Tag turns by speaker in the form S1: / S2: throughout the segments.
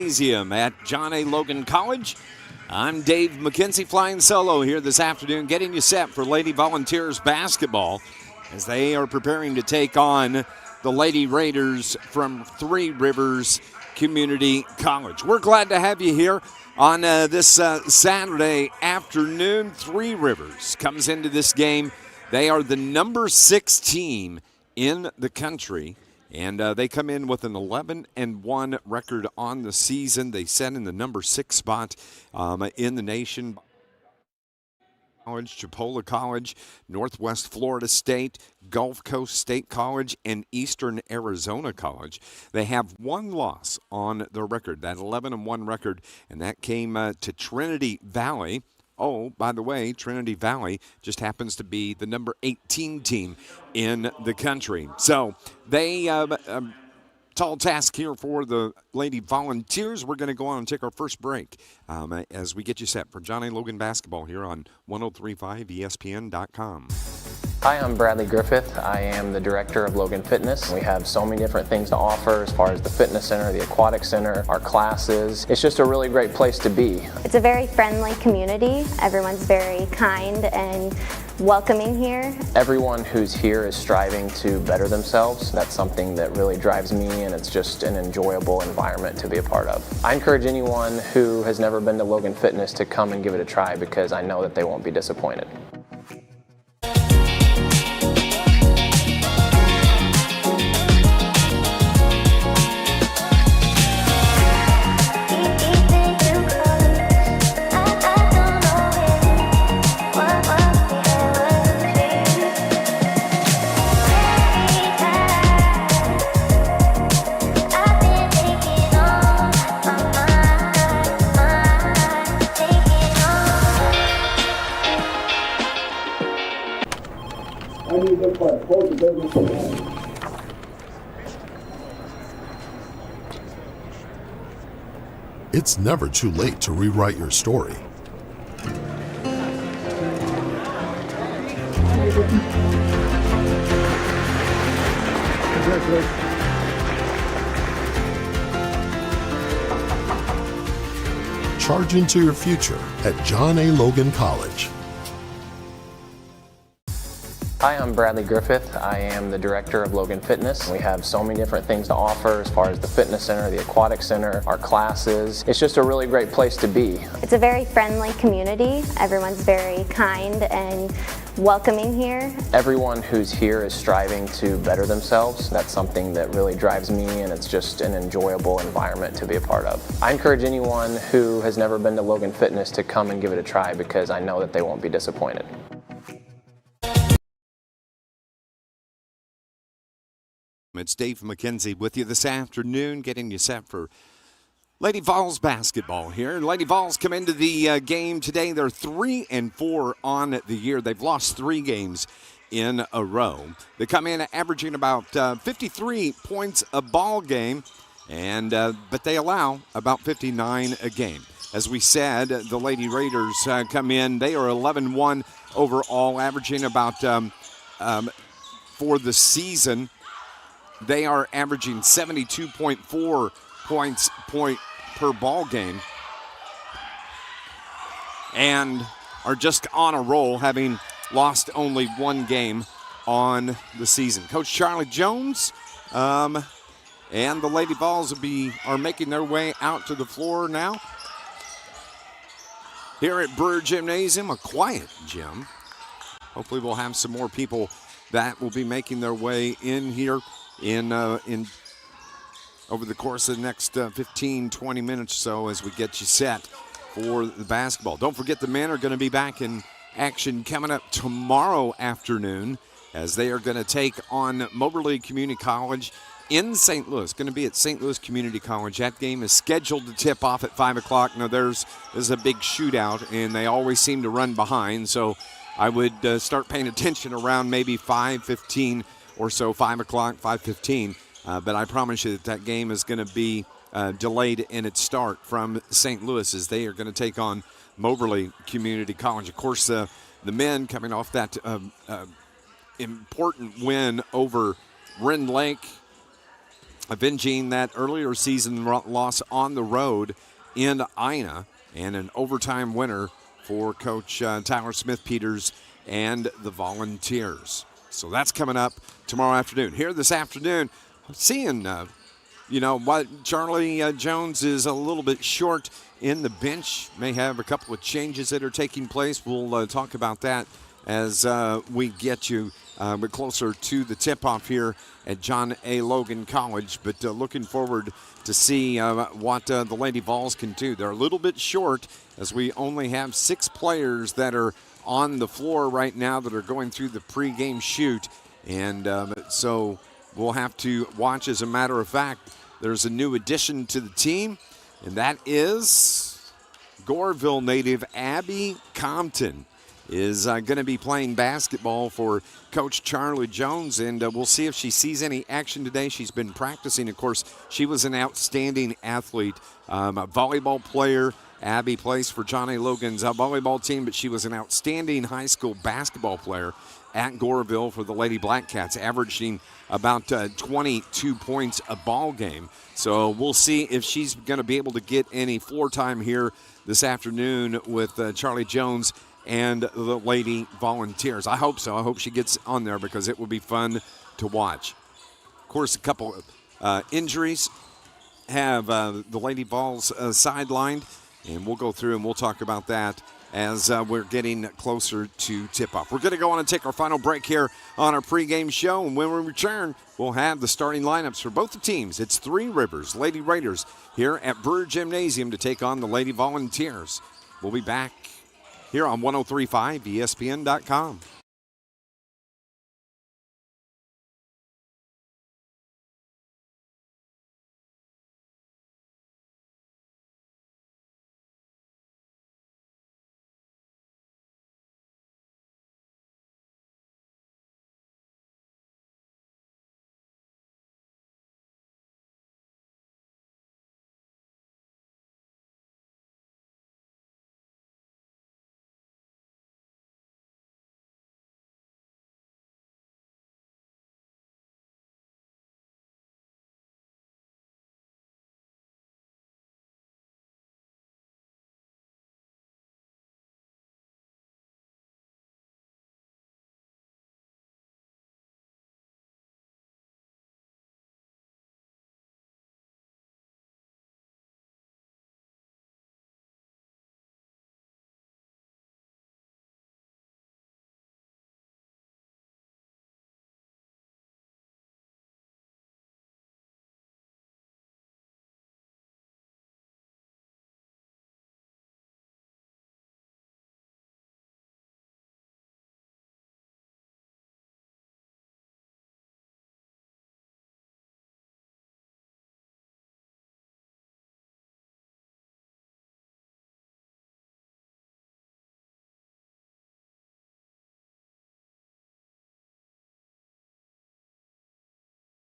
S1: Gymnasium at John A. Logan College. I'm Dave McKenzie flying solo here this afternoon, getting you set for Lady Volunteers basketball as they are preparing to take on the Lady Raiders from Three Rivers Community College. We're glad to have you here on this Saturday afternoon. Three Rivers comes into this game. They are the number 6 team in the country. And they come in with an 11-1 record on the season. They set in the number 6 spot in the nation. College, Chipola College, Northwest Florida State, Gulf Coast State College, and Eastern Arizona College. They have one loss on their record, that 11-1 record, and that came to Trinity Valley. Oh, by the way, Trinity Valley just happens to be the number 18 team in the country. So they, tall task here for the Lady Volunteers. We're going to go on and take our first break as we get you set for John A. Logan basketball here on 1035ESPN.com.
S2: Hi, I'm Bradley Griffith. I am the director of Logan Fitness. We have so many different things to offer as far as the fitness center, the aquatic center, our classes. It's just a really great place to be.
S3: It's a very friendly community. Everyone's very kind and welcoming here.
S2: Everyone who's here is striving to better themselves. That's something that really drives me, and it's just an enjoyable environment to be a part of. I encourage anyone who has never been to Logan Fitness to come and give it a try because I know that they won't be disappointed.
S4: It's never too late to rewrite your story. Charge into your future at John A. Logan College.
S2: Hi, I'm Bradley Griffith. I am the director of Logan Fitness. We have so many different things to offer as far as the fitness center, the aquatic center, our classes. It's just a really great place to be.
S3: It's a very friendly community. Everyone's very kind and welcoming here.
S2: Everyone who's here is striving to better themselves. That's something that really drives me, and it's just an enjoyable environment to be a part of. I encourage anyone who has never been to Logan Fitness to come and give it a try because I know that they won't be disappointed.
S1: It's Dave McKenzie with you this afternoon, getting you set for Lady Vols basketball here. Lady Vols come into the game today. They're 3-4 on the year. They've lost 3 games in a row. They come in averaging about 53 points a ball game, and but they allow about 59 a game. As we said, the Lady Raiders come in. They are 11-1 overall, averaging about for the season. They are averaging 72.4 points per ball game and are just on a roll, having lost only 1 game on the season. Coach Charlie Jones and the Lady Vols are making their way out to the floor now. Here at Brewer Gymnasium, a quiet gym. Hopefully we'll have some more people that will be making their way in here in over the course of the next 15-20 minutes or so as we get you set for the basketball. Don't forget the men are going to be back in action coming up tomorrow afternoon as they are going to take on Moberly Community College in St. Louis. Going to be at St. Louis Community College. That game is scheduled to tip off at 5 o'clock. Now there's a big shootout, and they always seem to run behind, so I would start paying attention around maybe 5:15 or so, 5 o'clock, 5:15. But I promise you that game is going to be delayed in its start from St. Louis as they are going to take on Moberly Community College. Of course, the men coming off that important win over Wren Lake avenging that earlier season loss on the road in Ina, and an overtime winner for Coach Tyler Smith-Peters and the Volunteers. So that's coming up tomorrow afternoon. Here this afternoon, seeing, what Charlie Jones is a little bit short in the bench, may have a couple of changes that are taking place. We'll talk about that as we get you closer to the tip-off here at John A. Logan College. But looking forward to see what the Lady Vols can do. They're a little bit short as we only have 6 players that are on the floor right now that are going through the pregame shoot. And so we'll have to watch. As a matter of fact, there's a new addition to the team, and that is Goreville native Abby Compton is going to be playing basketball for Coach Charlie Jones, and we'll see if she sees any action today. She's been practicing. Of course, she was an outstanding athlete, a volleyball player. Abby plays for John A. Logan's volleyball team, but she was an outstanding high school basketball player at Goreville for the Lady Black Cats, averaging about 22 points a ball game. So we'll see if she's going to be able to get any floor time here this afternoon with Charlie Jones and the Lady Volunteers. I hope so. I hope she gets on there because it will be fun to watch. Of course, a couple of injuries have the Lady Vols sidelined, and we'll go through and we'll talk about that as we're getting closer to tip-off. We're going to go on and take our final break here on our pregame show, and when we return, we'll have the starting lineups for both the teams. It's Three Rivers Lady Raiders here at Brewer Gymnasium to take on the Lady Volunteers. We'll be back here on 103.5 ESPN.com.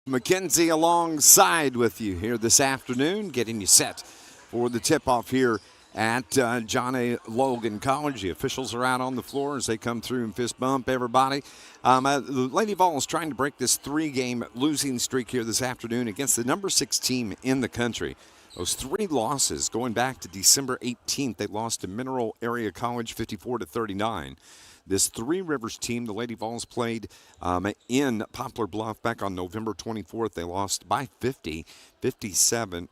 S1: Mackenzie alongside with you here this afternoon, getting you set for the tip-off here at John A. Logan College. The officials are out on the floor as they come through and fist bump everybody. The Lady Vols trying to break this 3-game losing streak here this afternoon against the number 6 team in the country. Those 3 losses going back to December 18th, they lost to Mineral Area College 54-39. This Three Rivers team, the Lady Vols played in Poplar Bluff back on November 24th. They lost by 77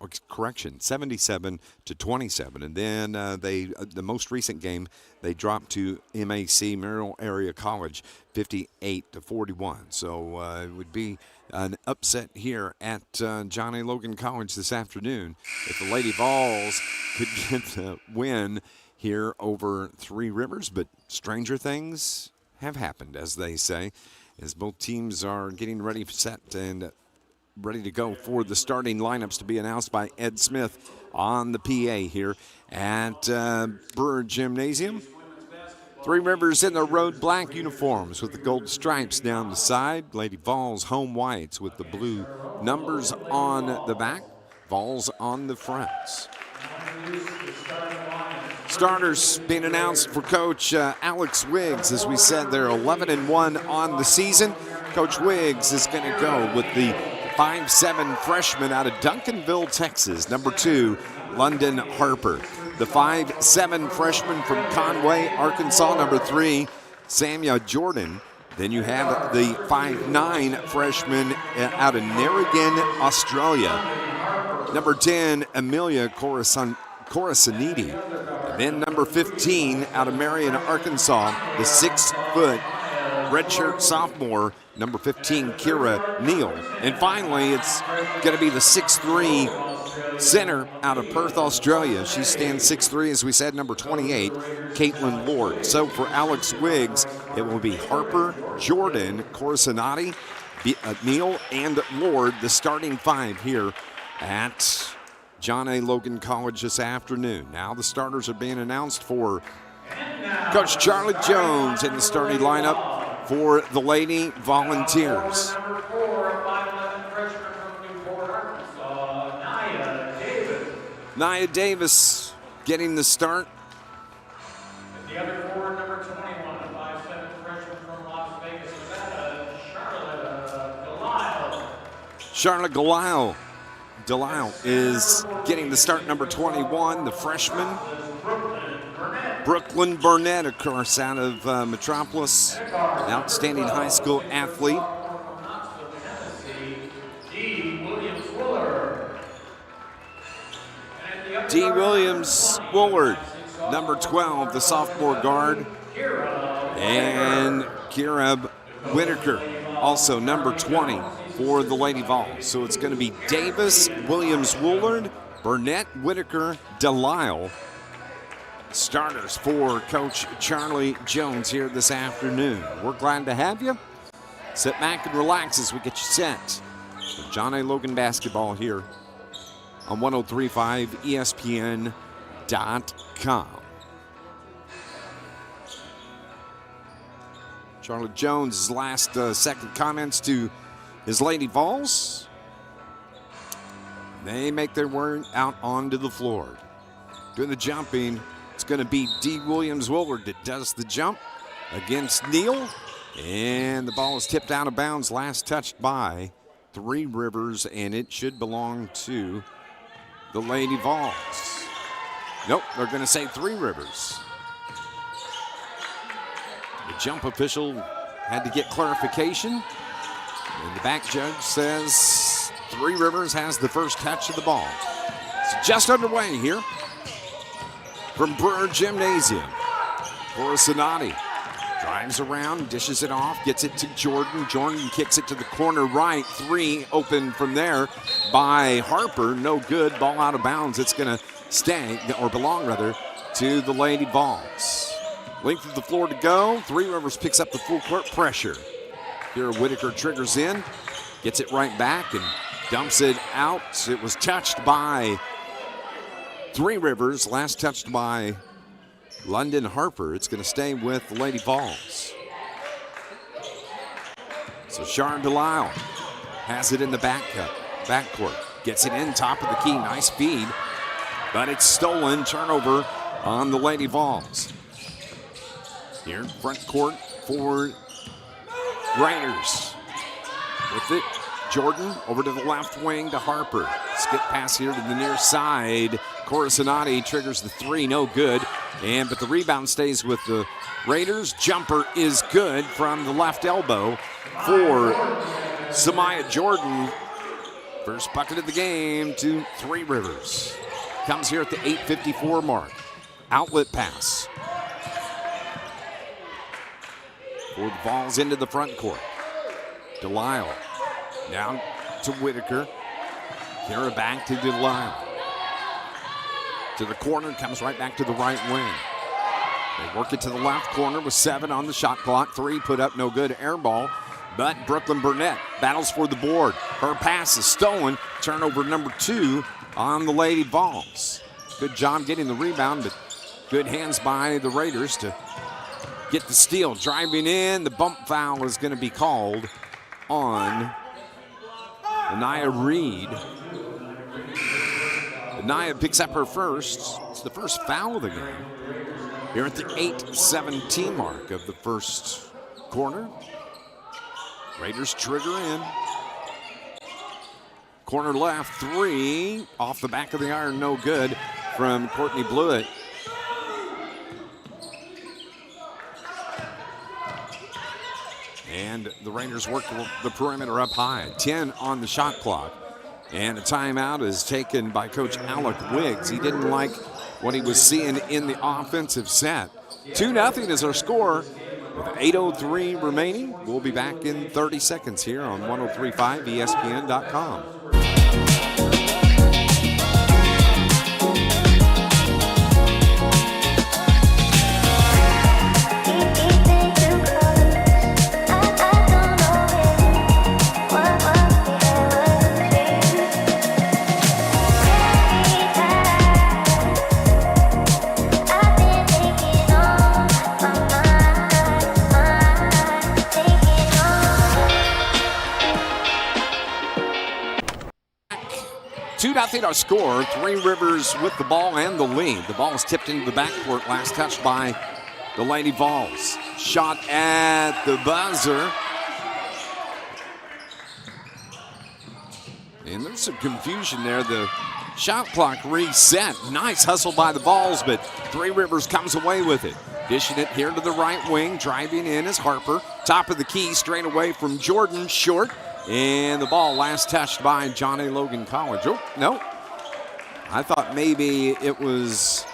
S1: to 27. And then the most recent game, they dropped to MAC, Mineral Area College, 58-41. So it would be an upset here at John A. Logan College this afternoon if the Lady Vols could get the win here over Three Rivers. But stranger things have happened, as they say, as both teams are getting ready, set, and ready to go for the starting lineups to be announced by Ed Smith on the PA here at Brewer Gymnasium. Three Rivers in their road black uniforms with the gold stripes down the side. Lady Vols home whites with the blue numbers on the back. Vols on the fronts. Starters being announced for Coach Alex Wiggs. As we said, they're 11-1 on the season. Coach Wiggs is going to go with the 5'7" freshman out of Duncanville, Texas, number 2, London Harper. The 5'7" freshman from Conway, Arkansas, number 3, Samia Jordan. Then you have the 5'9" freshman out of Narragain, Australia, number 10, Amelia Corasaniti. And then number 15 out of Marion, Arkansas, the 6-foot redshirt sophomore, number 15, Kira Neal. And finally, it's going to be the 6'3" center out of Perth, Australia. She stands 6'3", as we said, number 28, Caitlin Lord. So for Alex Wiggs, it will be Harper, Jordan, Corasanati, Neal, and Lord, the starting 5 here at John A. Logan College this afternoon. Now the starters are being announced for Coach Charlie Jones in the starting lineup for the Lady Volunteers. Nia Davis getting the start.
S5: The other forward, number 21, a 5'7" freshman from Las Vegas, Nevada, Charlotte
S1: Delisle is getting the start, number 21, the freshman. Brooklyn Burnett, of course, out of Metropolis, an outstanding high school athlete. D. Williams Woolard, number 12, the sophomore guard. And Kira Whitaker, also number 20 for the Lady Vols. So it's going to be Davis, Williams Woolard, Burnett, Whitaker, Delisle. Starters for Coach Charlie Jones here this afternoon. We're glad to have you. Sit back and relax as we get you set for John A. Logan basketball here on 103.5 ESPN.com. Charlie Jones' last second comments to his Lady Vols. They make their way out onto the floor. Doing the jumping, it's going to be D. Williams Woolard that does the jump against Neal. And the ball is tipped out of bounds, last touched by Three Rivers, and it should belong to the Lady Vols. Nope, they're going to say Three Rivers. The jump official had to get clarification. And the back judge says Three Rivers has the first touch of the ball. It's just underway here from Brewer Gymnasium. Corasanati drives around, dishes it off, gets it to Jordan. Jordan kicks it to the corner right. 3 open from there by Harper. No good. Ball out of bounds. It's going to stay, or belong rather, to the Lady Vols. Length of the floor to go. Three Rivers picks up the full court pressure. Here Whitaker triggers in, gets it right back and dumps it out. It was touched by Three Rivers, last touched by London Harper. It's going to stay with the Lady Vols. So Sharon Delisle has it in the backcourt. Gets it in, top of the key, nice feed. But it's stolen, turnover on the Lady Vols. Here, front court for Raiders. With it, Jordan over to the left wing to Harper. Skip pass here to the near side. Corasanati triggers the 3, no good. But the rebound stays with the Raiders. Jumper is good from the left elbow for Samaya Jordan. First bucket of the game to Three Rivers. Comes here at the 8:54 mark. Outlet pass. For the Vols into the front court. Delisle down to Whitaker. Kira back to Delisle. To the corner, comes right back to the right wing. They work it to the left corner with 7 on the shot clock. 3 put up, no good, air ball. But Brooklyn Burnett battles for the board. Her pass is stolen. Turnover number 2 on the Lady Vols. Good job getting the rebound, but good hands by the Raiders to get the steal. Driving in, the bump foul is going to be called on Anaya Reed. Anaya picks up her first. It's the first foul of the game. Here at the 8:17 mark of the first quarter. Raiders trigger in. Corner left, 3 off the back of the iron, no good from Courtney Blewett. And the Raiders work the perimeter up high. 10 on the shot clock. And a timeout is taken by Coach Alec Wiggs. He didn't like what he was seeing in the offensive set. 2-0 is our score with 8:03 remaining. We'll be back in 30 seconds here on 103.5 ESPN.com. Our score, Three Rivers with the ball and the lead. The ball is tipped into the backcourt, last touched by the Lady Vols. Shot at the buzzer. And there's some confusion there. The shot clock reset. Nice hustle by the Vols, but Three Rivers comes away with it. Dishing it here to the right wing. Driving in is Harper. Top of the key, straight away from Jordan. Short. And the ball last touched by John A. Logan College. Oh, no. I thought maybe it was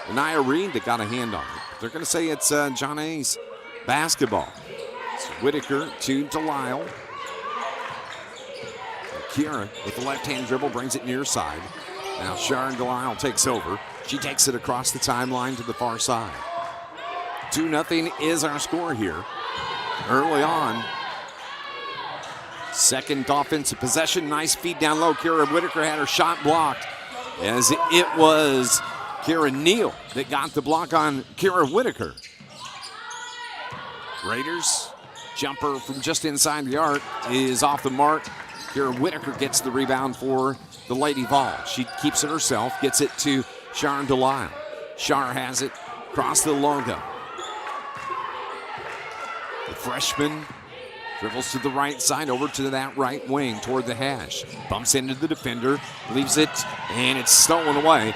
S1: Anaya Reed that got a hand on it. They're going to say it's John A.'s basketball. It's Whitaker to Delisle. Kira with the left-hand dribble brings it near side. Now Sharon Delisle takes over. She takes it across the timeline to the far side. 2-0 is our score here. Early on. Second offensive possession. Nice feed down low. Kira Whitaker had her shot blocked, as it was Kira Neal that got the block on Kira Whitaker. Raiders jumper from just inside the arc is off the mark. Kira Whitaker gets the rebound for the Lady Vols. She keeps it herself, gets it to Sharon Delisle. Shar has it across the logo. The freshman dribbles to the right side, over to that right wing toward the hash. Bumps into the defender, leaves it, and it's stolen away.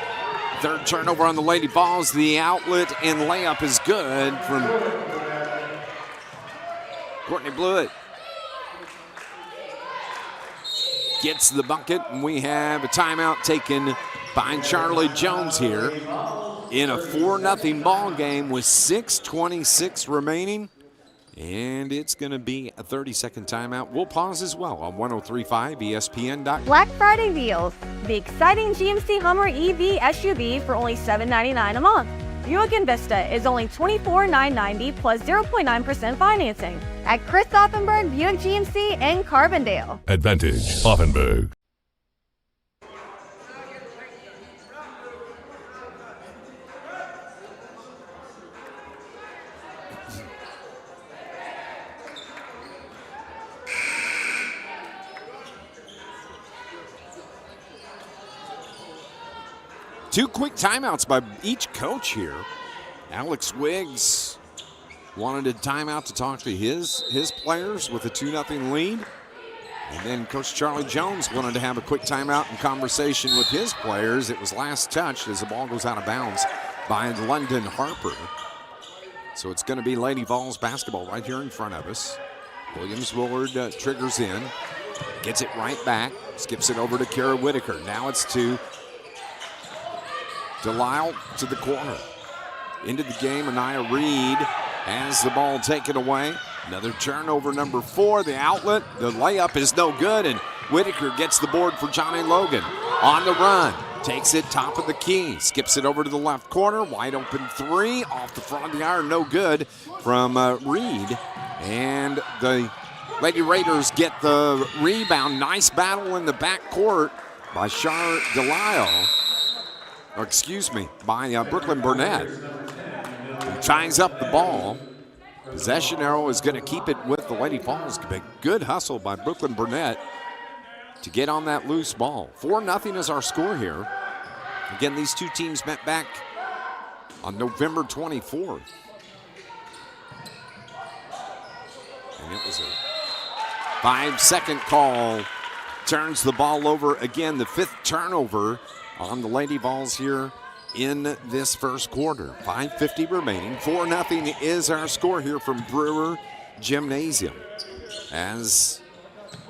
S1: Third turnover on the Lady Vols. The outlet and layup is good from Courtney Blewett. Gets the bucket, and we have a timeout taken by Charlie Jones here in a 4-0 ball game with 6:26 remaining. And it's going to be a 30-second timeout. We'll pause as well on 103.5 ESPN.
S6: Black Friday deals. The exciting GMC Hummer EV SUV for only $799 a month. Buick Envista is only $24,990 plus 0.9% financing at Chris Offenberg Buick GMC in Carbondale.
S4: Advantage Offenberg.
S1: Two quick timeouts by each coach here. Alex Wiggs wanted a timeout to talk to his players with a 2-0 lead. And then Coach Charlie Jones wanted to have a quick timeout and conversation with his players. It was last touched as the ball goes out of bounds by London Harper. So it's going to be Lady Vols basketball right here in front of us. Williams Willard triggers in, gets it right back, skips it over to Kara Whitaker. Now it's to Delisle to the corner. Into the game, Anaya Reed has the ball taken away. Another turnover, number 4. The outlet, the layup is no good, and Whitaker gets the board for Johnny Logan. On the run, takes it top of the key, skips it over to the left corner. Wide open 3 off the front of the iron, no good from Reed. And the Lady Raiders get the rebound. Nice battle in the backcourt by Char Delisle. Or excuse me, by Brooklyn Burnett. Who ties up the ball. Possession arrow is going to keep it with the Lady Vols. A good hustle by Brooklyn Burnett to get on that loose ball. 4-0 is our score here. Again, these two teams met back on November 24th. And it was a 5-second call turns the ball over again. The 5th turnover on the Lady Vols here in this first quarter. 5:50 remaining. 4-0 is our score here from Brewer Gymnasium. As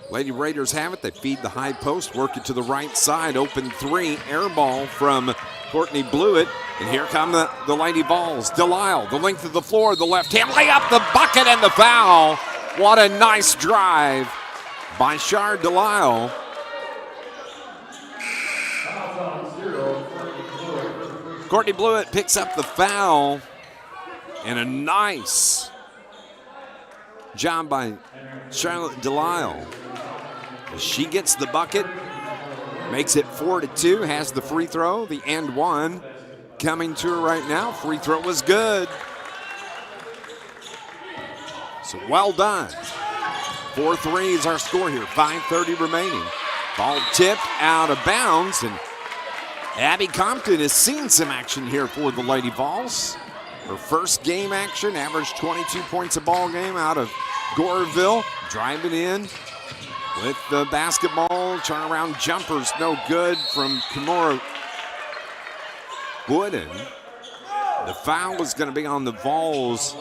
S1: Lady Raiders have it, they feed the high post, work it to the right side. Open 3, air ball from Courtney Blewett. And here come the Lady Vols. Delisle, the length of the floor, the left hand, lay up the bucket and the foul. What a nice drive by Shard Delisle. Courtney Blewett picks up the foul, and a nice job by Charlotte Delisle. She gets the bucket, makes it 4-2, has the free throw, the and one coming to her right now. Free throw was good. So well done. 4-3 is our score here, 5:30 remaining. Ball tipped out of bounds, and Abby Compton has seen some action here for the Lady Vols. Her first game action, averaged 22 points a ball game out of Goreville. Driving in with the basketball, turnaround jumpers, no good from Kimura Wooden. The foul was going to be on the Vols.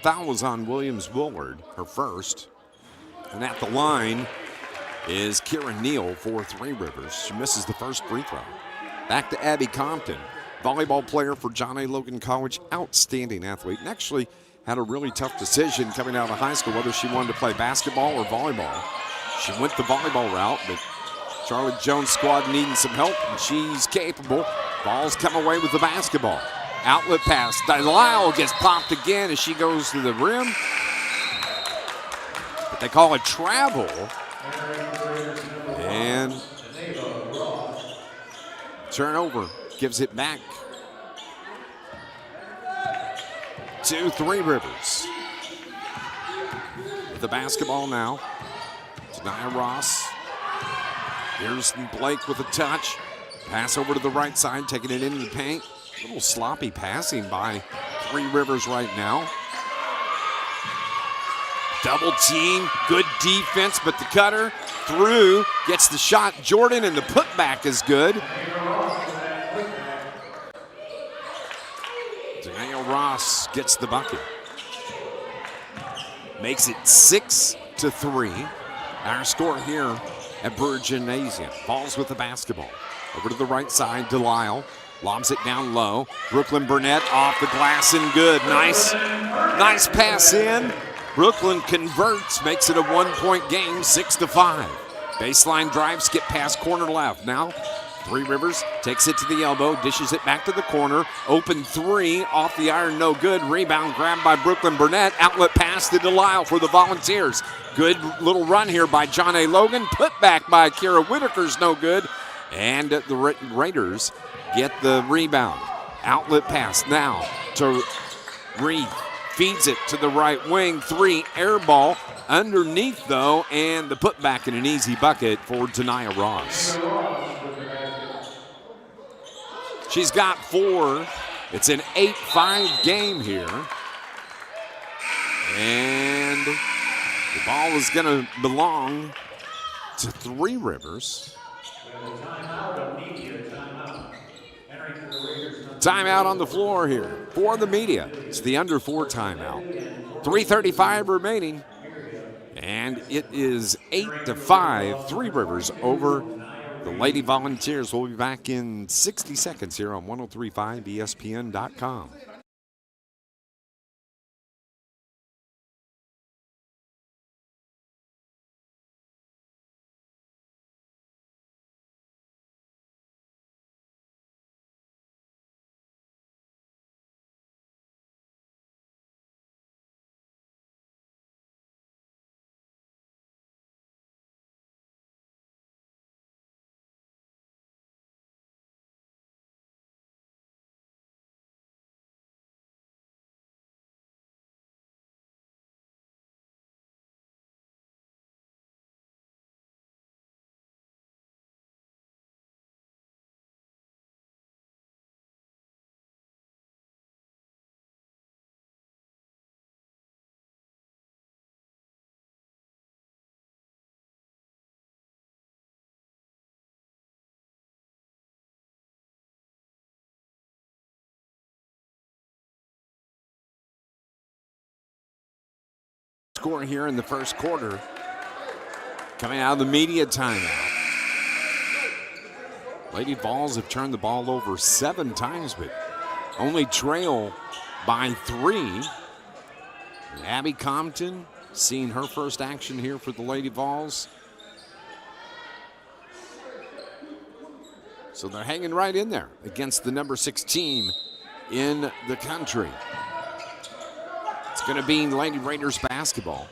S1: Foul was on Williams Willard, her first. And at the line is Kira Neal for Three Rivers. She misses the first free throw. Back to Abby Compton, volleyball player for John A. Logan College, outstanding athlete, and actually had a really tough decision coming out of high school whether she wanted to play basketball or volleyball. She went the volleyball route, but Charlotte Jones' squad needing some help, and she's capable. Balls come away with the basketball. Outlet pass. Delisle gets popped again as she goes to the rim. But they call it travel. And turnover gives it back to Three Rivers. With the basketball now. Tania Ross. Here's Blake with a touch. Pass over to the right side, taking it into the paint. A little sloppy passing by Three Rivers right now. Double team, good defense, but the cutter through, gets the shot, Jordan, and the putback is good. Danielle Ross gets the bucket. Makes it 6-3. Our score here at Brewer Gymnasium. Falls with the basketball. Over to the right side, Delisle. Lobs it down low. Brooklyn Burnett off the glass and good. Nice pass in. Brooklyn converts, makes it a 1-point game, 6-5. Baseline drive, skip past corner left. Now, Three Rivers takes it to the elbow, dishes it back to the corner. Open 3, off the iron, no good. Rebound grabbed by Brooklyn Burnett. Outlet pass to Delisle for the Volunteers. Good little run here by John A. Logan. Put back by Kira Whitaker's no good. And the Raiders get the rebound. Outlet pass now to Reed. Feeds it to the right wing. 3, air ball. Underneath, though, and the putback in an easy bucket for Tania Ross. She's got 4. It's an 8-5 game here. And the ball is going to belong to Three Rivers. Timeout on the floor here for the media. It's the under 4 timeout. 3:35 remaining. And it is 8-5. Three Rivers over the Lady Volunteers. We'll be back in 60 seconds here on 103.5 ESPN.com. score here in the first quarter. Coming out of the media timeout. Lady Vols have turned the ball over 7 times, but only trail by 3. And Abby Compton seeing her first action here for the Lady Vols. So they're hanging right in there against the number 6 team in the country. It's going to be Lady Raiders basketball.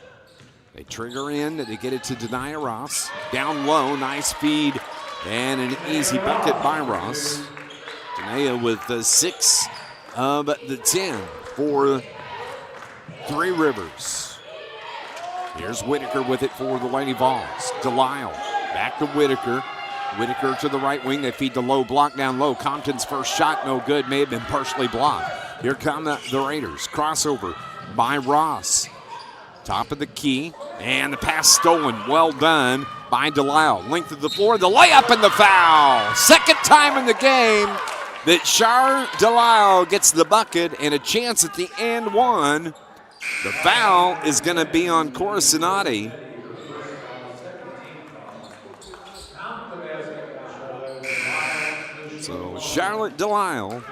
S1: They trigger in, they get it to Denia Ross. Down low, nice feed, and an easy bucket by Ross. Denia with the 6 of the 10 for Three Rivers. Here's Whitaker with it for the Lady Vols. Delisle back to Whitaker. Whitaker to the right wing. They feed the low block down low. Compton's first shot, no good. May have been partially blocked. Here come the Raiders. Crossover by Ross. Top of the key. And the pass stolen. Well done by Delisle. Length of the floor. The layup and the foul. Second time in the game that Char Delisle gets the bucket and a chance at the and one. The foul is going to be on Corasanati. So Charlotte Delisle,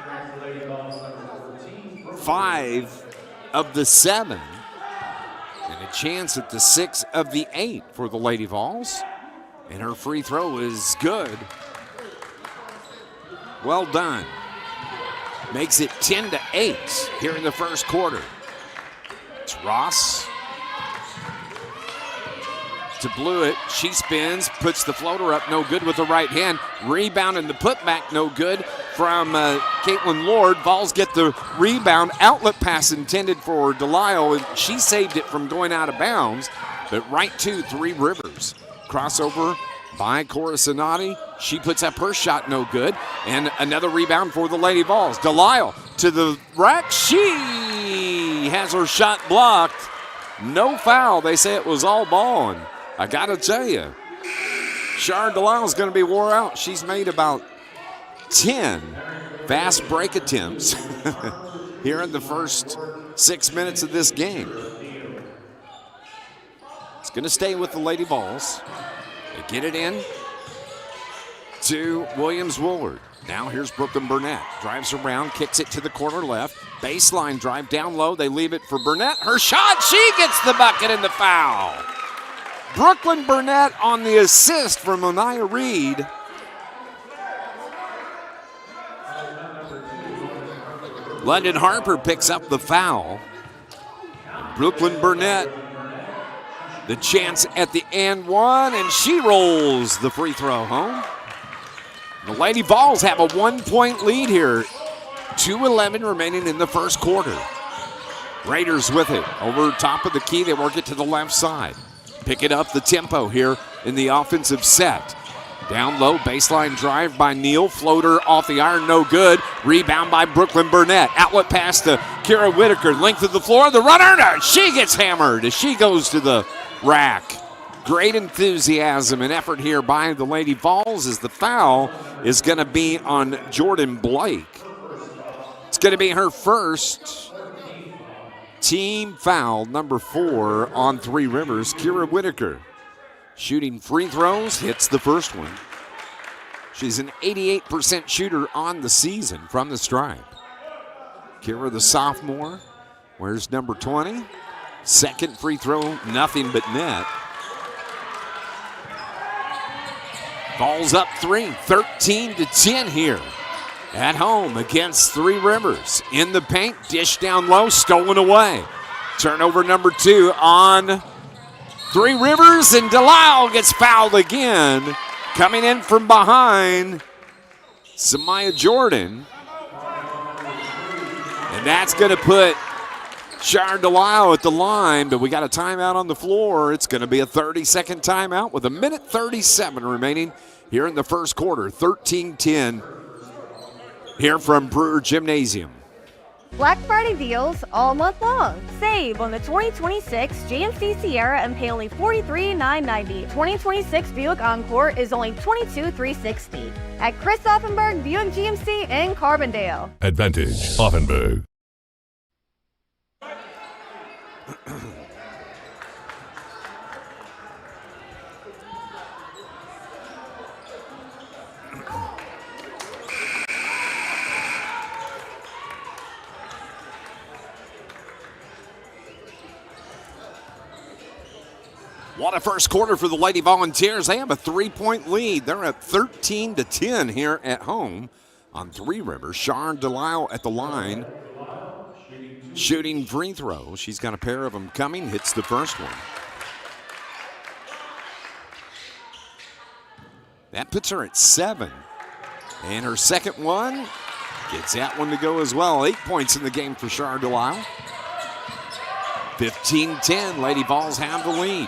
S1: 5 of the 7, and a chance at the 6 of the 8 for the Lady Vols. And her free throw is good. Well done. Makes it 10-8 here in the first quarter. It's Ross to Blewett. She spins, puts the floater up, no good with the right hand. Rebound and the putback, no good from Caitlin Lord. Vols get the rebound. Outlet pass intended for Delisle, and she saved it from going out of bounds. But right to Three Rivers. Crossover by Corasanati. She puts up her shot, no good. And another rebound for the Lady Vols. Delisle to the rack. She has her shot blocked. No foul. They say it was all ball. And I got to tell you, Char Delisle is going to be wore out. She's made about 10 fast break attempts here in the first 6 minutes of this game. It's going to stay with the Lady Vols. They get it in to Williams-Woolard. Now here's Brooklyn Burnett. Drives around, kicks it to the corner left. Baseline drive down low. They leave it for Burnett. Her shot, she gets the bucket and the foul. Brooklyn Burnett on the assist from Moniah Reed. London Harper picks up the foul. Brooklyn Burnett, the chance at the and one, and she rolls the free throw home. The Lady Vols have a 1-point lead here. 2:11 remaining in the first quarter. Raiders with it. Over top of the key, they work it to the left side. Picking up the tempo here in the offensive set. Down low, baseline drive by Neal. Floater off the iron, no good. Rebound by Brooklyn Burnett. Outlet pass to Kira Whitaker. Length of the floor, the runner, no, she gets hammered as she goes to the rack. Great enthusiasm and effort here by the Lady Vols as the foul is going to be on Jordan Blake. It's going to be her first team foul, number 4 on Three Rivers. Kira Whitaker shooting free throws, hits the first one. She's an 88% shooter on the season from the stripe. Kira, the sophomore, wears number 20. Second free throw, nothing but net. Vols up 3, 13-10 here at home against Three Rivers. In the paint, dish down low, stolen away. Turnover number 2 on Three Rivers, and Delisle gets fouled again. Coming in from behind, Samaya Jordan. And that's going to put Char Delisle at the line, but we got a timeout on the floor. It's going to be a 30-second timeout with 1:37 remaining here in the first quarter. 13-10 here from Brewer Gymnasium.
S6: Black Friday deals all month long. Save on the 2026 GMC Sierra and pay only $43,990. 2026 Buick Encore is only $22,360 at Chris Offenberg Buick GMC in Carbondale.
S4: Advantage Offenberg.
S1: What a first quarter for the Lady Volunteers. They have a 3-point lead. They're at 13-10 here at home on Three Rivers. Char Delisle at the line, shooting free throws. She's got a pair of them coming, hits the first one. That puts her at 7. And her second one gets that one to go as well. 8 points in the game for Char Delisle. 15-10, Lady Vols have the lead.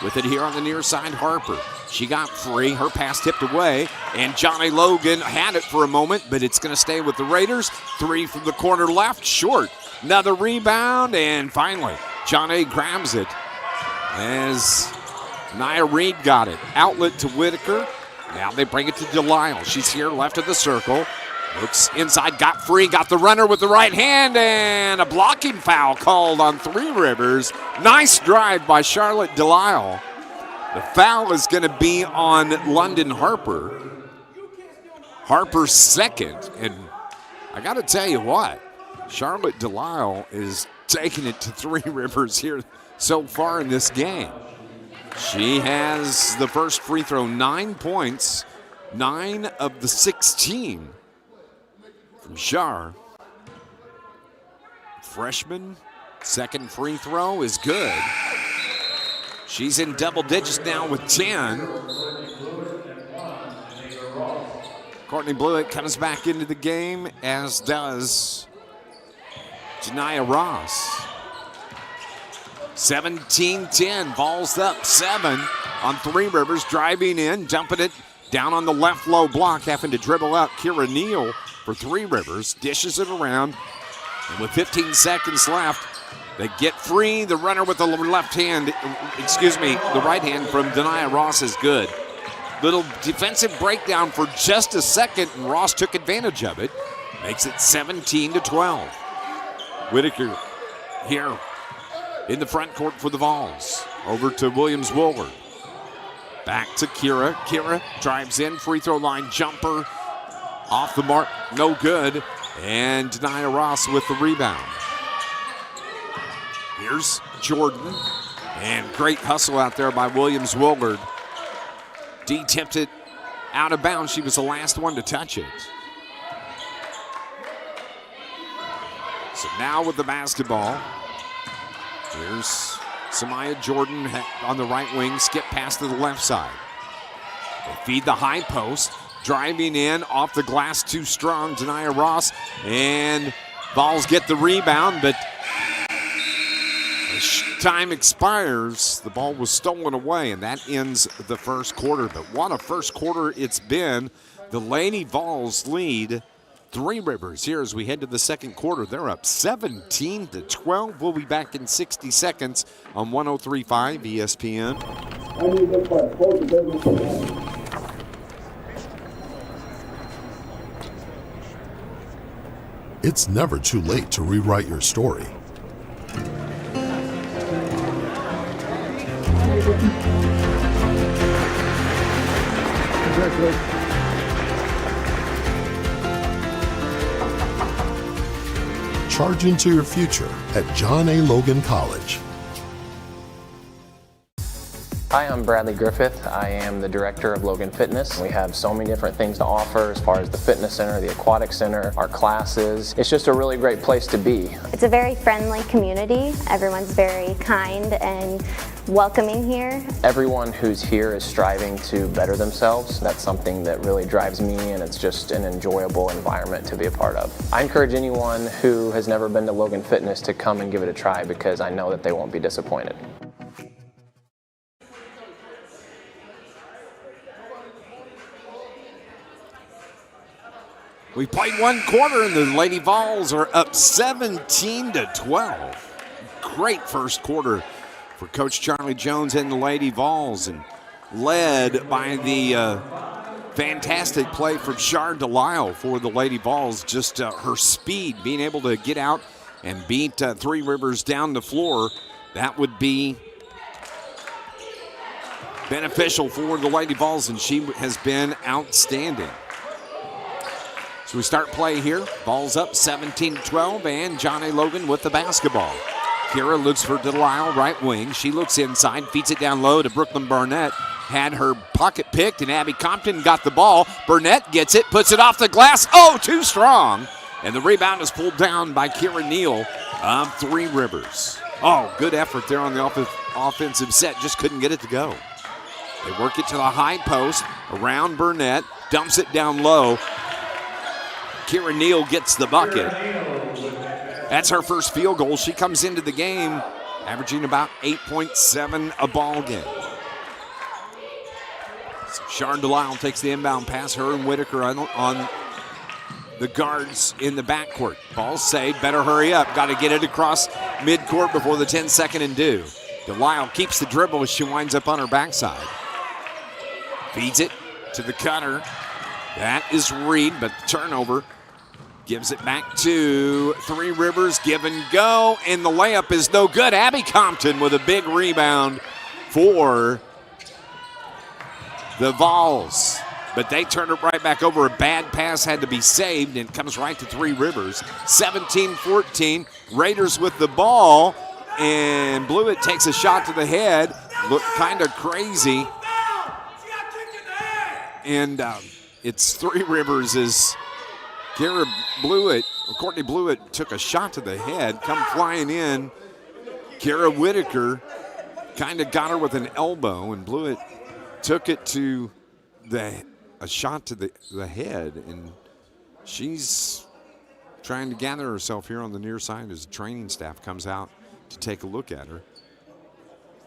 S1: With it here on the near side, Harper. She got free, her pass tipped away, and Johnny Logan had it for a moment, but it's going to stay with the Raiders. 3 from the corner left, short. Another rebound, and finally, Johnny grabs it as Nia Reed got it. Outlet to Whitaker. Now they bring it to Delisle. She's here left of the circle. Looks inside, got free, got the runner with the right hand, and a blocking foul called on Three Rivers. Nice drive by Charlotte Delisle. The foul is going to be on London Harper. Harper's second, and I got to tell you what, Charlotte Delisle is taking it to Three Rivers here so far in this game. She has the first free throw, 9 points, 9 of the 16 from Char. Freshman, second free throw is good. She's in double digits now with 10. Courtney Blewett comes back into the game, as does Janiyah Ross. 17-10, Vols up 7 on Three Rivers, driving in, dumping it down on the left low block, having to dribble out Kira Neal for Three Rivers, dishes it around, and with 15 seconds left, they get free. The runner with the left hand, the right hand from Janiyah Ross is good. Little defensive breakdown for just a second, and Ross took advantage of it. Makes it 17-12. Whitaker here in the front court for the Vols. Over to Williams-Woolard. Back to Kira. Kira drives in, free throw line jumper. Off the mark, no good. And Janiyah Ross with the rebound. Here's Jordan. And great hustle out there by Williams-Woolard. D tipped it out of bounds. She was the last one to touch it. So now with the basketball, here's Samaya Jordan on the right wing, skip pass to the left side. They feed the high post, driving in off the glass too strong, Janiyah Ross, and Vols get the rebound, but as time expires, the ball was stolen away, and that ends the first quarter. But what a first quarter it's been. The Lady Vols lead Three Rivers here as we head to the second quarter. They're up 17-12. We'll be back in 60 seconds on 103.5 ESPN.
S4: It's never too late to rewrite your story. Charge into your future at John A. Logan College.
S2: Hi, I'm Bradley Griffith. I am the director of Logan Fitness. We have so many different things to offer as far as the fitness center, the aquatic center, our classes. It's just a really great place to be.
S3: It's a very friendly community. Everyone's very kind and welcoming here.
S2: Everyone who's here is striving to better themselves. That's something that really drives me, and it's just an enjoyable environment to be a part of. I encourage anyone who has never been to Logan Fitness to come and give it a try, because I know that they won't be disappointed.
S1: We played one quarter, and the Lady Vols are up 17-12. Great first quarter for Coach Charlie Jones and the Lady Vols, and led by the fantastic play from Char Delisle for the Lady Vols. Just her speed, being able to get out and beat Three Rivers down the floor, that would be beneficial for the Lady Vols, and she has been outstanding. So we start play here. Ball's up 17-12, and John A. Logan with the basketball. Kira looks for Delisle, right wing. She looks inside, feeds it down low to Brooklyn Barnett. Had her pocket picked, and Abby Compton got the ball. Burnett gets it, puts it off the glass. Oh, too strong. And the rebound is pulled down by Kira Neal of Three Rivers. Oh, good effort there on the offensive set. Just couldn't get it to go. They work it to the high post around Burnett. Dumps it down low. Kira Neal gets the bucket. That's her first field goal. She comes into the game averaging about 8.7 a ball game. So Sharon Delisle takes the inbound pass. Her and Whitaker on the guards in the backcourt. Ball saved. Better hurry up. Got to get it across midcourt before the 10-second and due. Delisle keeps the dribble as she winds up on her backside. Feeds it to the cutter. That is Reed, but the turnover gives it back to Three Rivers. Give and go, and the layup is no good. Abby Compton with a big rebound for the Vols. But they turn it right back over. A bad pass had to be saved, and it comes right to Three Rivers. 17-14. Raiders with the ball, and Blewett takes a shot to the head. Looked kind of crazy. And it's Three Rivers as Courtney Blewett took a shot to the head, come flying in. Kara Whitaker kind of got her with an elbow, and Blewett took it to a shot to the head, and she's trying to gather herself here on the near side as the training staff comes out to take a look at her.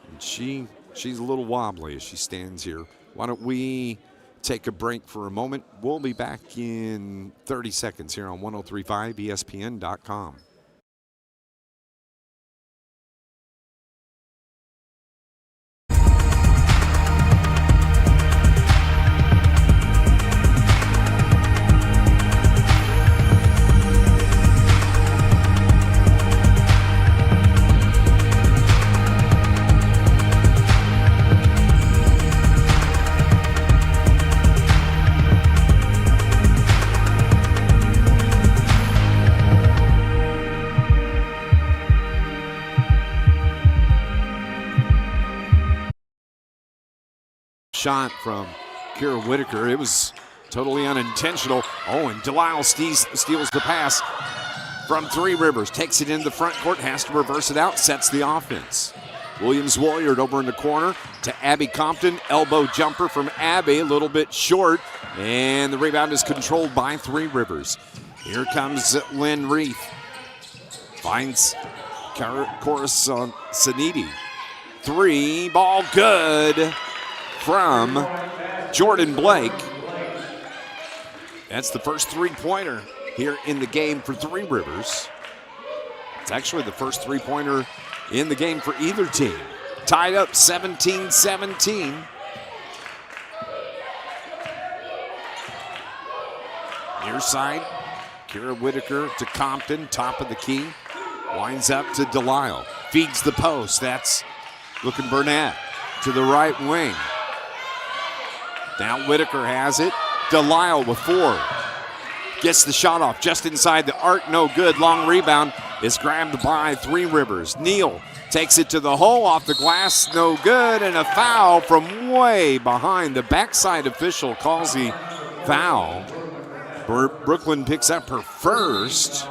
S1: And she's a little wobbly as she stands here. Why don't we take a break for a moment? We'll be back in 30 seconds here on 103.5 ESPN.com. Shot from Kira Whitaker. It was totally unintentional. Oh, and Delisle steals the pass from Three Rivers. Takes it into the front court, has to reverse it out, sets the offense. Williams-Williard over in the corner to Abby Compton. Elbow jumper from Abby, a little bit short, and the rebound is controlled by Three Rivers. Here comes Lynn Reith. Finds Corasaniti. Three, ball good from Jordan Blake. That's the first three-pointer here in the game for Three Rivers. It's actually the first three-pointer in the game for either team. Tied up 17-17. Near side, Kira Whitaker to Compton, top of the key. Winds up to Delisle. Feeds the post. That's looking Burnett to the right wing. Now Whitaker has it. Delisle with 4. Gets the shot off just inside the arc. No good. Long rebound is grabbed by Three Rivers. Neal takes it to the hole off the glass. No good. And a foul from way behind. The backside official calls the foul. Brooklyn picks up her first.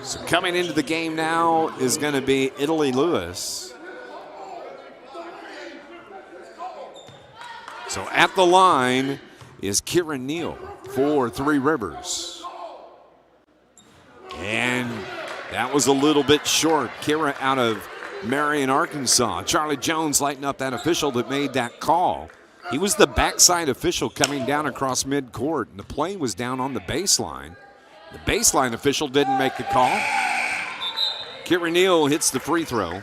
S1: So coming into the game now is going to be Italy Lewis. So at the line is Kira Neal for Three Rivers. And that was a little bit short. Kira out of Marion, Arkansas. Charlie Jones lighting up that official that made that call. He was the backside official coming down across midcourt, and the play was down on the baseline. The baseline official didn't make the call. Kira Neal hits the free throw.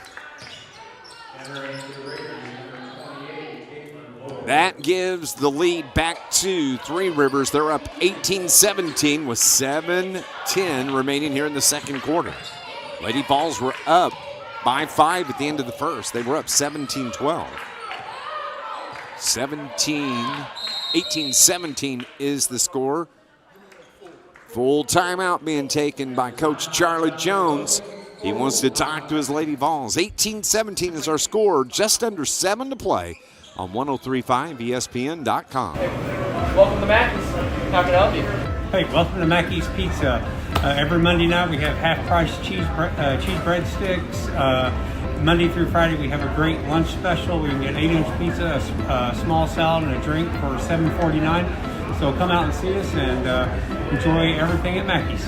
S1: That gives the lead back to Three Rivers. They're up 18-17 with 7:10 remaining here in the second quarter. Lady Vols were up by 5 at the end of the first. They were up 17-12. 18-17 is the score. Full timeout being taken by Coach Charlie Jones. He wants to talk to his Lady Vols. 18-17 is our score, just under 7 to play on 103.5 ESPN.com.
S7: Welcome to Mackey's. How can I help you?
S8: Hey, welcome to Mackey's Pizza. Every Monday night we have half-price cheese breadsticks. Monday through Friday we have a great lunch special. We can get 8-inch pizza, a small salad, and a drink for $7.49. So come out and see us and enjoy everything at Mackey's.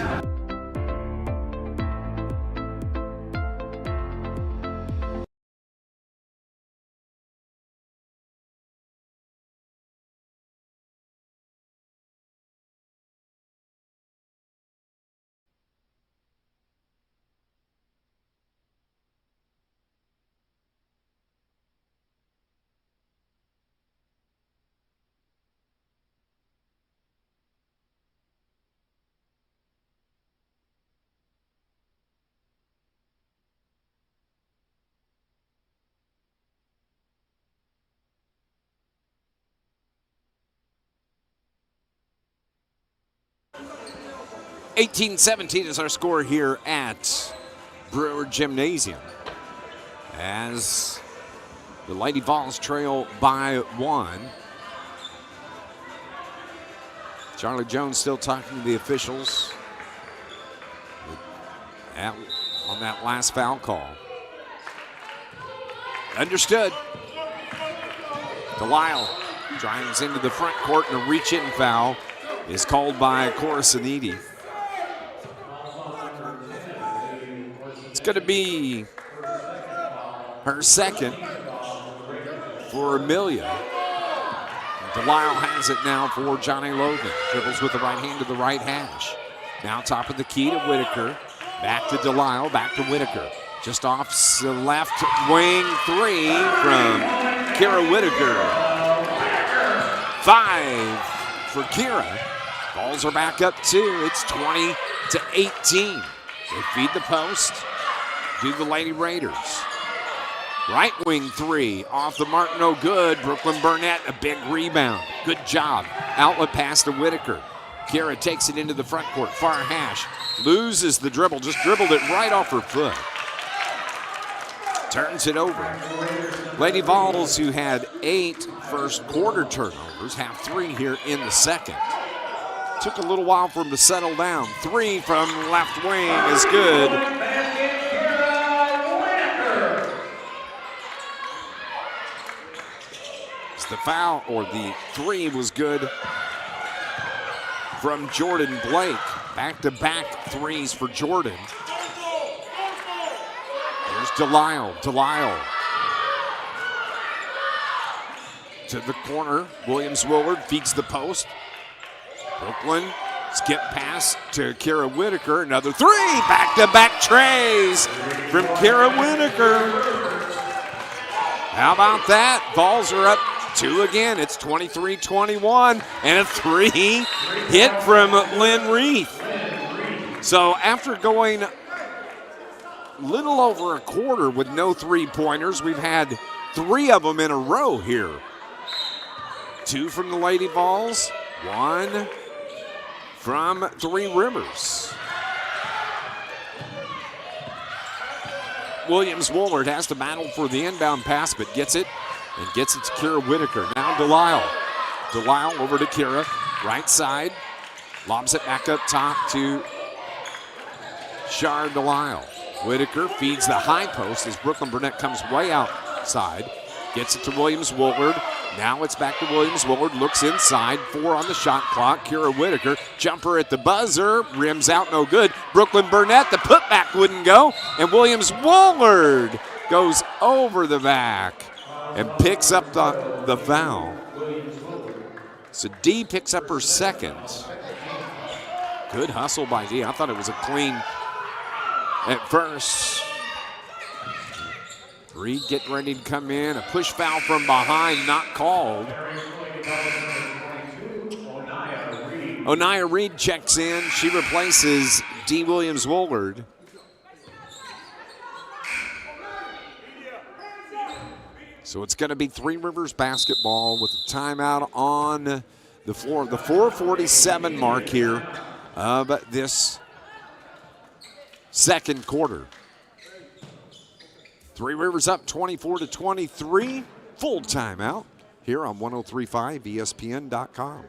S1: $18-17 is our score here at Brewer Gymnasium as the Lady Vols trail by 1. Charlie Jones still talking to the officials on that last foul call. Understood. Delisle drives into the front court, and a reach-in foul is called by Corasanidi. It's going to be her second for Amelia. Delisle has it now for Johnny Logan. Dribbles with the right hand to the right hash. Now top of the key to Whitaker. Back to Delisle, back to Whitaker. Just off the left wing three from Kira Whitaker. 5 for Kira. Balls are back up 2. It's 20-18. They feed the post to the Lady Raiders. Right wing 3 off the mark, no good. Brooklyn Burnett, a big rebound. Good job. Outlet pass to Whitaker. Kira takes it into the front court. Far hash. Loses the dribble. Just dribbled it right off her foot. Turns it over. Lady Vols, who had 8 first quarter turnovers, have 3 here in the second. Took a little while for them to settle down. 3 from left wing is good. The foul, or the 3 was good from Jordan Blake. Back-to-back threes for Jordan. Here's Delisle. Delisle to the corner. Williams-Willard feeds the post. Brooklyn, skip pass to Kira Whitaker. Another 3. Back-to-back trays from Kira Whitaker. How about that? Vols are up 2 again. It's 23-21, and a 3 hit from Lynn Reith. So after going little over a quarter with no 3-pointers, we've had 3 of them in a row here. 2 from the Lady Vols, 1 from Three Rivers. Williams-Woolard has to battle for the inbound pass, but gets it. And gets it to Kira Whitaker. Now Delisle. Delisle over to Kira. Right side. Lobs it back up top to Shar Delisle. Whitaker feeds the high post as Brooklyn Burnett comes way outside. Gets it to Williams-Woolard. Now it's back to Williams-Woolard. Looks inside. 4 on the shot clock. Kira Whitaker. Jumper at the buzzer. Rims out, no good. Brooklyn Burnett. The putback wouldn't go. And Williams-Woolard goes over the back and picks up the foul. So D picks up her second. Good hustle by D. I thought it was a clean at first. Reed getting ready to come in. A push foul from behind, not called. Onaya Reed checks in. She replaces D. Williams-Woolard. So it's going to be Three Rivers basketball with a timeout on the floor. The 4:47 mark here of this second quarter. Three Rivers up 24-23. Full timeout here on 103.5 ESPN.com.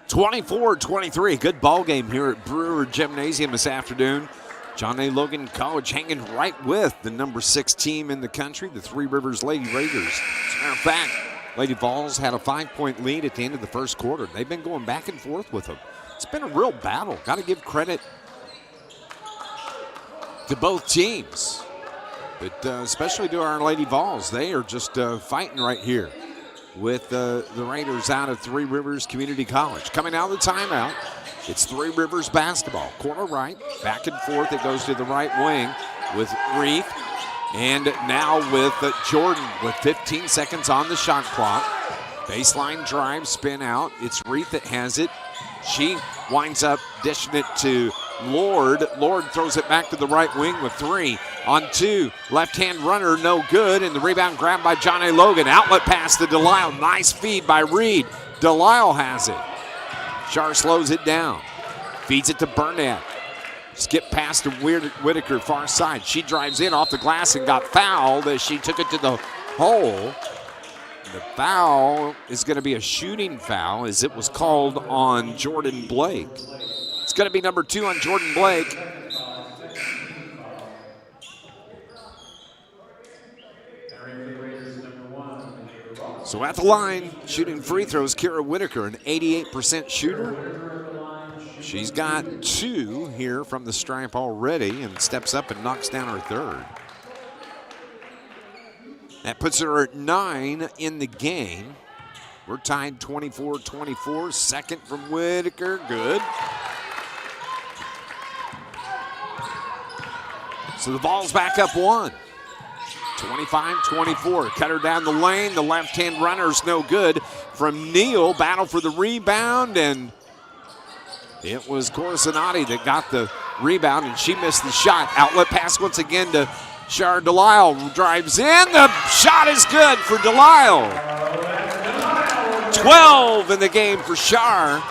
S1: (24-23). Good ball game here at Brewer Gymnasium this afternoon. John A. Logan College hanging right with the number 6 team in the country, the Three Rivers Lady Raiders. As a matter of fact, Lady Vols had a 5-point lead at the end of the first quarter. They've been going back and forth with them. It's been a real battle. Got to give credit to both teams, but especially to our Lady Vols. They are just fighting right here with the Raiders out of Three Rivers Community College. Coming out of the timeout, it's Three Rivers basketball. Corner right, back and forth. It goes to the right wing with Reith. And now with Jordan with 15 seconds on the shot clock. Baseline drive, spin out. It's Reith that has it. She winds up dishing it to Lord. Lord throws it back to the right wing with 3 on 2. Left-hand runner, no good. And the rebound grabbed by John A. Logan. Outlet pass to Delisle. Nice feed by Reed. Delisle has it. Shar slows it down. Feeds it to Burnett. Skip pass to Whitaker, far side. She drives in off the glass and got fouled as she took it to the hole. The foul is going to be a shooting foul as it was called on Jordan Blake. It's going to be number 2 on Jordan Blake. So at the line, shooting free throws, Kira Whitaker, an 88% shooter. She's got 2 here from the stripe already and steps up and knocks down her third. That puts her at 9 in the game. We're tied 24-24. Second from Whitaker, good. So the ball's back up 1. 25-24. Cut her down the lane. The left-hand runner's no good. From Neal, battle for the rebound, and it was Corasanati that got the rebound, and she missed the shot. Outlet pass once again to Shar Delisle. Drives in. The shot is good for Delisle. 12 in the game for Shar.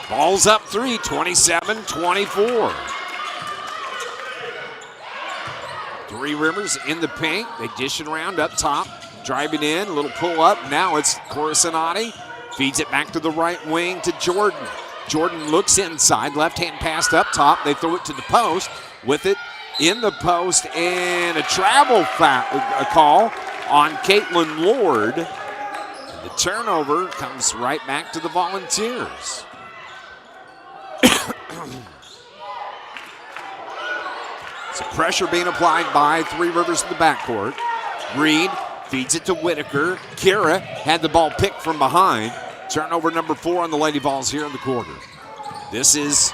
S1: Ball's up 3, 27-24. Three Rivers in the paint. They dish it around up top. Driving in, a little pull up. Now it's Corasanati. Feeds it back to the right wing to Jordan. Jordan looks inside. Left-hand pass up top. They throw it to the post. With it in the post, and a travel call on Caitlin Lord. The turnover comes right back to the Volunteers. So pressure being applied by Three Rivers in the backcourt. Reed feeds it to Whitaker. Kira had the ball picked from behind. Turnover number 4 on the Lady Vols here in the quarter. This is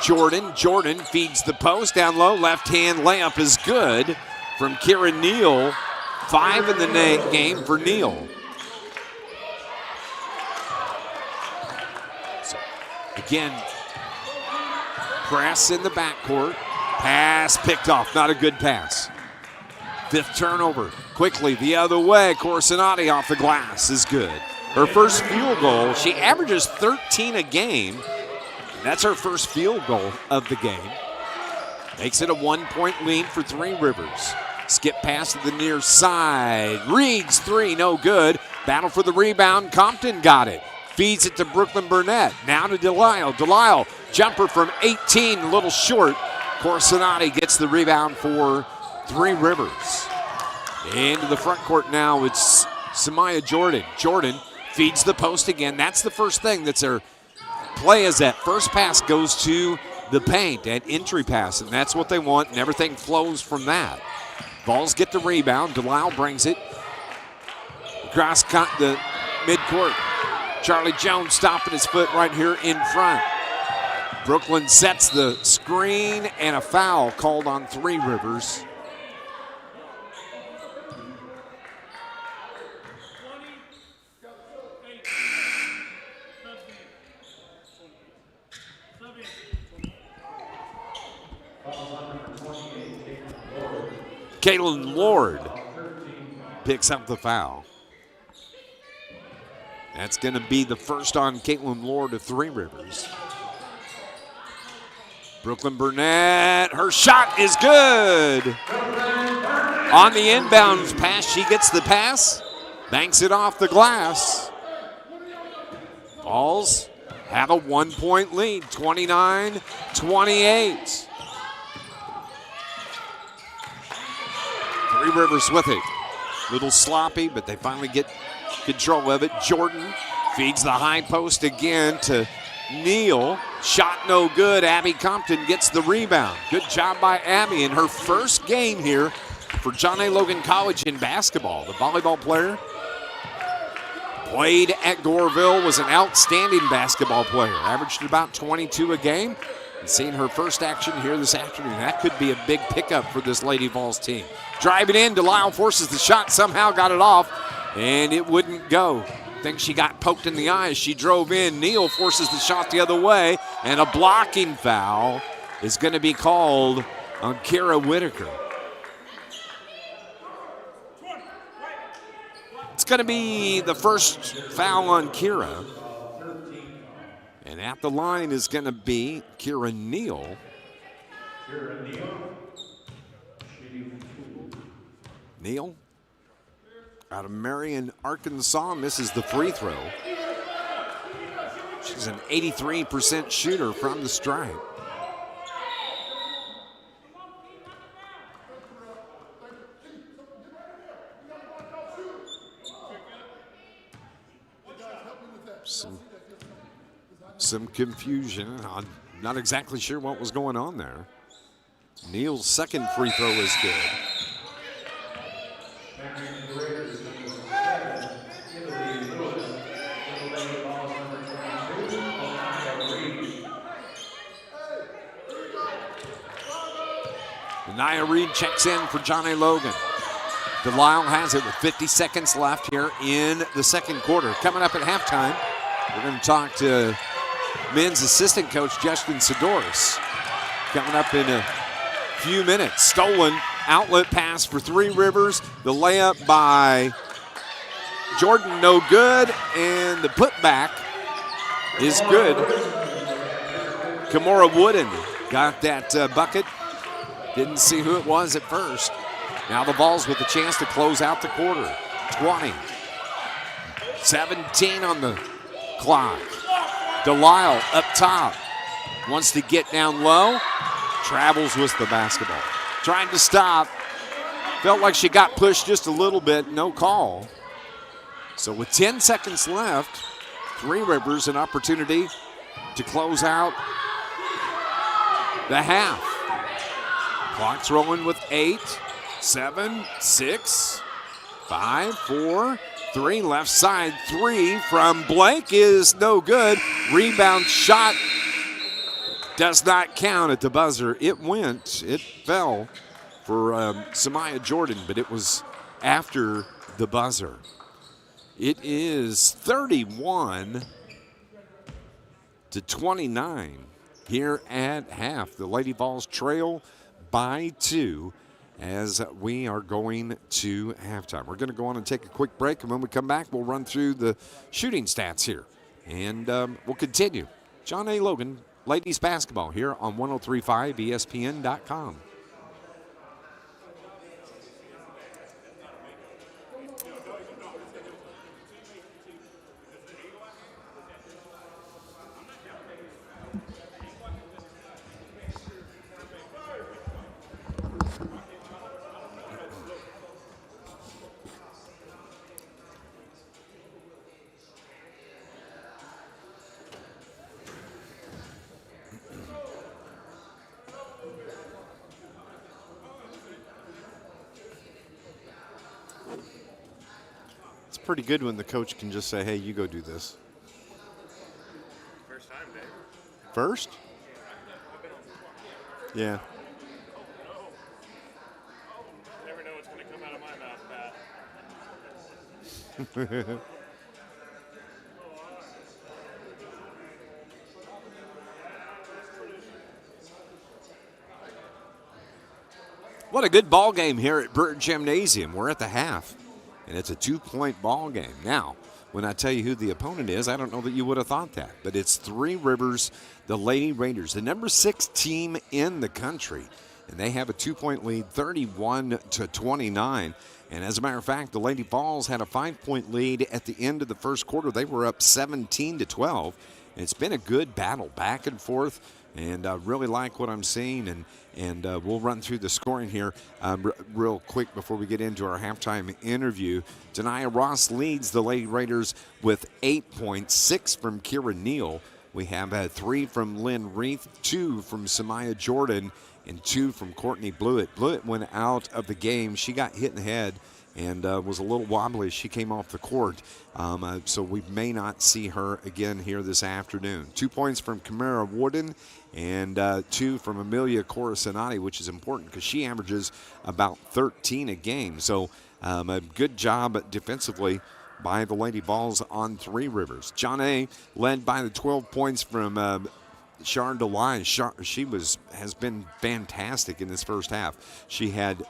S1: Jordan. Jordan feeds the post down low. Left-hand layup is good from Kira Neal. 5 in the game for Neal. So again, press in the backcourt. Pass picked off. Not a good pass. 5th turnover. Quickly the other way. Corasanati off the glass is good. Her first field goal. She averages 13 a game. That's her first field goal of the game. Makes it a 1-point lead for Three Rivers. Skip pass to the near side. Reed's 3, no good. Battle for the rebound. Compton got it. feeds it to Brooklyn Burnett. Now to Delisle. Delisle, jumper from 18, a little short. Corsinati gets the rebound for Three Rivers. Into the front court now, it's Samaya Jordan. Jordan feeds the post again. That's the first thing that's their play, is that first pass goes to the paint, that entry pass, and that's what they want, and everything flows from that. Vols get the rebound. Delisle brings it across the midcourt. Charlie Jones stopping his foot right here in front. Brooklyn sets the screen, and a foul called on Three Rivers. Caitlin Lord picks up the foul. That's going to be the first on Caitlin Lord of Three Rivers. Brooklyn Burnett, her shot is good. On the inbounds pass, she gets the pass, banks it off the glass. Vols have a 1-point lead, 29-28. Three Rivers with it. Little sloppy, but they finally get control of it. Jordan feeds the high post again to Neal. Shot no good. Abby Compton gets the rebound. Good job by Abby in her first game here for John A. Logan College in basketball. The volleyball player played at Goreville, was an outstanding basketball player. Averaged about 22 a game. And seeing her first action here this afternoon, that could be a big pickup for this Lady Vols team. Driving in, Delisle forces the shot, somehow got it off, and it wouldn't go. I think she got poked in the eye as she drove in. Neal forces the shot the other way, and a blocking foul is going to be called on Kira Whitaker. It's going to be the first foul on Kira. And at the line is going to be Kira Neal. Neal out of Marion, Arkansas, misses the free throw. She's an 83% shooter from the stripe. Some confusion. I'm not exactly sure what was going on there. Neal's second free throw is good. Nia Reed checks in for John A. Logan. Delisle has it with 50 seconds left here in the second quarter. Coming up at halftime, we're going to talk to men's assistant coach Justin Sidoris. Coming up in a few minutes. Stolen outlet pass for Three Rivers. The layup by Jordan, no good. And the putback is good. Kimora Wooden got that bucket. Didn't see who it was at first. Now the Vols with a chance to close out the quarter. 20. 17 on the clock. Delisle up top. Wants to get down low. Travels with the basketball. Trying to stop. Felt like she got pushed just a little bit. No call. So with 10 seconds left, Three Rivers an opportunity to close out the half. Clock's rolling with 8, 7, 6, 5, 4, 3. Left side 3 from Blake is no good. Rebound shot does not count at the buzzer. It fell for Samaya Jordan, but it was after the buzzer. It is 31-29 here at half. The Lady Vols trail by 2 as we are going to halftime. We're going to go on and take a quick break, and when we come back, we'll run through the shooting stats here. And we'll continue. John A. Logan, ladies basketball here on 103.5 ESPN.com. pretty good when the coach can just say, hey, you go do this.
S9: First time, Dave.
S1: First? Yeah.
S9: You never know what's going to come out of my mouth, Pat.
S1: What a good ball game here at Burt Gymnasium. We're at the half, and it's a 2-point ball game. Now, when I tell you who the opponent is, I don't know that you would have thought that, but it's Three Rivers, the Lady Raiders, the number 6 team in the country, and they have a 2-point lead, 31-29. And as a matter of fact, the Lady Vols had a 5-point lead at the end of the first quarter. They were up 17-12. And it's been a good battle back and forth, and I really like what I'm seeing. And we'll run through the scoring here real quick before we get into our halftime interview. Denia Ross leads the Lady Raiders with 8 points, 6 from Kira Neal. We have 3 from Lynn Reith, 2 from Samaya Jordan, and 2 from Courtney Blewett. Blewett went out of the game. She got hit in the head and was a little wobbly as she came off the court. So we may not see her again here this afternoon. 2 points from Camara Warden and 2 from Amelia Corasanati, which is important because she averages about 13 a game. So a good job defensively by the Lady Vols on Three Rivers. John A. led by the 12 points from Sharon DeLine. She has been fantastic in this first half. She had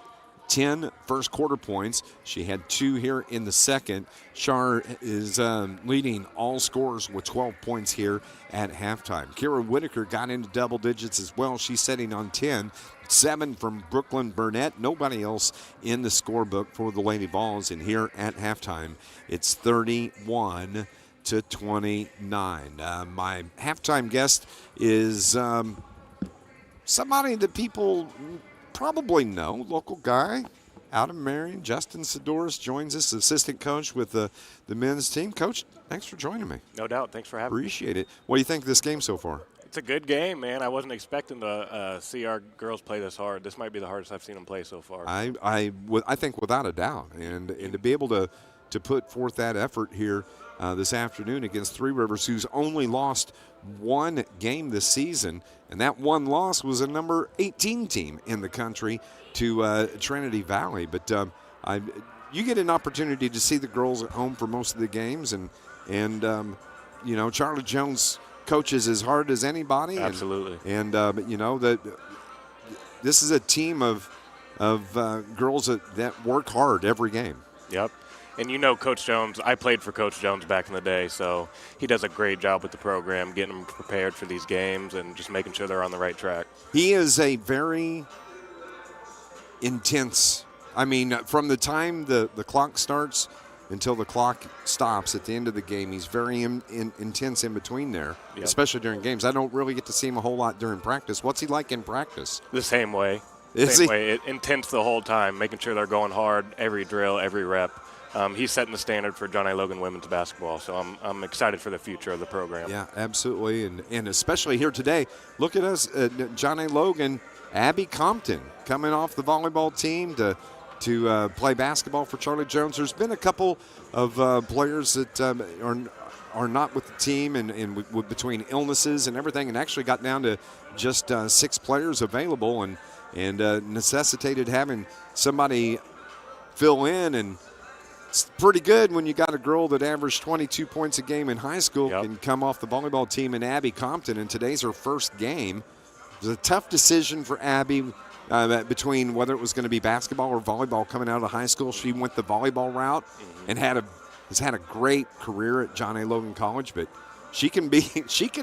S1: 10 first quarter points. She had 2 here in the second. Shar is leading all scorers with 12 points here at halftime. Kira Whitaker got into double digits as well. She's sitting on 10. 7 from Brooklyn Burnett. Nobody else in the scorebook for the Lady Vols. And here at halftime, it's 31-29. My halftime guest is somebody that people probably know, local guy out of Marion. Justin Sidoris joins us, assistant coach with the men's team. Coach, thanks for joining me.
S9: No doubt. Thanks for having me.
S1: Appreciate it. What do you think of this game so far?
S9: It's a good game, man. I wasn't expecting to see our girls play this hard. This might be the hardest I've seen them play so far.
S1: I think without a doubt. And to be able to put forth that effort here this afternoon against Three Rivers, who's only lost 1 game this season, and that one loss was a number 18 team in the country to Trinity Valley. But you get an opportunity to see the girls at home for most of the games, and Charlie Jones coaches as hard as anybody.
S9: Absolutely.
S1: But that this is a team of girls that work hard every game.
S9: Yep. And Coach Jones, I played for Coach Jones back in the day, so he does a great job with the program, getting them prepared for these games and just making sure they're on the right track.
S1: He is a very intense, from the time the clock starts until the clock stops at the end of the game, he's very intense in between there,
S9: yep.
S1: Especially during games. I don't really get to see him a whole lot during practice. What's he like in practice?
S9: The same way. Intense the whole time, making sure they're going hard, every drill, every rep. He's setting the standard for John A. Logan women's basketball, so I'm excited for the future of the program.
S1: Yeah, absolutely, and especially here today. Look at us, John A. Logan, Abby Compton coming off the volleyball team to play basketball for Charlie Jones. There's been a couple of players that are not with the team and between illnesses and everything, and actually got down to just 6 players available and necessitated having somebody fill in. And it's pretty good when you got a girl that averaged 22 points a game in high school,
S9: yep.
S1: Can come off the volleyball team in Abby Compton, and today's her first game. It was a tough decision for Abby between whether it was going to be basketball or volleyball coming out of high school. She went the volleyball route and has had a great career at John A. Logan College, but she can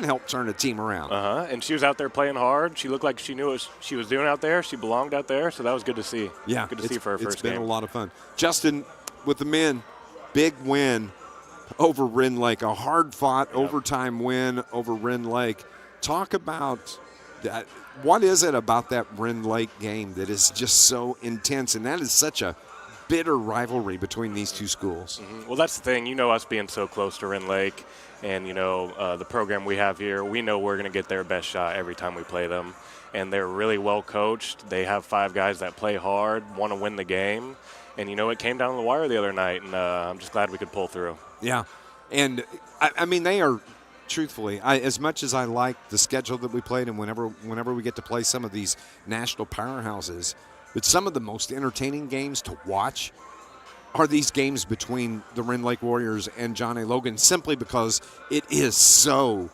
S1: help turn a team around.
S9: And she was out there playing hard. She looked like she knew what she was doing out there. She belonged out there, so that was good to see.
S1: Yeah,
S9: good to see for her first game.
S1: It's been a lot of fun. Justin, with the men, big win over Wren Lake, a hard-fought overtime win over Wren Lake. Talk about that. What is it about that Wren Lake game that is just so intense, and that is such a bitter rivalry between these two schools?
S9: Well, that's the thing. Us being so close to Wren Lake and, the program we have here, we know we're going to get their best shot every time we play them. And they're really well coached. They have 5 guys that play hard, want to win the game. And, it came down to the wire the other night, and I'm just glad we could pull through.
S1: Yeah. And, I mean, they are, truthfully, as much as I like the schedule that we played and whenever we get to play some of these national powerhouses, but some of the most entertaining games to watch are these games between the Rend Lake Warriors and John A. Logan, simply because it is so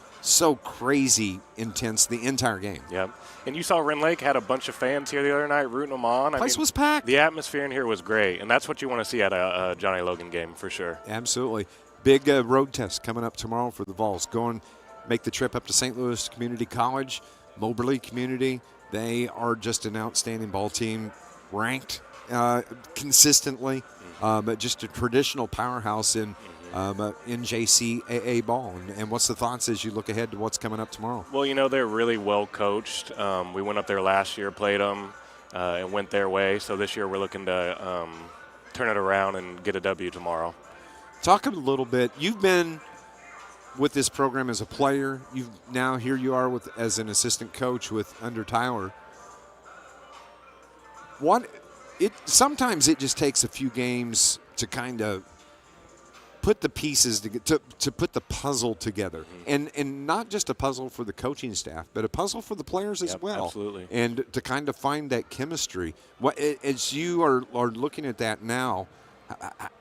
S1: crazy intense the entire game.
S9: Yep. And you saw Rend Lake had a bunch of fans here the other night rooting them on.
S1: Place was packed.
S9: The atmosphere in here was great, and that's what you want to see at a John A. Logan game for sure.
S1: Absolutely. Big road test coming up tomorrow for the Vols. Go and make the trip up to St. Louis Community College, Moberly Community. They are just an outstanding ball team, ranked consistently, but just a traditional powerhouse in NJCAA ball. And what's the thoughts as you look ahead to what's coming up tomorrow?
S9: Well, they're really well coached. We went up there last year, played them, and went their way. So this year we're looking to turn it around and get a W tomorrow.
S1: Talk a little bit. You've been with this program as a player. Here you are as an assistant coach under Tyler. Sometimes it just takes a few games to kind of put the pieces to put the puzzle together, and not just a puzzle for the coaching staff, but a puzzle for the players as well.
S9: Absolutely.
S1: And to kind of find that chemistry. As you are looking at that now,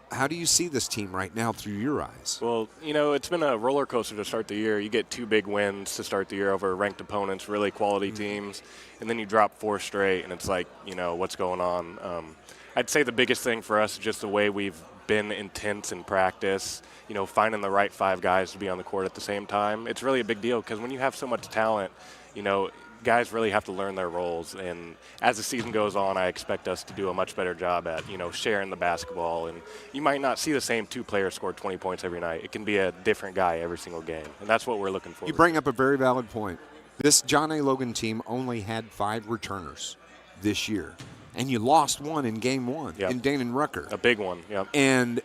S1: how do you see this team right now through your eyes?
S9: Well, it's been a roller coaster to start the year. You get 2 big wins to start the year over ranked opponents, really quality teams, and then you drop 4 straight, and it's like, what's going on? I'd say the biggest thing for us is just the way we've been intense in practice, finding the right 5 guys to be on the court at the same time. It's really a big deal because when you have so much talent, guys really have to learn their roles. And as the season goes on, I expect us to do a much better job at, sharing the basketball. And you might not see the same 2 players score 20 points every night. It can be a different guy every single game. And that's what we're looking for.
S1: You bring up a very valid point. This John A. Logan team only had 5 returners this year. And you lost one in game 1 in Danon Rucker.
S9: A big one, yep.
S1: And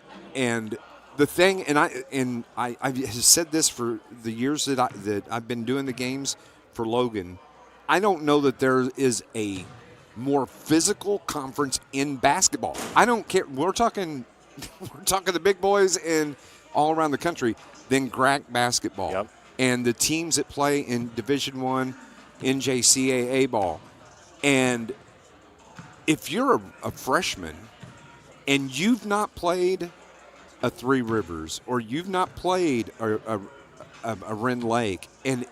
S1: the thing, and I've said this for the years that I've been doing the games for Logan, I don't know that there is a more physical conference in basketball. I don't care. We're talking the big boys and all around the country than GRAC basketball.
S9: Yep.
S1: And the teams that play in Division I NJCAA ball. And if you're a freshman and you've not played a Three Rivers or you've not played a Rend Lake, and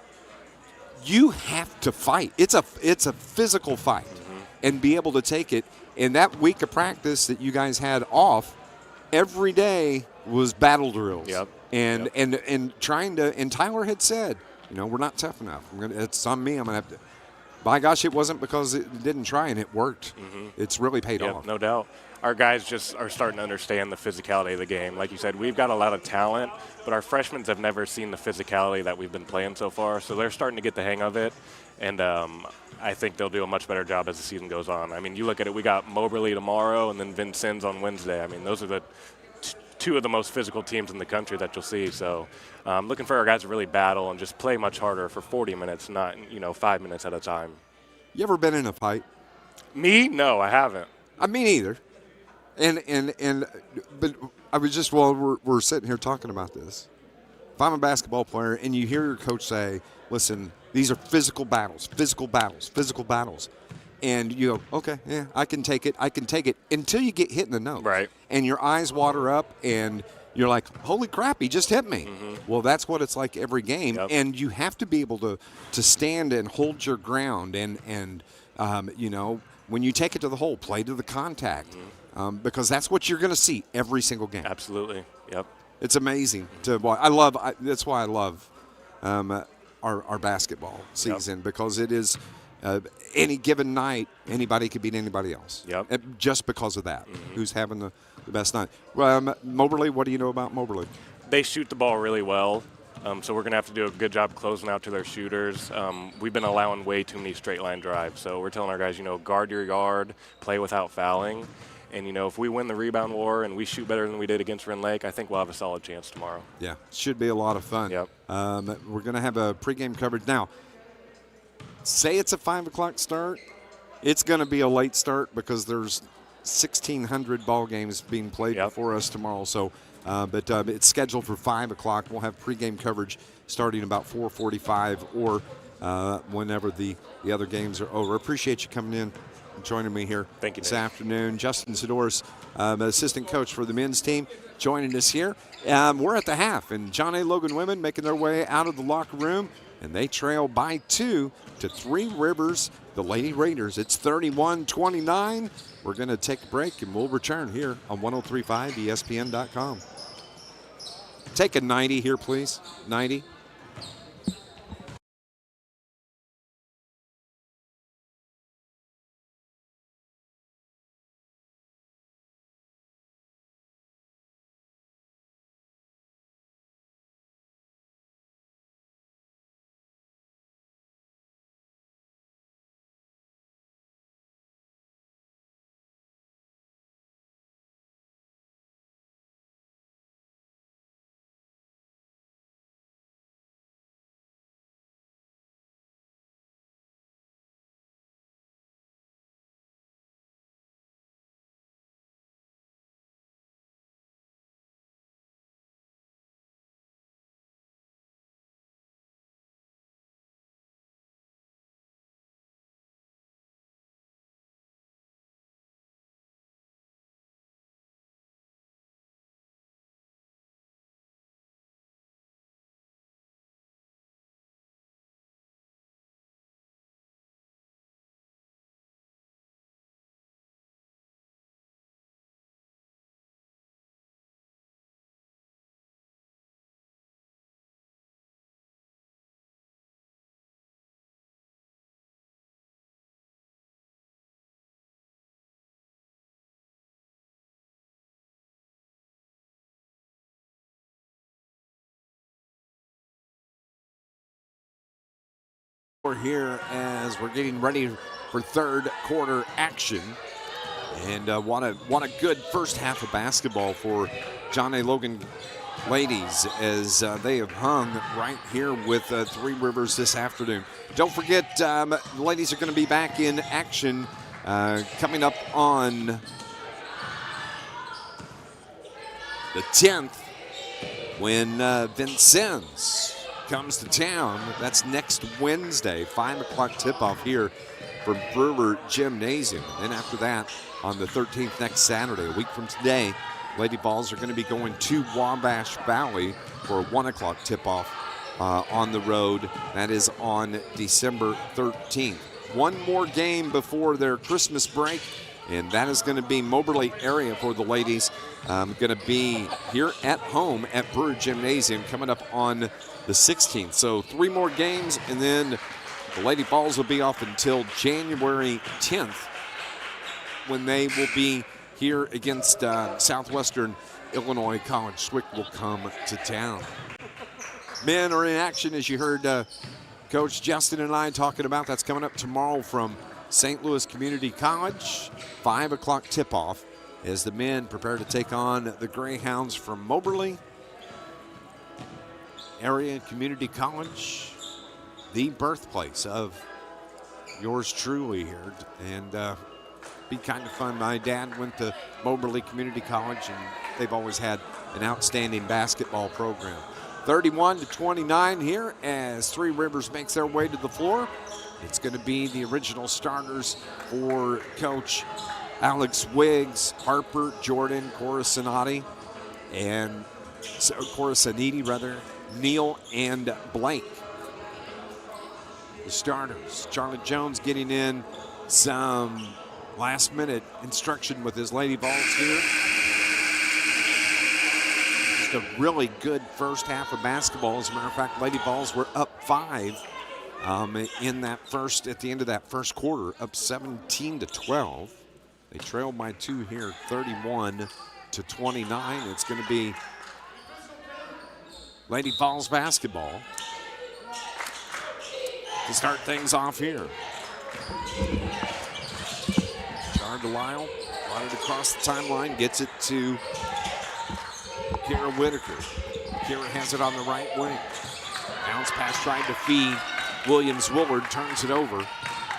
S1: you have to fight. It's a physical fight, and be able to take it. And that week of practice that you guys had off, every day was battle drills.
S9: Yep.
S1: And trying to. And Tyler had said, we're not tough enough. It's on me. I'm gonna have to. By gosh, it wasn't because it didn't try, and it worked. It's really paid off.
S9: No doubt. Our guys just are starting to understand the physicality of the game. Like you said, we've got a lot of talent, but our freshmen have never seen the physicality that we've been playing so far, so they're starting to get the hang of it, and I think they'll do a much better job as the season goes on. I mean, you look at it, we got Moberly tomorrow and then Vincennes on Wednesday. I mean, those are the 2 of the most physical teams in the country that you'll see, so looking for our guys to really battle and just play much harder for 40 minutes, not 5 minutes at a time. You
S1: ever been in a fight?
S9: Me? No, I haven't.
S1: Me neither. But I was just, we're sitting here talking about this. If I'm a basketball player and you hear your coach say, listen, these are physical battles, and you go, okay, yeah, I can take it, until you get hit in the nose.
S9: Right.
S1: And your eyes water up and you're like, holy crap, he just hit me. Well, that's what it's like every game.
S9: Yep.
S1: And you have to be able to stand and hold your ground and when you take it to the hole, play to the contact. Because that's what you're going to see every single game.
S9: Absolutely. Yep.
S1: It's amazing to watch. That's why I love our basketball season, because it is any given night, anybody could beat anybody else.
S9: Yep.
S1: Just because of that. Who's having the best night? Moberly, what do you know about Moberly?
S9: They shoot the ball really well. So we're going to have to do a good job closing out to their shooters. We've been allowing way too many straight line drives. So we're telling our guys, guard your yard, play without fouling. And, if we win the rebound war and we shoot better than we did against Rend Lake, I think we'll have a solid chance tomorrow.
S1: Yeah, should be a lot of fun.
S9: Yep.
S1: We're going to have a pregame coverage. Now, say it's a 5 o'clock start. It's going to be a late start because there's 1,600 ball games being played before us tomorrow. So, but it's scheduled for 5 o'clock. We'll have pregame coverage starting about 4:45 or whenever the other games are over. Appreciate you coming in and joining me here this afternoon. Justin Zador's assistant coach for the men's team, joining us here. We're at the half, and John A. Logan women making their way out of the locker room, and they trail by 2 to Three Rivers, the Lady Raiders. It's 31-29. We're going to take a break, and we'll return here on 103.5 ESPN.com. Take a 90 here, please. 90. We're here as we're getting ready for third quarter action, and what a good first half of basketball for John A. Logan ladies as they have hung right here with Three Rivers this afternoon. Don't forget, the ladies are going to be back in action coming up on the 10th when Vincennes comes to town. That's next Wednesday, 5 o'clock tip-off here from Brewer Gymnasium. And then after that, on the 13th, next Saturday, a week from today, Lady Vols are going to be going to Wabash Valley for a 1 o'clock tip-off on the road. That is on December 13th. One more game before their Christmas break, and that is going to be Moberly area for the ladies. Going to be here at home at Brewer Gymnasium coming up on the 16th. So 3 more games, and then the Lady Vols will be off until January 10th when they will be here against Southwestern Illinois College. Swick will come to town. Men are in action, as you heard Coach Justin and I talking about. That's coming up tomorrow from St. Louis Community College. 5 o'clock tip-off as the men prepare to take on the Greyhounds from Moberly Area Community College, the birthplace of yours truly here. And be kind of fun. My dad went to Moberly Community College, and they've always had an outstanding basketball program. 31-29 here as Three Rivers makes their way to the floor. It's going to be the original starters for Coach Alex Wiggs, Harper, Jordan, Corasanati, and Corasaniti rather, Neal and Blake. The starters, Charlotte Jones getting in some last-minute instruction with his Lady Vols here. Just a really good first half of basketball. As a matter of fact, Lady Vols were up 5 in that at the end of that first quarter, up 17-12. They trailed by 2 here, 31-29. It's going to be Lady Vols basketball to start things off here. Char Delisle, brought it across the timeline, gets it to Kira Whitaker. Kira has it on the right wing. Bounce pass tried to feed Williams-Willard, turns it over.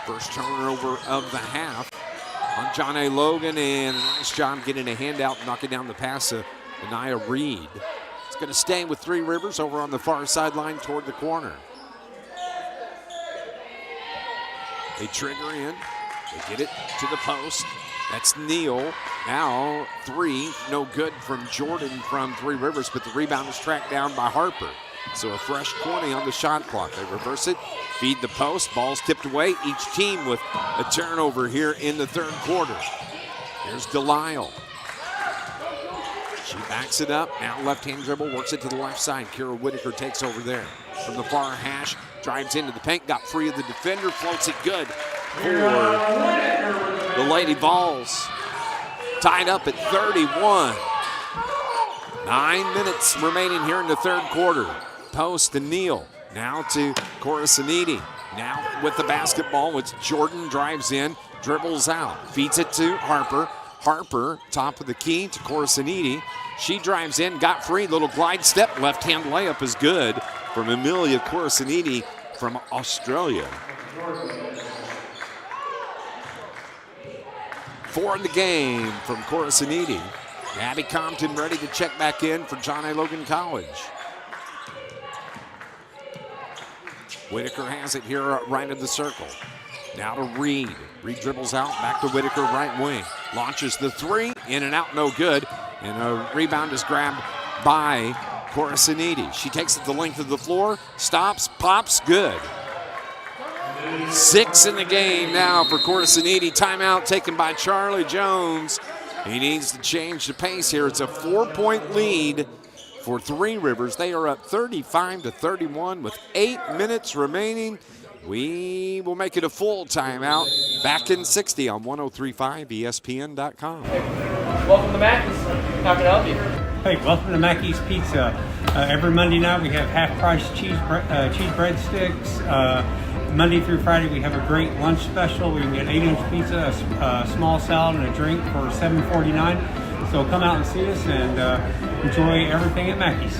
S1: First turnover of the half. on John A. Logan, and a nice job getting a handout, knocking down the pass to Anaya Reed. It's going to stay with Three Rivers over on the far sideline toward the corner. They trigger in. They get it to the post. That's Neal. Now three, no good from Jordan from Three Rivers, but the rebound is tracked down by Harper. So a fresh 20 on the shot clock. They reverse it, feed the post, ball's tipped away. Each team with a turnover here in the third quarter. Here's Delisle. She backs it up, now left-hand dribble, works it to the left side. Kira Whitaker takes over there. From the far hash, drives into the paint, got free of the defender, floats it good for the Lady Vols. Tied up at 31. 9 minutes remaining here in the third quarter. Post to Neal, now to Corasaniti. Now with the basketball, it's Jordan, drives in, dribbles out, feeds it to Harper. Harper, top of the key to Corasaniti. She drives in, got free, little glide step, left-hand layup is good from Amelia Corasaniti from Australia. 4 in the game from Corasaniti. Abby Compton ready to check back in for John A. Logan College. Whitaker has it here right of the circle. Now to Reed. Reed dribbles out, back to Whitaker, right wing. Launches the three, in and out, no good. And a rebound is grabbed by Corasaniti. She takes it the length of the floor, stops, pops, good. 6 in the game now for Corasaniti. Timeout taken by Charlie Jones. He needs to change the pace here. It's a 4-point lead for Three Rivers. They are up 35-31 with 8 minutes remaining. We will make it a full timeout. Back in 60 on 103.5 ESPN.com.
S7: Welcome to Mackey's. How can I help you?
S8: Hey, welcome to Mackey's Pizza. Every Monday night we have half-price cheese breadsticks. Monday through Friday we have a great lunch special. We can get 8-inch pizza, a small salad, and a drink for $7.49. So come out and see us and enjoy everything at Mackey's.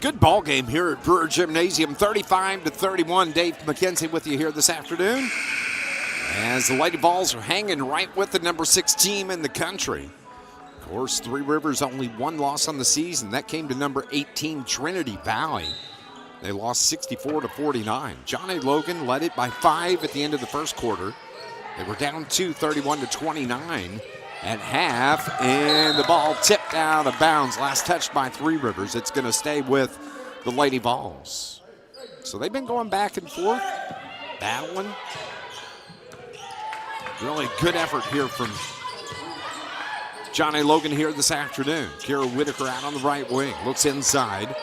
S1: Good ball game here at Brewer Gymnasium, 35-31. Dave McKenzie with you here this afternoon. As the Lady Vols are hanging right with the number 6 team in the country. Of course, Three Rivers only one loss on the season. That came to number 18 Trinity Valley. They lost 64-49. John A. Logan led it by 5 at the end of the first quarter. They were down 2, 31-29 at half, and the ball tipped out of bounds. Last touched by Three Rivers. It's going to stay with the Lady Vols. So they've been going back and forth, battling. Really good effort here from John A. Logan here this afternoon. Kira Whitaker out on the right wing, looks inside.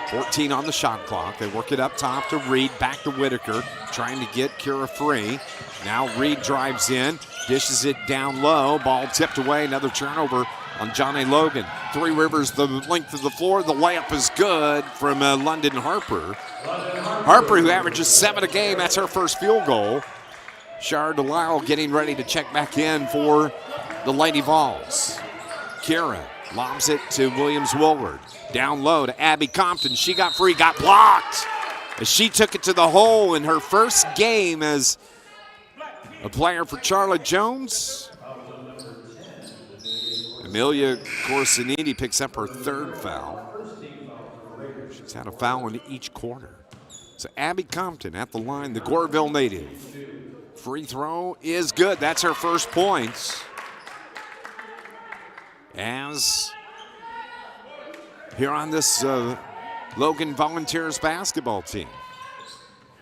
S1: 14 on the shot clock. They work it up top to Reed, back to Whitaker, trying to get Kira free. Now Reed drives in, dishes it down low, ball tipped away, another turnover on John A. Logan. Three Rivers the length of the floor, the layup is good from London Harper. Harper, who averages 7 a game, that's her first field goal. Shar Delisle getting ready to check back in for the Lady Vols. Kira lobs it to Williams-Woolward. Down low to Abby Compton. She got free, got blocked as she took it to the hole in her first game as a player for Charlotte Jones. Amelia Corsiniti picks up her 3rd foul. She's had a foul in each quarter. So Abby Compton at the line, the Goreville native. Free throw is good. That's her first points. As here on this Logan Volunteers basketball team.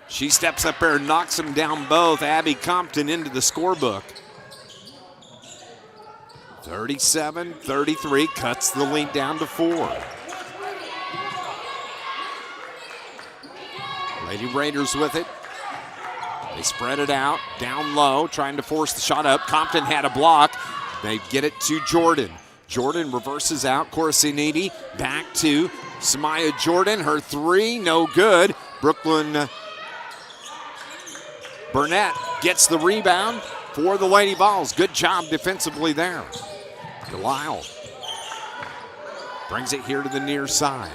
S1: She steps up there and knocks them down both. Abby Compton into the scorebook. 37-33, cuts the lead down to 4. Lady Raiders with it. They spread it out, down low, trying to force the shot up. Compton had a block. They get it to Jordan. Jordan reverses out. Corasiniti back to Samaya Jordan. Her three, no good. Brooklyn Burnett gets the rebound for the Lady Vols. Good job defensively there. Delisle brings it here to the near side.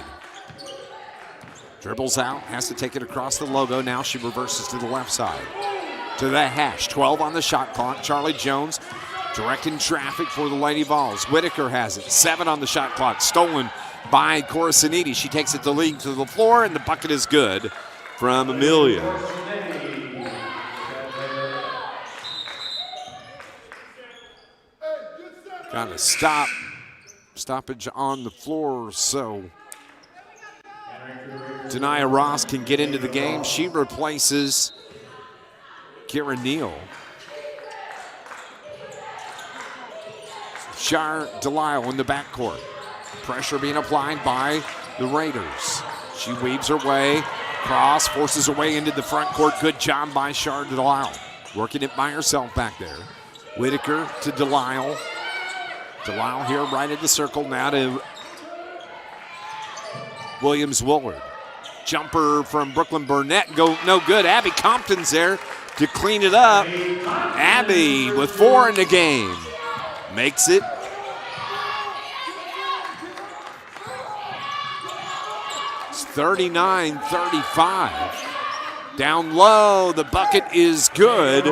S1: Dribbles out, has to take it across the logo. Now she reverses to the left side. To the hash, 12 on the shot clock. Charlie Jones directing traffic for the Lady Vols. Whitaker has it, 7 on the shot clock. Stolen by Corasiniti. She takes it to lead to the floor, and the bucket is good from Amelia. Got a stoppage on the floor, so Denia Ross can get into the game. She replaces Kira Neal. Shar Delisle in the backcourt. Pressure being applied by the Raiders. She weaves her way, cross, forces her way into the front court. Good job by Shar Delisle. Working it by herself back there. Whitaker to Delisle. Delisle here right in the circle now to Williams-Willard. Jumper from Brooklyn Burnett, no good. Abby Compton's there to clean it up. Abby with 4 in the game. Makes it. It's 39-35. Down low, the bucket is good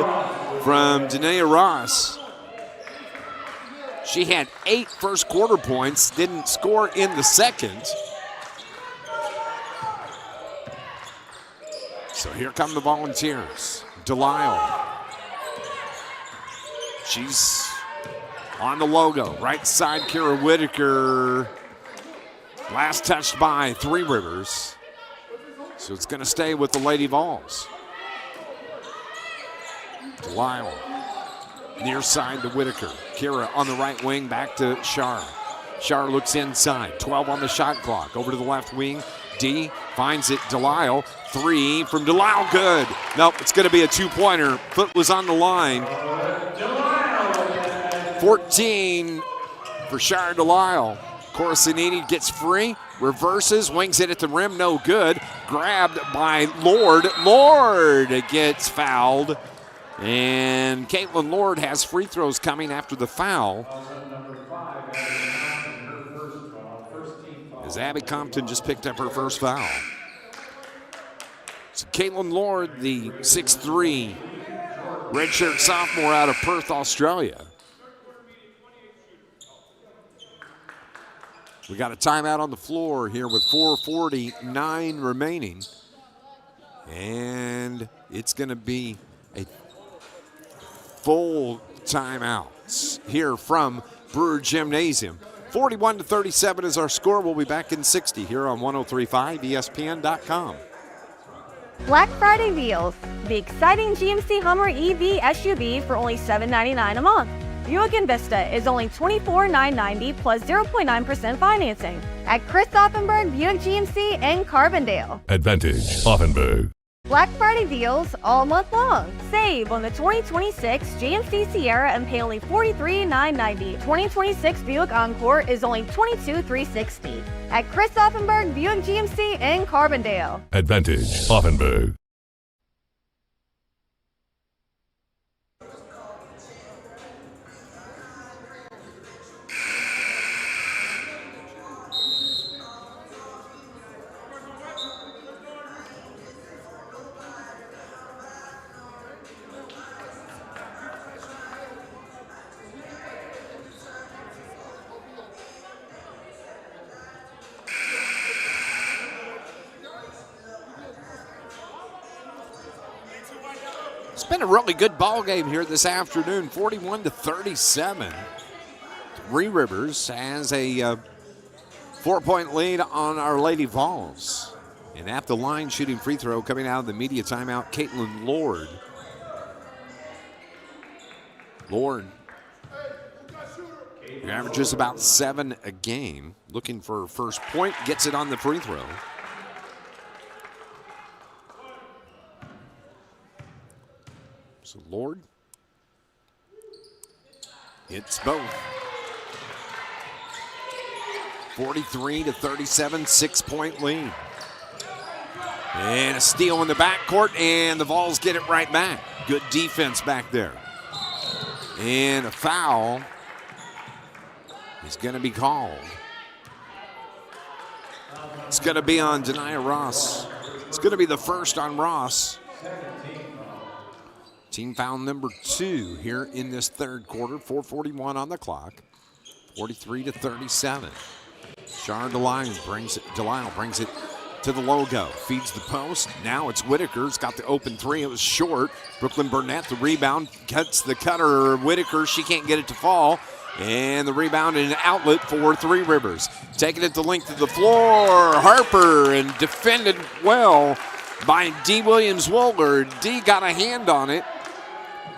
S1: from Denia Ross. She had 8 first quarter points, didn't score in the second. So here come the Volunteers. Delisle. She's on the logo. Right side, Kira Whitaker. Last touched by Three Rivers. So it's going to stay with the Lady Vols. Delisle. Near side to Whitaker. Kira on the right wing, back to Shar. Shar looks inside. 12 on the shot clock. Over to the left wing. D finds it. Delisle. 3 from Delisle. Good. Nope, it's going to be a 2-pointer. Foot was on the line. 14 for Shar Delisle. Corasiniti gets free. Reverses. Wings it at the rim. No good. Grabbed by Lord. Lord gets fouled. And Caitlin Lord has free throws coming after the foul. As Abby Compton just picked up her first foul. So Caitlin Lord, the 6'3", redshirt sophomore out of Perth, Australia. We got a timeout on the floor here with 4:49 remaining. And it's going to be a full timeouts here from Brewer Gymnasium. 41-37 is our score. We'll be back in 60 here on 103.5 ESPN.com.
S6: Black Friday deals. The exciting GMC Hummer EV SUV for only $799 a month. Buick Envista is only $24,990 plus 0.9% financing at Chris Offenberg Buick GMC in Carbondale.
S4: Advantage Offenberg.
S6: Black Friday deals all month long. Save on the 2026 GMC Sierra and pay only $43,990. 2026 Buick Encore is only $22,360 at Chris Offenberg Buick GMC in Carbondale.
S4: Advantage Offenberg.
S1: It's been a really good ball game here this afternoon, 41-37. Three Rivers has a 4-point lead on Our Lady Vols. And at the line shooting free throw coming out of the media timeout, Caitlin Lord. Lord He averages about 7 a game. Looking for a first point, gets it on the free throw. So Lord hits both. 43-37, 6-point lead. And a steal in the backcourt, and the Vols get it right back. Good defense back there. And a foul is going to be called. It's going to be on Denia Ross. It's going to be the first on Ross. Team foul number 2 here in this third quarter. 4:41 on the clock. 43-37. Shar Delisle brings it to the logo. Feeds the post. Now it's Whitaker's got the open three. It was short. Brooklyn Burnett, the rebound, cuts the cutter. Whitaker, she can't get it to fall. And the rebound and an outlet for Three Rivers. Taking it the length of the floor. Harper, and defended well by D. Williams-Wohlert. D got a hand on it.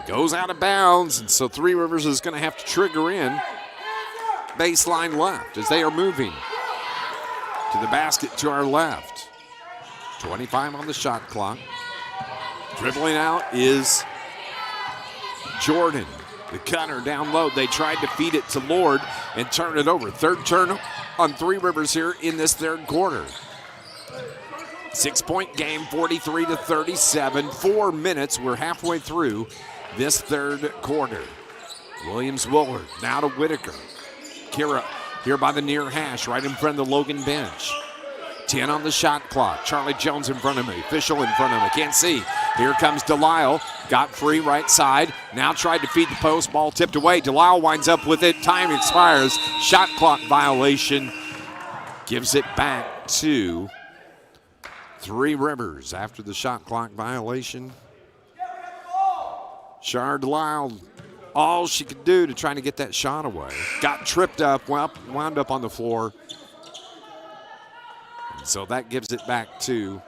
S1: Goes out of bounds, and so Three Rivers is going to have to trigger in. Baseline left as they are moving to the basket to our left. 25 on the shot clock. Dribbling out is Jordan. The cutter down low. They tried to feed it to Lord and turn it over. Third turn on Three Rivers here in this third quarter. 6-point game, 43-37. 4 minutes. We're halfway through this third quarter. Williams-Wohlert now to Whitaker. Kira here by the near hash, right in front of the Logan bench. 10 on the shot clock. Charlie Jones in front of me. Official in front of me. Can't see. Here comes Delisle. Got free right side. Now tried to feed the post. Ball tipped away. Delisle winds up with it. Time expires. Shot clock violation. Gives it back to Three Rivers after the shot clock violation. Shar Delisle, all she could do to try to get that shot away. Got tripped up, wound up on the floor. And so that gives it back to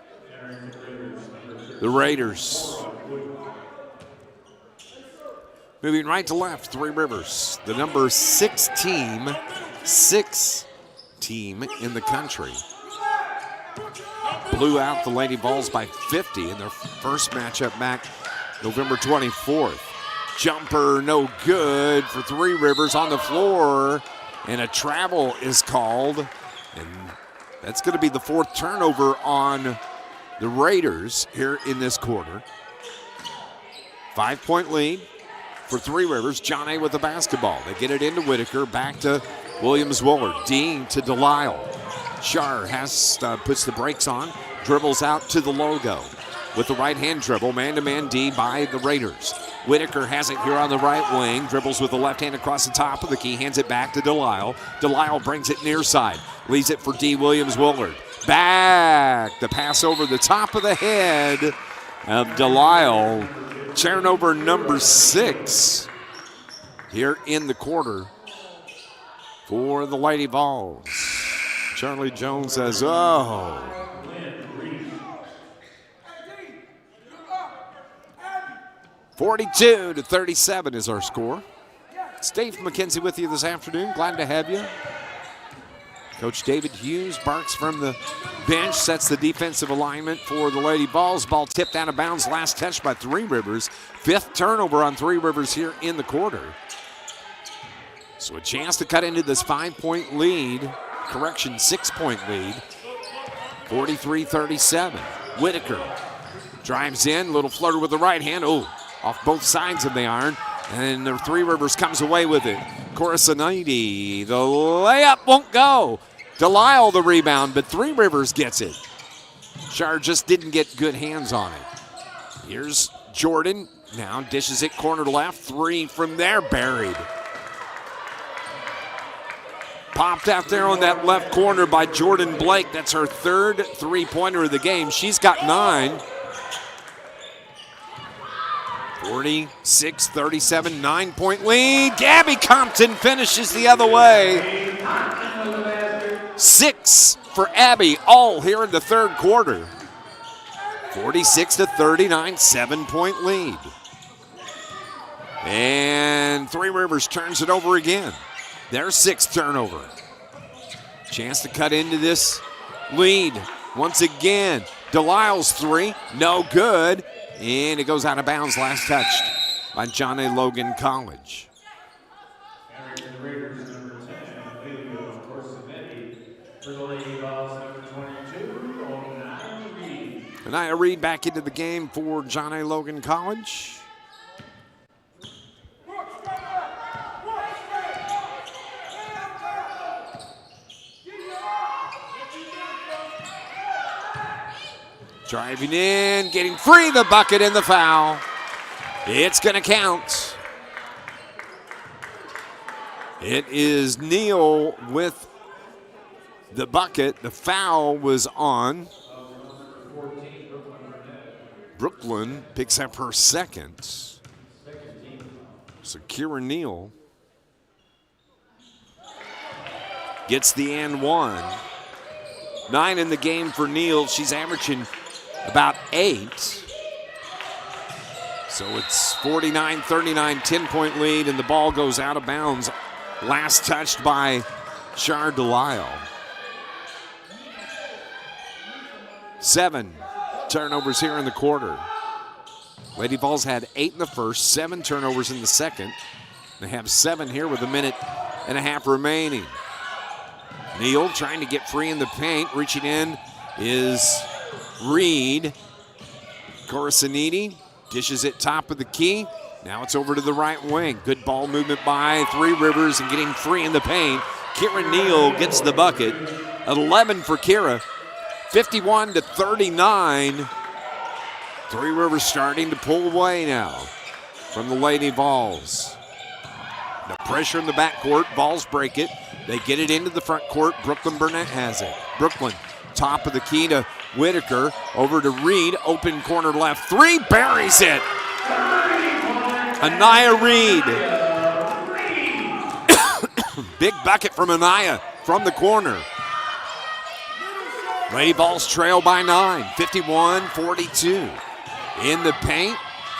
S1: the Raiders. Moving right to left, Three Rivers, the number 6 team in the country. Blew out the Lady Vols by 50 in their first matchup back November 24th. Jumper no good for Three Rivers on the floor, and a travel is called, and that's going to be the 4th turnover on the Raiders here in this quarter. 5-point lead for Three Rivers. John A. with the basketball. They get it into Whitaker, back to Williams-Wohlert. Dean to Delisle. Shar puts the brakes on, dribbles out to the logo with the right-hand dribble. Man-to-man D by the Raiders. Whitaker has it here on the right wing. Dribbles with the left hand across the top of the key. Hands it back to Delisle. Delisle brings it near side. Leaves it for D. Williams-Wohlert. Back. The pass over the top of the head of Delisle. Turnover number 6 here in the quarter for the Lady Vols. Charlie Jones says, oh. (42-37) is our score. It's Dave McKenzie with you this afternoon. Glad to have you. Coach David Hughes barks from the bench, sets the defensive alignment for the Lady Vols. Ball tipped out of bounds, last touch by Three Rivers. 5th turnover on Three Rivers here in the quarter. So a chance to cut into this 5-point lead. Correction, 6-point lead. 43-37. Whitaker drives in, little flutter with the right hand. Oh, off both sides of the iron. And the Three Rivers comes away with it. Corasaniti, the layup won't go. Delisle the rebound, but Three Rivers gets it. Shar just didn't get good hands on it. Here's Jordan, now dishes it corner left. 3 from there, buried. Popped out there on that left corner by Jordan Blake. That's her 3rd 3-pointer of the game. She's got 9. 46-37, 9-point lead. Gabby Compton finishes the other way. 6 for Abby, all here in the third quarter. 46-39, 7-point lead. And Three Rivers turns it over again. Their 6th turnover. Chance to cut into this lead once again. Delisle's 3, no good. And it goes out of bounds, last touched by John A. Logan College.
S5: And the Raiders, number 10, Leo Corsinetti. For the Lady Vols, number 22, Onaya Reed.
S1: Onaya Reed back into the game for John A. Logan College. Driving in, getting free, the bucket and the foul. It's going to count. It is Neal with the bucket. The foul was on. Brooklyn picks up her 2nd. So Kira Neal gets the and 1. 9 in the game for Neal. She's averaging about 8. So it's 49-39, 10-point lead, and the ball goes out of bounds. Last touched by Char Delisle. 7 turnovers here in the quarter. Lady Vols had 8 in the first, 7 turnovers in the second. They have 7 here with a minute and a half remaining. Neal trying to get free in the paint. Reaching in is Reed. Corsinetti dishes it top of the key. Now it's over to the right wing. Good ball movement by Three Rivers and getting free in the paint. Kira Neal gets the bucket. 11 for Kira. 51-39. Three Rivers starting to pull away now from the Lady Vols. The pressure in the backcourt. Vols break it. They get it into the front court. Brooklyn Burnett has it. Brooklyn, top of the key to Whitaker. Over to Reed. Open corner left. 3, buries it. Onaya Reed. Big bucket from Onaya from the corner. Lady Vols trail by 9. 51-42. In the paint.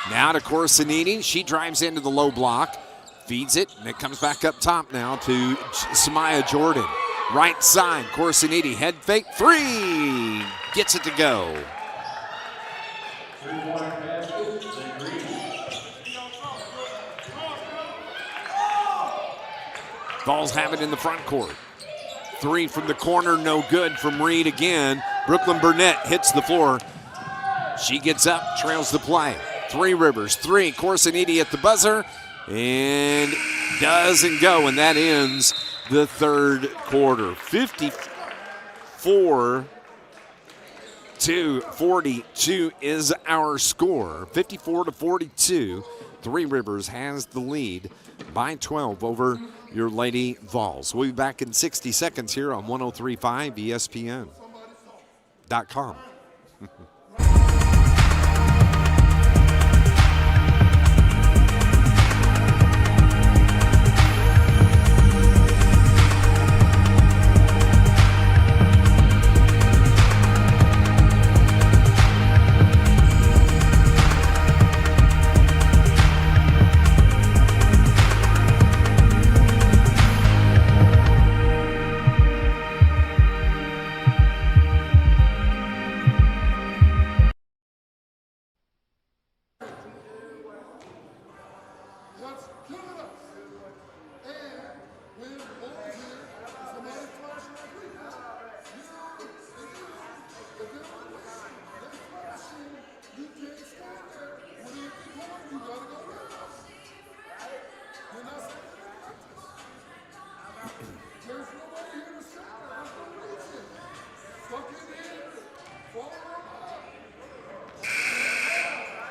S1: Now to Corsinetti. She drives into the low block. Feeds it, and it comes back up top now to Samaya Jordan. Right side, Corsinetti, head fake, 3! Gets it to go. Vols have it in the front court. 3 from the corner, no good from Reed again. Brooklyn Burnett hits the floor. She gets up, trails the play. Three Rivers, 3, Corsinetti at the buzzer. And doesn't go, and that ends the third quarter. 54-42 is our score. 54-42. Three Rivers has the lead by 12 over your Lady Vols. We'll be back in 60 seconds here on 103.5 ESPN.com.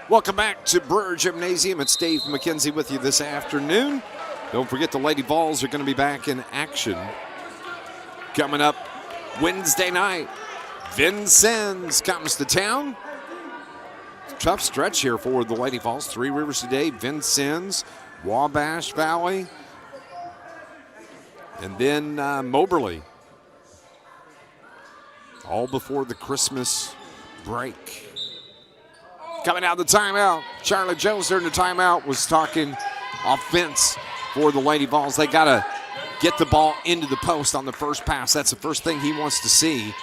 S1: Welcome back to Brewer Gymnasium. It's Dave McKenzie with you this afternoon. Don't forget the Lady Vols are going to be back in action coming up Wednesday night. Vincennes comes to town. Tough stretch here for the Lady Vols. Three Rivers today, Vincennes, Wabash Valley, and then Moberly. All before the Christmas break. Coming out of the timeout, Charlotte Jones during the timeout was talking offense for the Lady Vols. They got to get the ball into the post on the first pass. That's the first thing he wants to see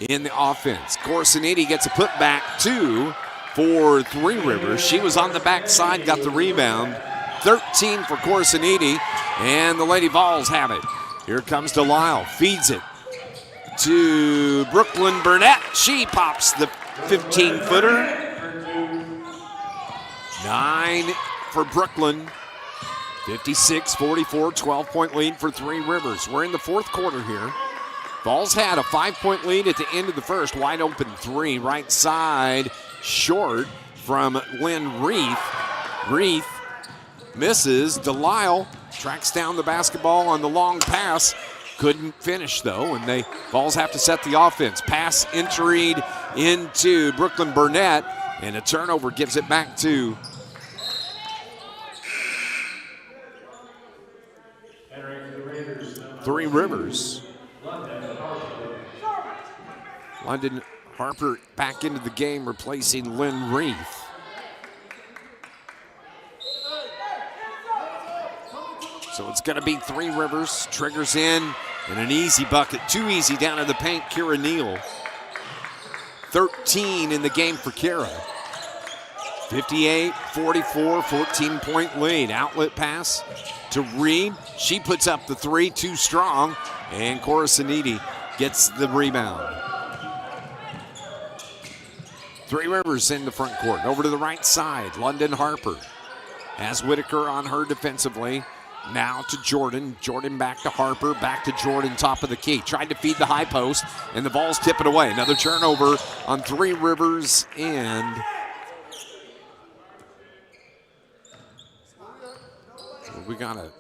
S1: in the offense. Corsiniti gets a putback, 2 for Three Rivers. She was on the backside, got the rebound. 13 for Corsiniti, and the Lady Vols have it. Here comes Delisle, feeds it to Brooklyn Burnett. She pops the 15-footer. 9 for Brooklyn. 56-44, 12-point lead for Three Rivers. We're in the fourth quarter here. Vols had a 5-point lead at the end of the first. Wide open 3, right side, short from Lynn Reith. Reith misses. Delisle tracks down the basketball on the long pass. Couldn't finish, though, and they Vols have to set the offense. Pass enteried into Brooklyn Burnett, and a turnover gives it back to Three Rivers. London Harper back into the game, replacing Lynn Reith. So it's going to be Three Rivers. Triggers in, and an easy bucket. Too easy down in the paint, Kira Neal. 13 in the game for Kira. 58-44, 14-point lead. Outlet pass to Reed. She puts up the 3, too strong, and Corsiniti gets the rebound. Three Rivers in the front court. Over to the right side, London Harper has Whitaker on her defensively. Now to Jordan. Jordan back to Harper. Back to Jordan, top of the key. Tried to feed the high post, and the Vols tip it away. Another turnover on Three Rivers, and we got to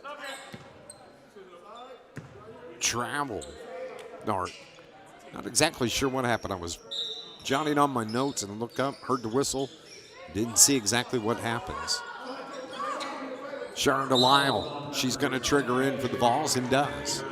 S1: travel. No, not exactly sure what happened. I was jotting on my notes and looked up, heard the whistle. Didn't see exactly what happens. Sharon Delisle, she's going to trigger in for the Vols and does.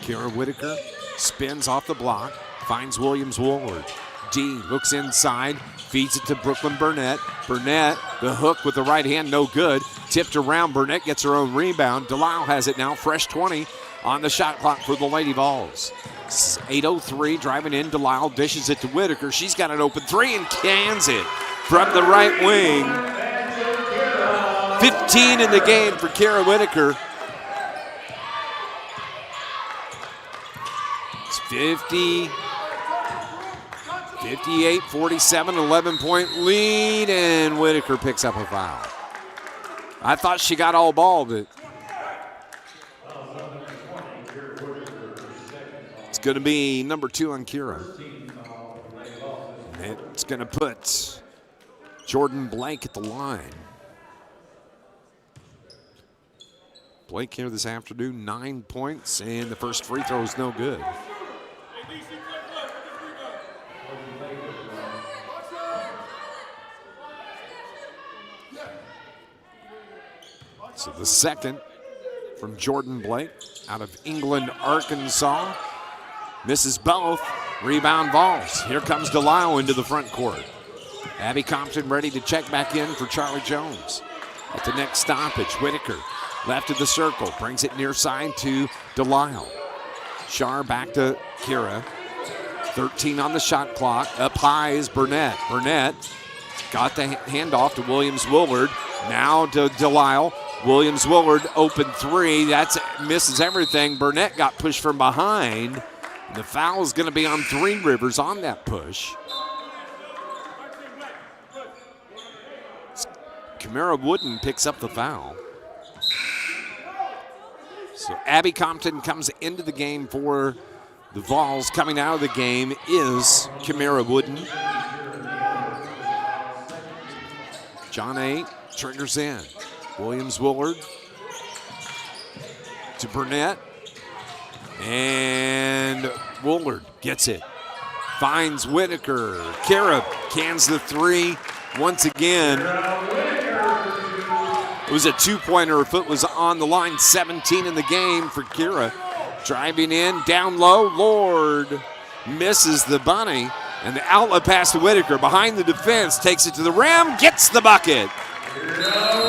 S1: Kira Whitaker spins off the block, finds Williams Woolward. D looks inside, feeds it to Brooklyn Burnett. Burnett, the hook with the right hand, no good. Tipped around, Burnett gets her own rebound. Delisle has it now, fresh 20 on the shot clock for the Lady Vols. 8:03, driving in, Delisle dishes it to Whitaker. She's got an open 3 and cans it from the right wing. 15 in the game for Kara Whitaker. It's 58-47, 11-point lead, and Whitaker picks up a foul. I thought she got all ball, but it's going to be number 2 on Kira. It's going to put Jordan Blake at the line. Blake here this afternoon, 9 points, and the first free throw is no good. So the second from Jordan Blake out of England, Arkansas. Misses both. Rebound Vols. Here comes Delisle into the front court. Abby Compton ready to check back in for Charlie Jones. At the next stoppage, Whitaker left of the circle. Brings it near side to Delisle. Shar back to Kira. 13 on the shot clock. Up high is Burnett. Burnett got the handoff to Williams Woolward. Now to Delisle. Williams Woolward open 3. That's misses everything. Burnett got pushed from behind. The foul is going to be on Three Rivers on that push. Camara Wooden picks up the foul. So Abby Compton comes into the game for the Vols. Coming out of the game is Camara Wooden. John 8 triggers in. Williams Woolward to Burnett. And Woolward gets it. Finds Whitaker. Kara cans the 3 once again. It was a 2-pointer. Her foot was on the line. 17 in the game for Kira. Driving in, down low. Lord misses the bunny. And the outlet pass to Whitaker. Behind the defense, takes it to the rim, gets the bucket.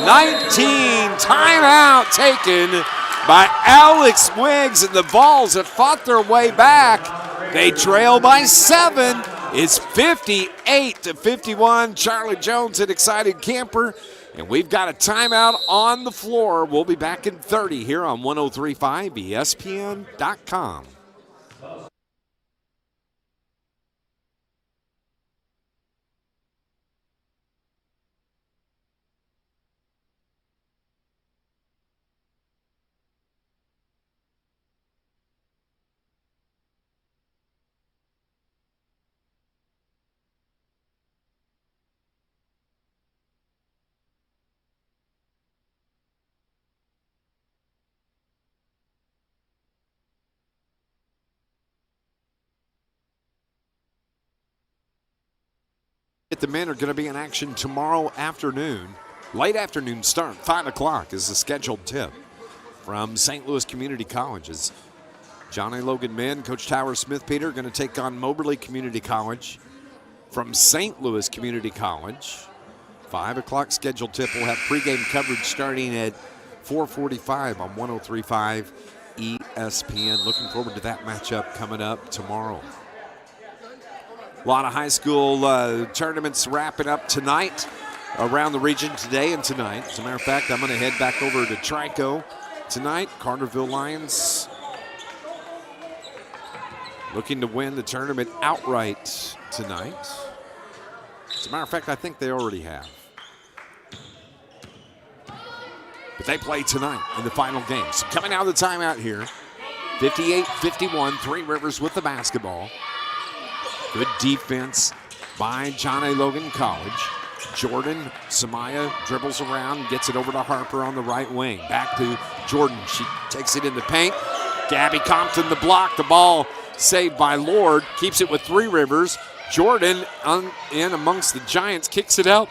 S1: 19. Timeout taken by Alex Wiggs, and the Vols have fought their way back. They trail by 7. It's 58-51. Charlie Jones, an excited camper. And we've got a timeout on the floor. We'll be back in 30 here on 103.5 ESPN.com. The men are going to be in action tomorrow afternoon. Late afternoon start, 5 o'clock is the scheduled tip from St. Louis Community Colleges. John A. Logan men, Coach Tower Smith-Peter, going to take on Moberly Community College from St. Louis Community College. 5 o'clock scheduled tip. We'll have pregame coverage starting at 4:45 on 103.5 ESPN. Looking forward to that matchup coming up tomorrow. A lot of high school tournaments wrapping up tonight around the region today and tonight. As a matter of fact, I'm going to head back over to Trico tonight. Carterville Lions looking to win the tournament outright tonight. As a matter of fact, I think they already have. But they play tonight in the final game. So coming out of the timeout here, 58-51, Three Rivers with the basketball. Good defense by John A. Logan College. Jordan Samaya dribbles around, gets it over to Harper on the right wing. Back to Jordan. She takes it in the paint. Gabby Compton the block. The ball saved by Lord. Keeps it with Three Rivers. Jordan in amongst the Giants, kicks it out.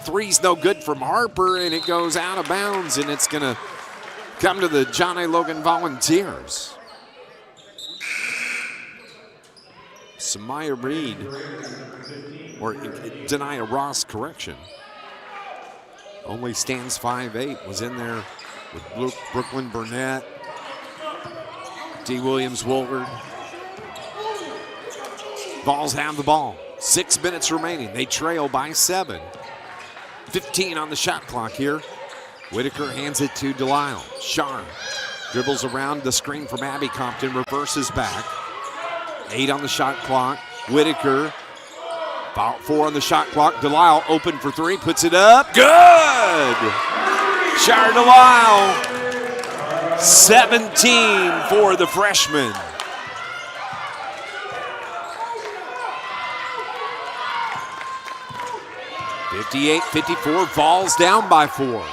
S1: Three's no good from Harper, and it goes out of bounds, and it's going to come to the John A. Logan Volunteers. Samaya Reed, or Denia Ross, correction, only stands 5'8", was in there with Brooklyn Burnett, D. Williams Woolard. Vols have the ball. 6 minutes remaining. They trail by 7. 15 on the shot clock here. Whitaker hands it to Delisle. Sharn dribbles around the screen from Abby Compton, reverses back. 8 on the shot clock. Whitaker, about 4 on the shot clock. Delisle open for 3, puts it up. Good! Shar Delisle, 17 for the freshman. (58-54), Vols down by 4.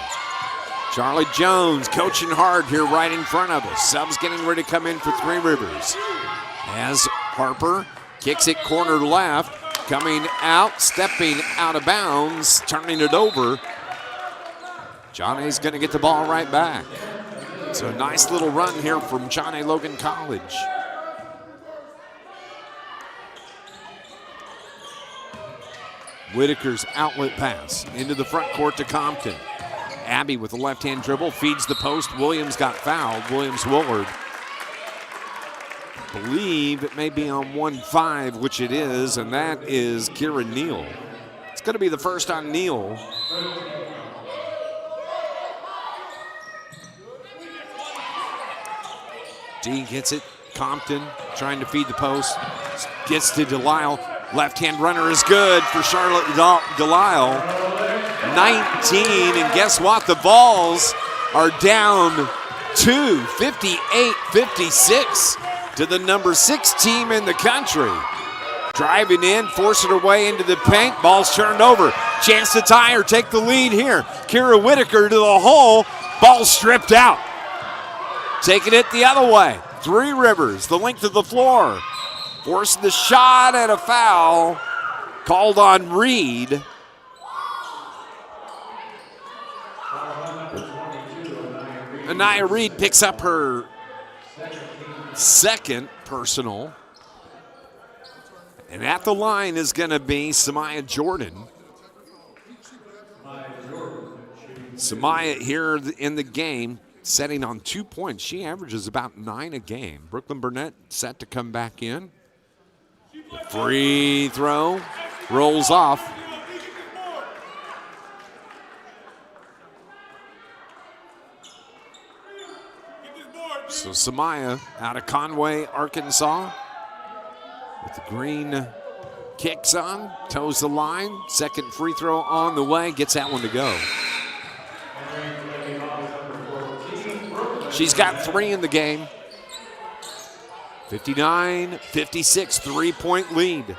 S1: Charlie Jones coaching hard here right in front of us. Subs getting ready to come in for Three Rivers. As Harper kicks it corner left, coming out, stepping out of bounds, turning it over. John A's going to get the ball right back. So a nice little run here from John A. Logan College. Whitaker's outlet pass into the front court to Compton. Abby with the left-hand dribble, feeds the post. Williams got fouled. Williams Woolard. Believe it may be on 1-5, which it is, and that is Kieran Neal. It's going to be the first on Neal. D gets it. Compton trying to feed the post. Gets to Delisle. Left-hand runner is good for Charlotte Delisle. 19, and guess what? The Vols are down 2, 58-56 to the number 6 team in the country. Driving in, forcing her way into the paint. Ball's turned over. Chance to tie or take the lead here. Kira Whitaker to the hole. Ball stripped out. Taking it the other way. Three Rivers, the length of the floor. Forced the shot and a foul called on Reed. Anaya Reed picks up her second personal. And at the line is going to be Samaya Jordan. Samaya here in the game, setting on 2 points. She averages about 9 a game. Brooklyn Burnett set to come back in. The free throw rolls off. So Samaya out of Conway, Arkansas, with the green kicks on, toes the line. Second free throw on the way, gets that one to go. She's got 3 in the game. 59-56, 3-point lead.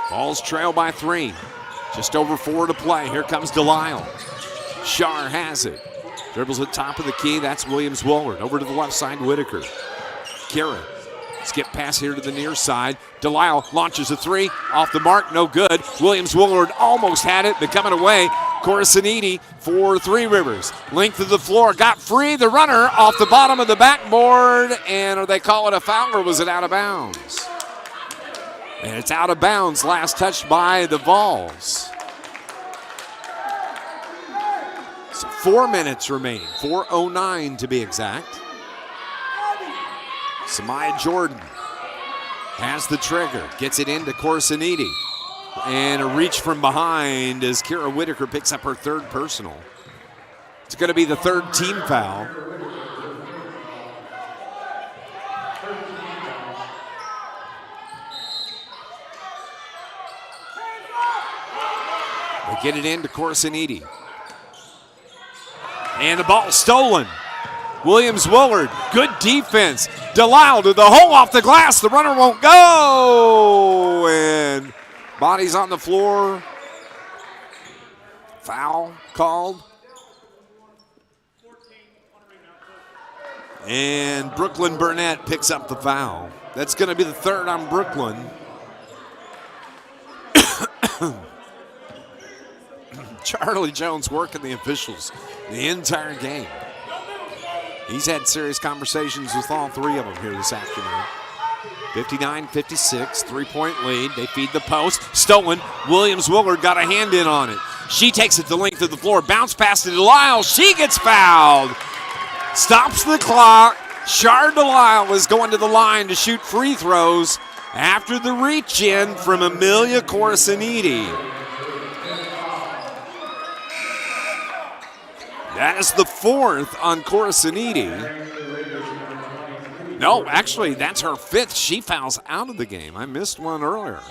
S1: Vols trail by 3. Just over 4 to play. Here comes Delisle. Shar has it. Dribbles at top of the key. That's Williams Woolard. Over to the left side, Whitaker. Kira. Skip pass here to the near side. Delisle launches a 3. Off the mark, no good. Williams Woolard almost had it, but coming away. Corasaniti for Three Rivers. Length of the floor, got free. The runner off the bottom of the backboard. And are they call it a foul or was it out of bounds? And it's out of bounds. Last touched by the Vols. So 4 minutes remaining. 4:09 to be exact. Samaya Jordan has the trigger. Gets it into Corasaniti. And a reach from behind as Kira Whitaker picks up her 3rd personal. It's going to be the 3rd team foul. They get it into Corasaniti. And the ball stolen. Williams Woolard, good defense. Delisle to the hole off the glass. The runner won't go. And bodies on the floor. Foul called. And Brooklyn Burnett picks up the foul. That's going to be the 3rd on Brooklyn. Charlie Jones working the officials the entire game. He's had serious conversations with all 3 of them here this afternoon. 59-56, 3-point lead. They feed the post. Stolen. Williams Woolard got a hand in on it. She takes it the length of the floor. Bounce pass to Delisle. She gets fouled. Stops the clock. Shar Delisle is going to the line to shoot free throws after the reach in from Amelia Corasaniti. That is the 4th on Corasaniti. No, actually, that's her 5th. She fouls out of the game. I missed one earlier.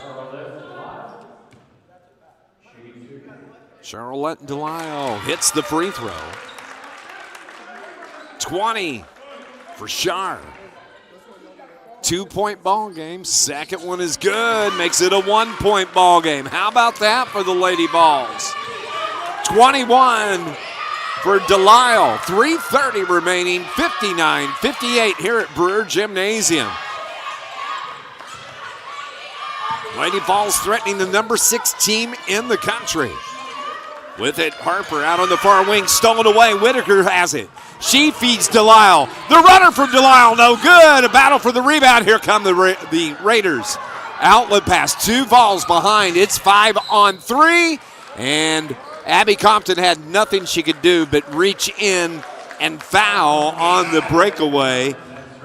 S1: Charlotte Delisle hits the free throw. 20 for Shar. 2-point ball game. Second one is good. Makes it a 1-point ball game. How about that for the Lady Vols? 21 for Delisle. 3:30 remaining. 59-58 here at Brewer Gymnasium. Lady Vols threatening the number 6 team in the country. With it, Harper out on the far wing, stolen away. Whitaker has it. She feeds Delisle. The runner from Delisle, no good. A battle for the rebound. Here come the Raiders. Outlet pass, 2 Vols behind. It's 5-on-3. And Abby Compton had nothing she could do but reach in and foul on the breakaway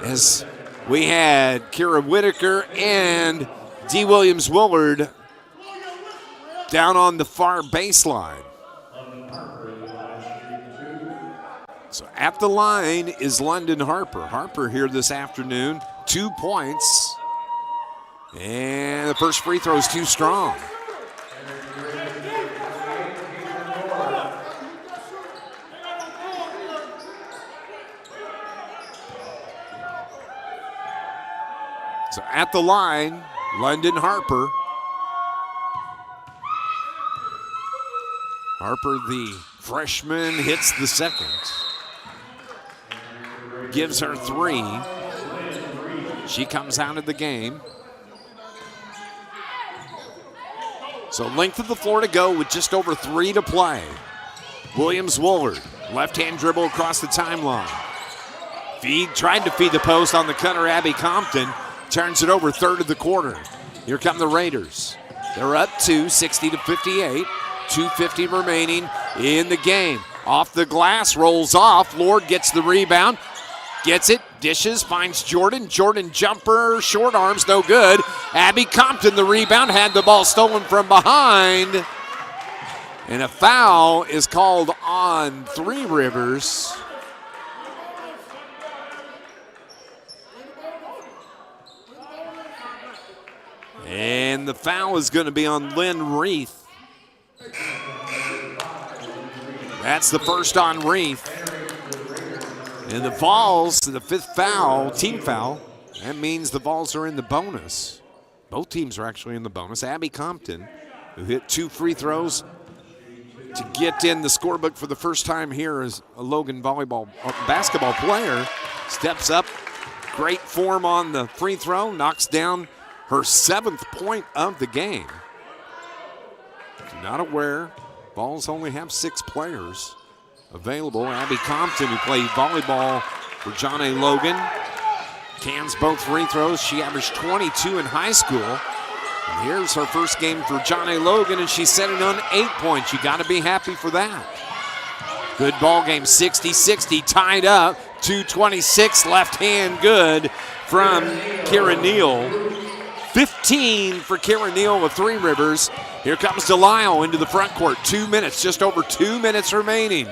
S1: as we had Kira Whitaker and D. Williams Woolard down on the far baseline. So at the line is London Harper. Harper here this afternoon, 2 points. And the first free throw is too strong. So at the line, London Harper. Harper, the freshman, hits the second. Gives her 3. She comes out of the game. So length of the floor to go with just over 3 to play. Williams Woolard, left-hand dribble across the timeline. Tried to feed the post on the cutter, Abby Compton. Turns it over, 3rd of the quarter. Here come the Raiders. They're up 2, 60-58. 2:50 remaining in the game. Off the glass, rolls off. Lord gets the rebound. Gets it, dishes, finds Jordan. Jordan jumper, short arms, no good. Abby Compton, the rebound, had the ball stolen from behind. And a foul is called on Three Rivers. And the foul is going to be on Lynn Reith. That's the first on Reith. And the Vols, the fifth foul, team foul. That means the Vols are in the bonus. Both teams are actually in the bonus. Abby Compton, who hit 2 free throws to get in the scorebook for the first time here as a Logan basketball player, steps up. Great form on the free throw, knocks down her 7th point of the game. If you're not aware, Vols only have 6 players available. Abby Compton, who played volleyball for John A. Logan, cans both free throws. She averaged 22 in high school. And here's her first game for John A. Logan, and she's setting on 8 points. You got to be happy for that. Good ball game, 60-60, tied up. 2:26 left hand good from Kira Neal. 15 for Kira Neal with Three Rivers. Here comes Delisle into the front court. 2 minutes, just over 2 minutes remaining.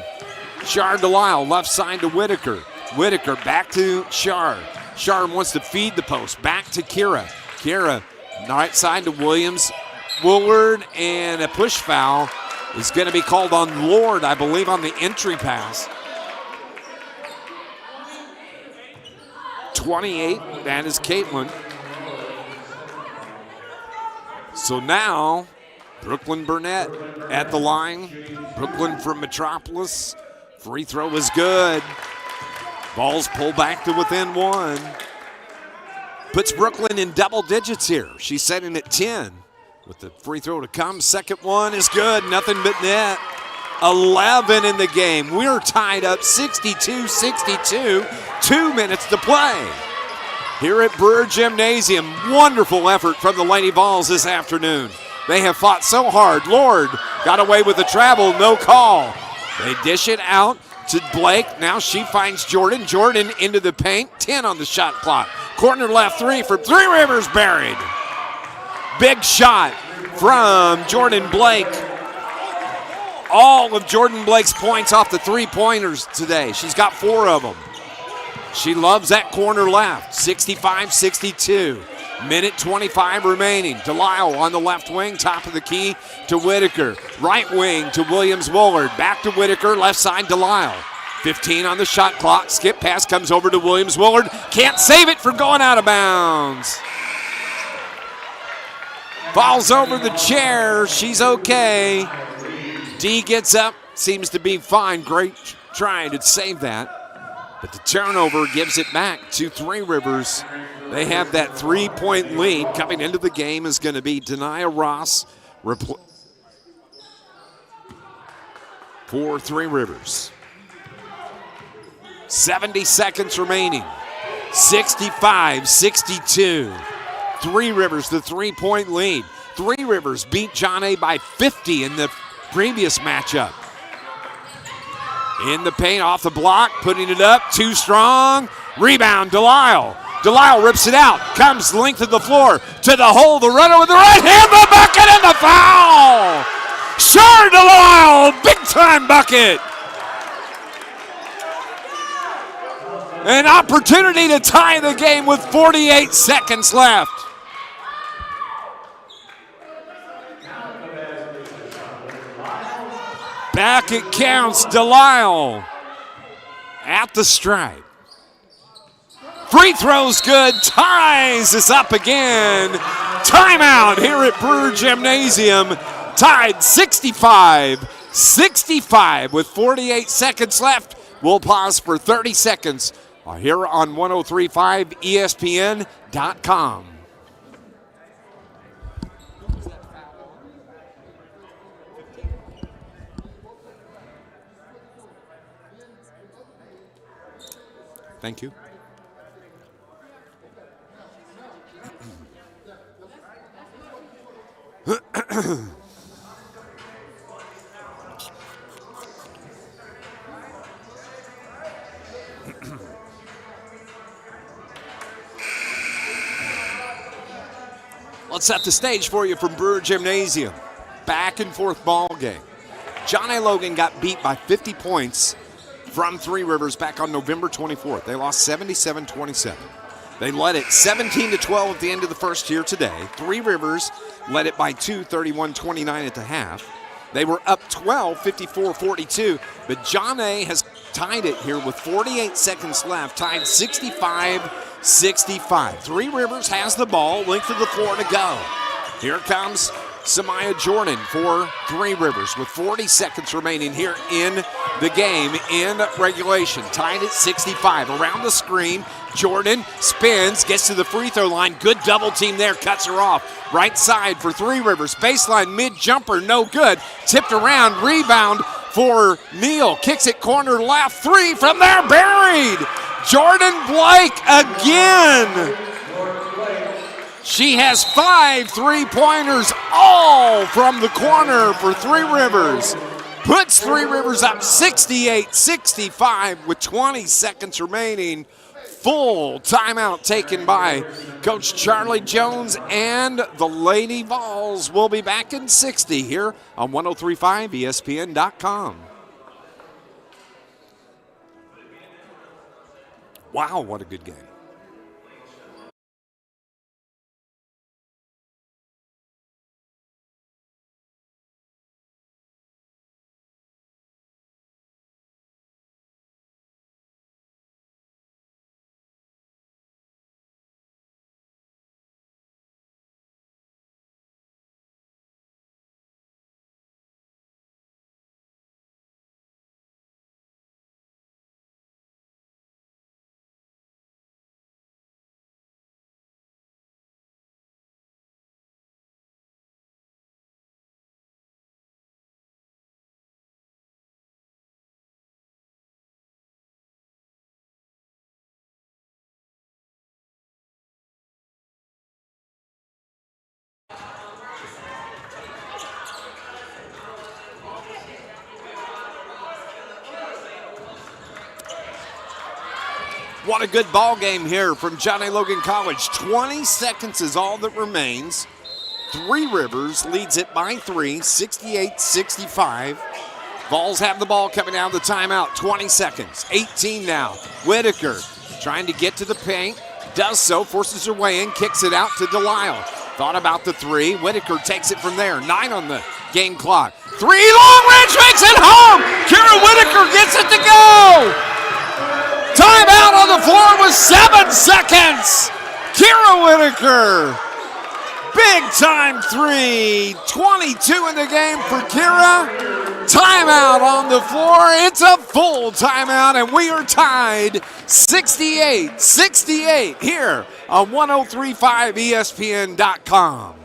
S1: Shar Delisle, left side to Whitaker. Whitaker back to Shar. Shar wants to feed the post. Back to Kira. Kira, right side to Williams. Woolard, and a push foul is going to be called on Lord, I believe, on the entry pass. 28, that is Caitlin. So now, Brooklyn Burnett at the line. Brooklyn from Metropolis. Free throw is good. Balls pull back to within 1. Puts Brooklyn in double digits here. She's setting at 10 with the free throw to come. Second one is good, nothing but net. 11 in the game. We're tied up 62-62. 2 minutes to play. Here at Brewer Gymnasium, wonderful effort from the Lady Vols this afternoon. They have fought so hard. Lord got away with the travel, no call. They dish it out to Blake. Now she finds Jordan. Jordan into the paint. 10 on the shot clock. Corner left 3 for Three Rivers, buried. Big shot from Jordan Blake. All of Jordan Blake's points off the three-pointers today. She's got 4 of them. She loves that corner left. 65-62. Minute 25 remaining. Delisle on the left wing, top of the key to Whitaker. Right wing to Williams Woolard. Back to Whitaker, left side Delisle. 15 on the shot clock. Skip pass comes over to Williams Woolard. Can't save it for going out of bounds. Falls over the chair. She's okay. D gets up, seems to be fine. Great trying to save that. But the turnover gives it back to Three Rivers. They have that 3-point lead. Coming into the game is going to be Denia Ross for Three Rivers. 70 seconds remaining. 65-62. Three Rivers, the 3-point lead. Three Rivers beat John A by 50 in the previous matchup. In the paint, off the block, putting it up, too strong. Rebound, Delisle. Delisle rips it out, comes length of the floor to the hole, the runner with the right hand, the bucket, and the foul! Shar Delisle, big-time bucket! An opportunity to tie the game with 48 seconds left. Back it counts, Delisle at the stripe. Free throws good, ties us up again. Timeout here at Brewer Gymnasium. Tied 65-65 with 48 seconds left. We'll pause for 30 seconds here on 103.5 ESPN.com. Thank you. Set the stage for you from Brewer Gymnasium. Back and forth ball game. John A. Logan got beat by 50 points from Three Rivers back on November 24th. They lost 77-27. They led it 17-12 at the end of the first here today. Three Rivers led it by 2, 31-29 at the half. They were up 12, 54-42, but John A. has tied it here with 48 seconds left, tied 65-65. Three Rivers has the ball, length of the floor to go. Here comes Samaya Jordan for Three Rivers with 40 seconds remaining here in the game in regulation. Tied at 65. Around the screen, Jordan spins, gets to the free throw line. Good double team there, cuts her off. Right side for Three Rivers. Baseline mid-jumper, no good. Tipped around, rebound for Neal. Kicks it corner left, three from there, buried. Jordan Blake again. She has 5 3-pointers, all from the corner for Three Rivers. Puts Three Rivers up 68-65 with 20 seconds remaining. Full timeout taken by Coach Charlie Jones, and the Lady Vols will be back in 60 here on 103.5 ESPN.com. Wow, what a good game. What a good ball game here from John A. Logan College. 20 seconds is all that remains. Three Rivers leads it by 3, 68-65. Vols have the ball coming out of the timeout. 20 seconds, 18 now. Whitaker trying to get to the paint. Does so, forces her way in, kicks it out to Delisle. Thought about the three. Whitaker takes it from there. 9 on the game clock. 3, long range, makes it home. Kira Whitaker gets it to go. Timeout on the floor with 7 seconds. Kira Whitaker. Big time three. 22 in the game for Kira. Timeout on the floor. It's a full timeout, and we are tied 68-68 here on 103.5 ESPN.com.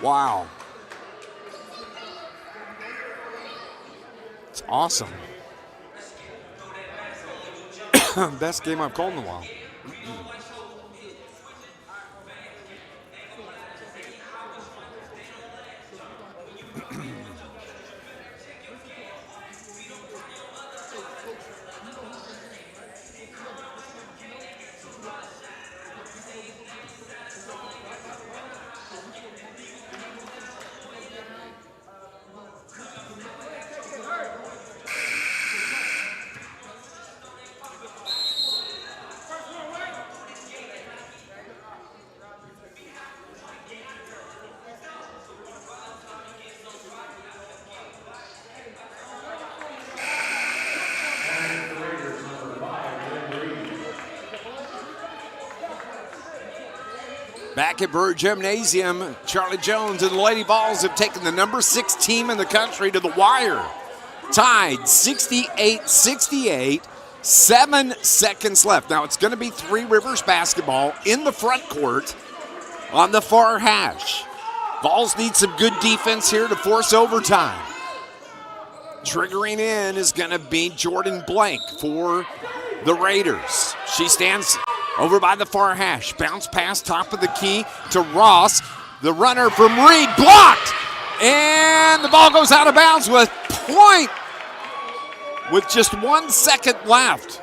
S1: Wow. It's awesome. Best game I've called in a while. Back at Brewer Gymnasium, Charlie Jones and the Lady Vols have taken the number 6 team in the country to the wire. Tied 68-68, 7 seconds left. Now it's going to be Three Rivers basketball in the front court on the far hash. Vols need some good defense here to force overtime. Triggering in is going to be Jordan Blake for the Raiders. She stands over by the far hash. Bounce pass, top of the key to Ross. The runner from Reed, blocked! And the ball goes out of bounds with point with just 1 second left.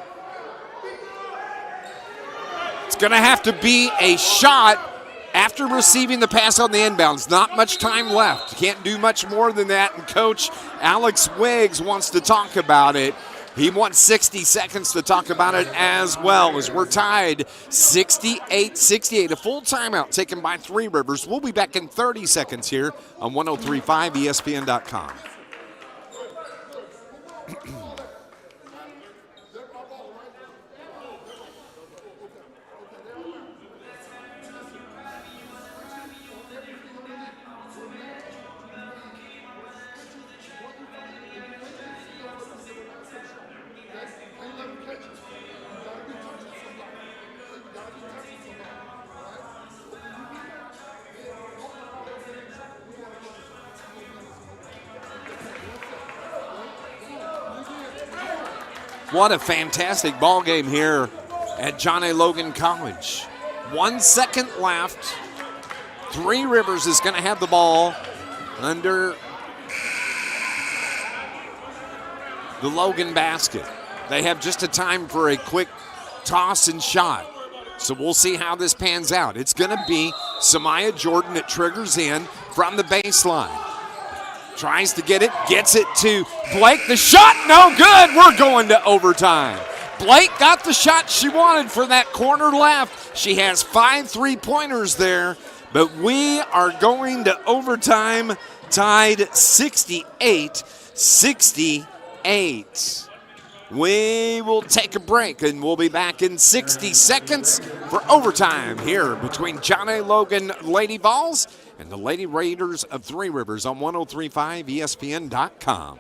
S1: It's going to have to be a shot after receiving the pass on the inbounds, not much time left. Can't do much more than that, and Coach Alex Wiggs wants to talk about it. He wants 60 seconds to talk about it as well, as we're tied 68-68. A full timeout taken by Three Rivers. We'll be back in 30 seconds here on 103.5 ESPN.com. What a fantastic ball game here at John A. Logan College. 1 second left. Three Rivers is going to have the ball under the Logan basket. They have just a time for a quick toss and shot. So we'll see how this pans out. It's going to be Samaya Jordan that triggers in from the baseline. Tries to get it, gets it to Blake. The shot, no good. We're going to overtime. Blake got the shot she wanted for that corner left. She has 5 3-pointers there, but we are going to overtime, tied 68-68. We will take a break, and we'll be back in 60 seconds for overtime here between John A. Logan Lady Vols and the Lady Raiders of Three Rivers on 103.5 ESPN.com.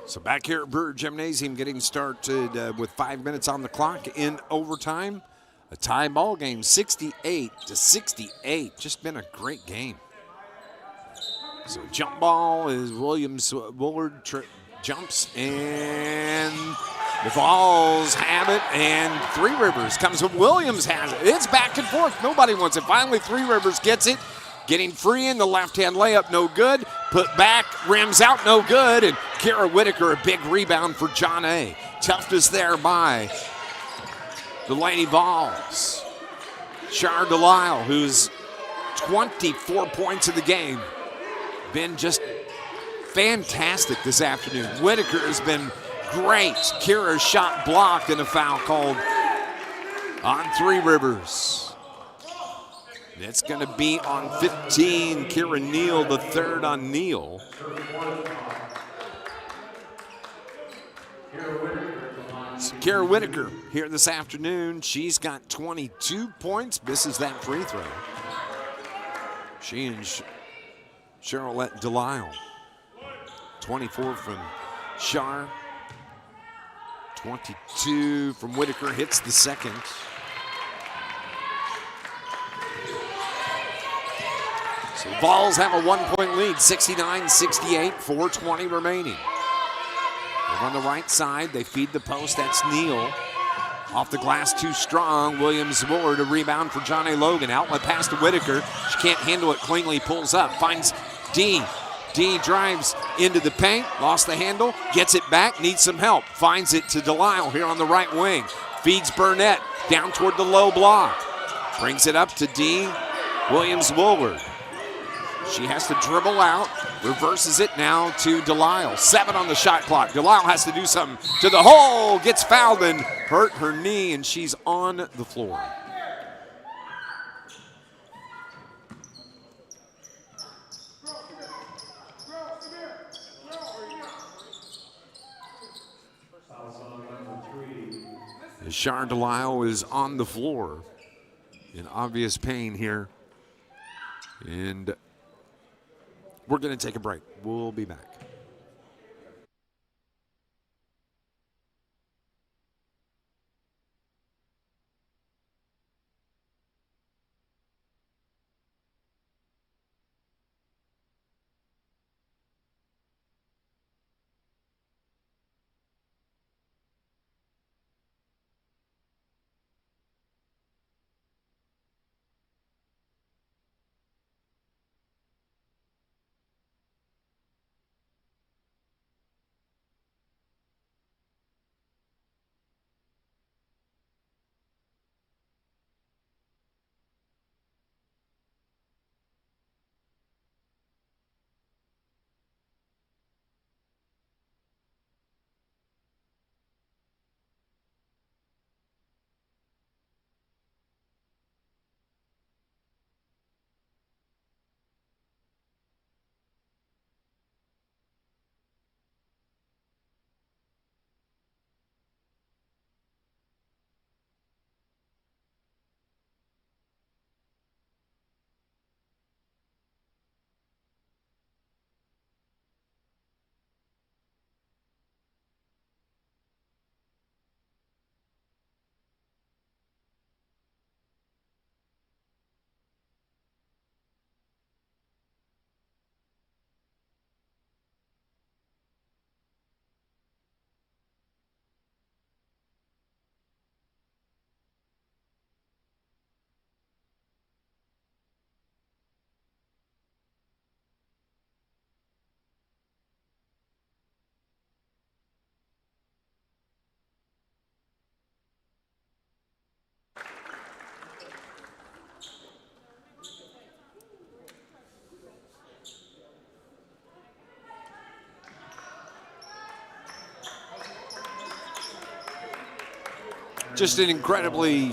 S1: So back here at Brewer Gymnasium, getting started with 5 minutes on the clock in overtime. A tie ball game, 68-68. Just been a great game. So jump ball is Williams Woolard jumps, and the Vols have it, and Three Rivers comes with Williams has it. It's back and forth. Nobody wants it. Finally, Three Rivers gets it. Getting free in the left-hand layup, no good. Put back, rims out, no good. And Kara Whitaker, a big rebound for John A. Toughness there by the Lady Vols. Shar Delisle, who's 24 points in the game, been just fantastic this afternoon. Whitaker has been great. Kira's shot blocked and a foul called on Three Rivers. It's going to be on 15. Kira Neal, the third on Neal. So Kara Whitaker here this afternoon. She's got 22 points. Misses that free throw. She and Charlotte Delisle. 24 from Shar. 22 from Whitaker. Hits the second. So Vols have a 1-point lead, 69-68, 4:20 remaining. Over on the right side, they feed the post. That's Neal. Off the glass, too strong. Williams Woolard, a rebound for John A. Logan. Outlet pass to Whitaker. She can't handle it cleanly, pulls up, finds D. D drives into the paint, lost the handle, gets it back, needs some help. Finds it to Delisle here on the right wing. Feeds Burnett down toward the low block. Brings it up to D. Williams Woolard. She has to dribble out, reverses it now to Delisle. 7 on the shot clock. Delisle has to do something to the hole, gets fouled and hurt her knee, and she's on the floor. As Shar Delisle is on the floor in obvious pain here. And we're going to take a break. We'll be back. Just an incredibly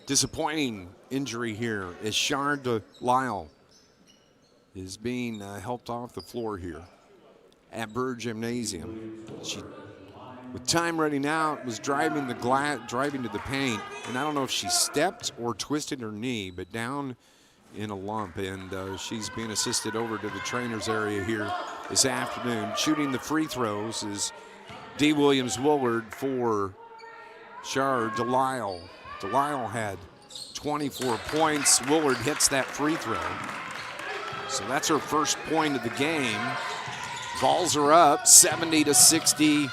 S1: disappointing injury here as Shar Delisle is being helped off the floor here at Burr Gymnasium. She, with time running out, was driving to the paint, and I don't know if she stepped or twisted her knee, but down in a lump, and she's being assisted over to the trainer's area here this afternoon. Shooting the free throws is D. Williams Woolard for Shar Delisle. Delisle had 24 points. Woolard hits that free throw. So that's her first point of the game. Balls are up 70-68.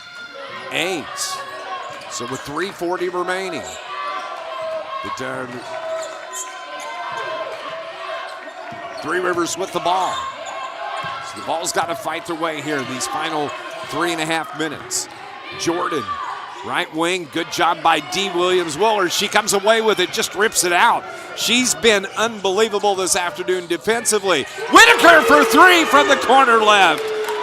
S1: So with 3:40 remaining, Three Rivers with the ball. So the ball's got to fight their way here these final 3.5 minutes. Jordan, right wing, good job by D. Williams Woolard. She comes away with it, just rips it out. She's been unbelievable this afternoon defensively. Whitaker for three from the corner left.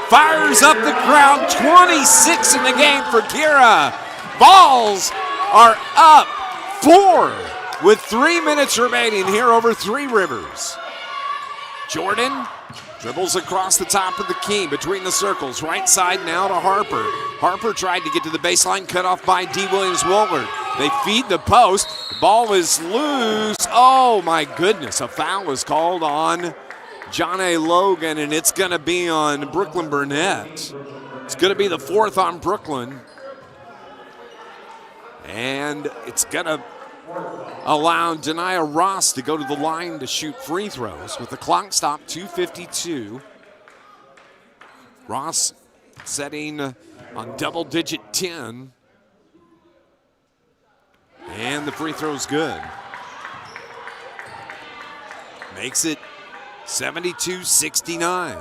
S1: Fires up the crowd, 26 in the game for Kira. Balls are up 4 with 3 minutes remaining here over Three Rivers. Jordan dribbles across the top of the key between the circles. Right side now to Harper. Harper tried to get to the baseline, cut off by D. Williams Woolard. They feed the post. The ball is loose. Oh my goodness, a foul is called on John A. Logan, and it's going to be on Brooklyn Burnett. It's going to be the 4th on Brooklyn. And it's going to allow Denia Ross to go to the line to shoot free throws with the clock stop 2:52. Ross setting on double-digit 10. And the free throw's good. Makes it 72-69.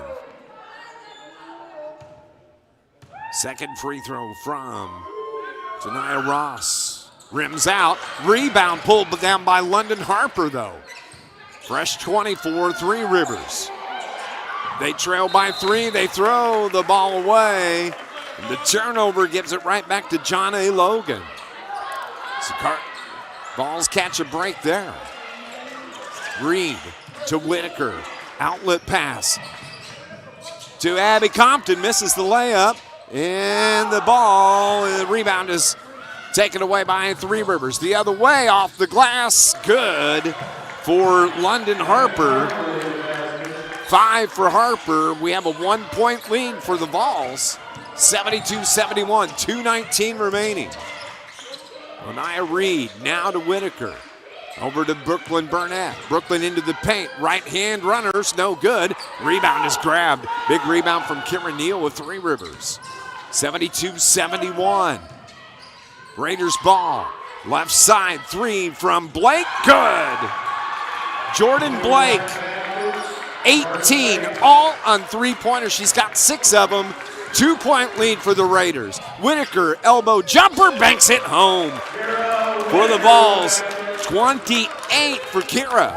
S1: Second free throw from Denia Ross. Rims out. Rebound pulled down by London Harper, though. Fresh 24, Three Rivers. They trail by 3. They throw the ball away. And the turnover gives it right back to John A. Logan. So balls catch a break there. Reed to Whitaker. Outlet pass to Abby Compton. Misses the layup. And the ball, the rebound is taken away by Three Rivers. The other way off the glass, good for London Harper. 5 for Harper. We have a 1-point lead for the Vols. 72-71, 2:19 remaining. Anaya Reed now to Whitaker. Over to Brooklyn Burnett. Brooklyn into the paint. Right-hand runners, no good. Rebound is grabbed. Big rebound from Kira Neal with Three Rivers. 72-71. Raiders ball. Left side, 3 from Blake. Good. Jordan Blake, 18, all on three-pointers. She's got 6 of them. 2-point lead for the Raiders. Whitaker, elbow jumper, banks it home. For the Vols, 28 for Kira.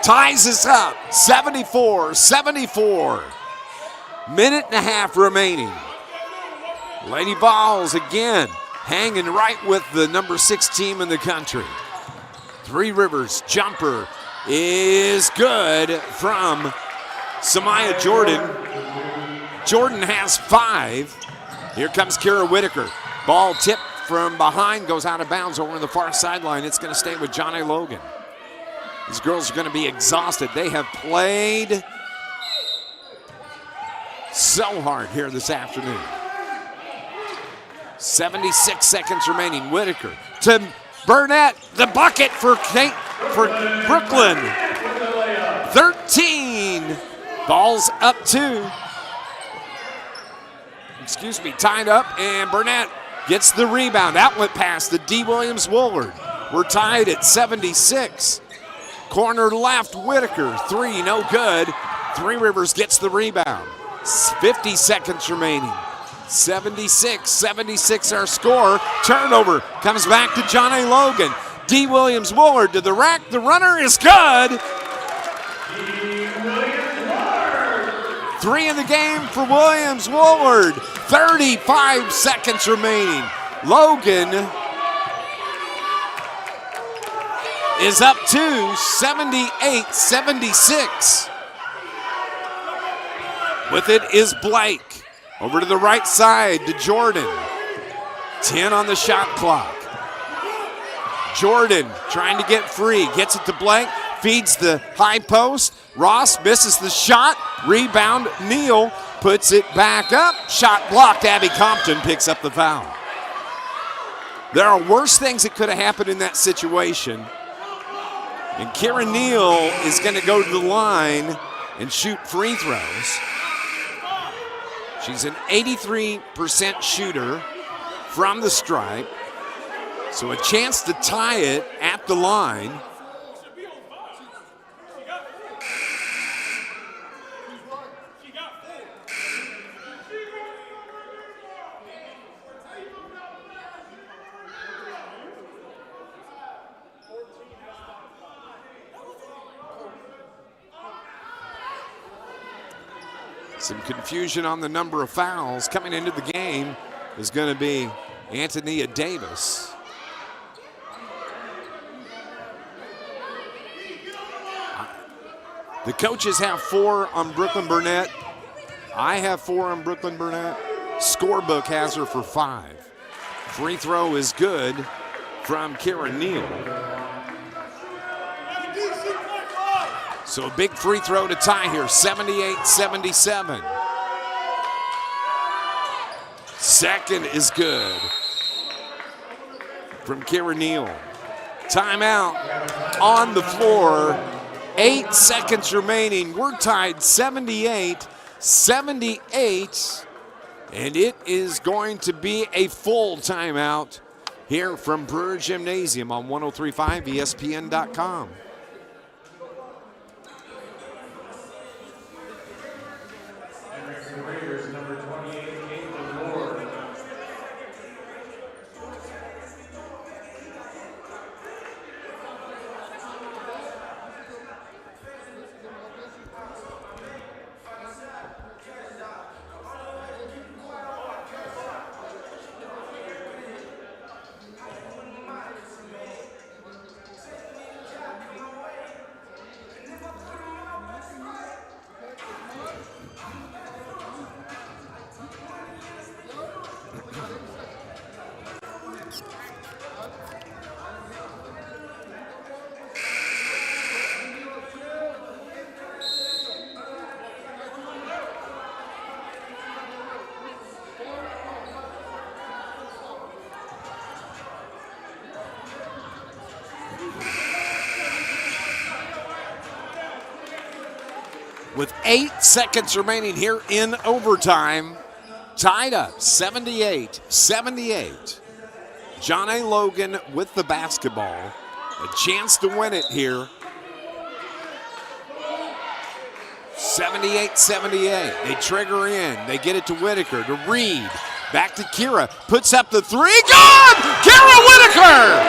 S1: Ties us up, 74-74. Minute and a half remaining. Lady Vols again hanging right with the number 6 team in the country. Three Rivers jumper is good from Samaya Jordan. Jordan has 5. Here comes Kira Whitaker. Ball tipped from behind, goes out of bounds over the far sideline. It's going to stay with Johnny Logan. These girls are going to be exhausted. They have played so hard here this afternoon. 76 seconds remaining. Whitaker to Burnett, the bucket for Brooklyn. 13. Ball's up 2. Tied up, and Burnett gets the rebound. Outlet pass to D. Williams Woolard. We're tied at 76. Corner left, Whitaker, 3, no good. Three Rivers gets the rebound. 50 seconds remaining. 76-76 our score. Turnover comes back to Johnny Logan. D. Williams Woolard to the rack. The runner is good. 3 in the game for Williams Woolard. 35 seconds remaining. Logan is up to 78-76. With it is Blake. Over to the right side to Jordan. 10 on the shot clock. Jordan trying to get free. Gets it to Blake. Feeds the high post. Ross misses the shot. Rebound. Neal puts it back up. Shot blocked. Abby Compton picks up the foul. There are worse things that could have happened in that situation. And Kira Neal is going to go to the line and shoot free throws. She's an 83% shooter from the stripe. So a chance to tie it at the line. Some confusion on the number of fouls. Coming into the game is going to be Antonia Davis. The coaches have 4 on Brooklyn Burnett. I have 4 on Brooklyn Burnett. Scorebook has her for 5. Free throw is good from Kira Neal. So a big free throw to tie here, 78-77. Second is good from Kira Neal. Timeout on the floor. 8 seconds remaining. We're tied 78-78. And it is going to be a full timeout here from Brewer Gymnasium on 103.5 ESPN.com. with 8 seconds remaining here in overtime. Tied up 78-78. John A. Logan with the basketball. A chance to win it here. 78-78. They trigger in. They get it to Whitaker, to Reed. Back to Kira. Puts up the three. Good! Kira Whitaker!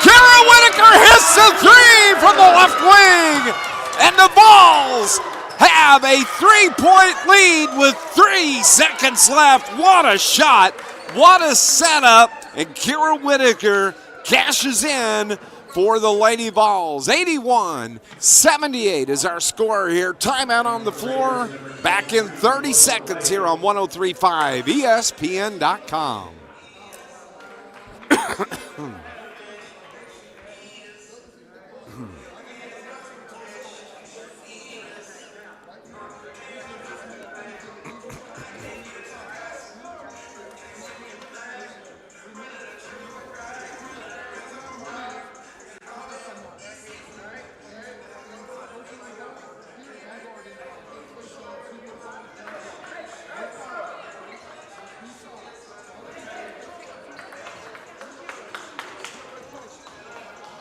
S1: Kira Whitaker hits the three from the left wing. And the Vols have a 3-point lead with 3 seconds left. What a shot. What a setup. And Kira Whitaker cashes in for the Lady Vols. 81-78 is our score here. Timeout on the floor. Back in 30 seconds here on 103.5 ESPN.com.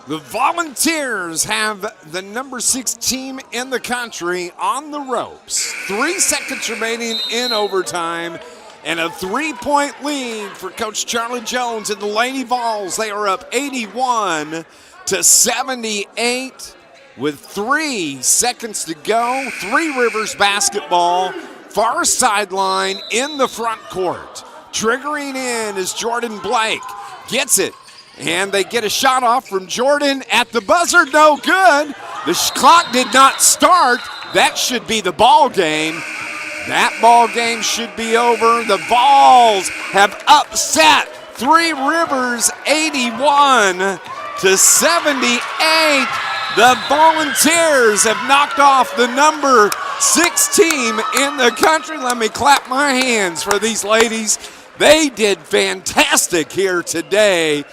S1: The Volunteers have the number 6 team in the country on the ropes. 3 seconds remaining in overtime and a 3-point lead for Coach Charlie Jones and the Lady Vols. They are up 81-78 with 3 seconds to go. Three Rivers basketball, far sideline in the front court. Triggering in is Jordan Blake. Gets it. And they get a shot off from Jordan at the buzzer. No good. The clock did not start. That should be the ball game. That ball game should be over. The Vols have upset Three Rivers 81-78. The Volunteers have knocked off the number 6 team in the country. Let me clap my hands for these ladies. They did fantastic here today.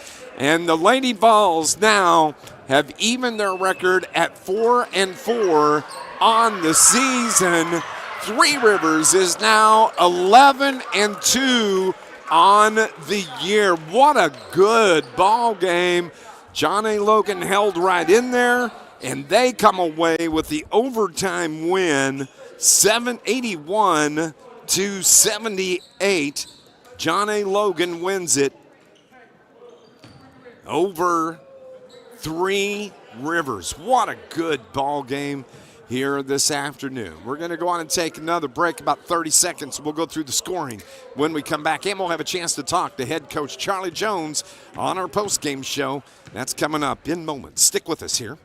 S1: And the Lady Vols now have evened their record at 4-4 on the season. Three Rivers is now 11-2 on the year. What a good ball game. John A. Logan held right in there, and they come away with the overtime win, 81-78. John A. Logan wins it over Three Rivers. What a good ball game here this afternoon. We're going to go on and take another break, about 30 seconds. We'll go through the scoring when we come back, and we'll have a chance to talk to head coach Charlie Jones on our post-game show. That's coming up in moments. Stick with us here.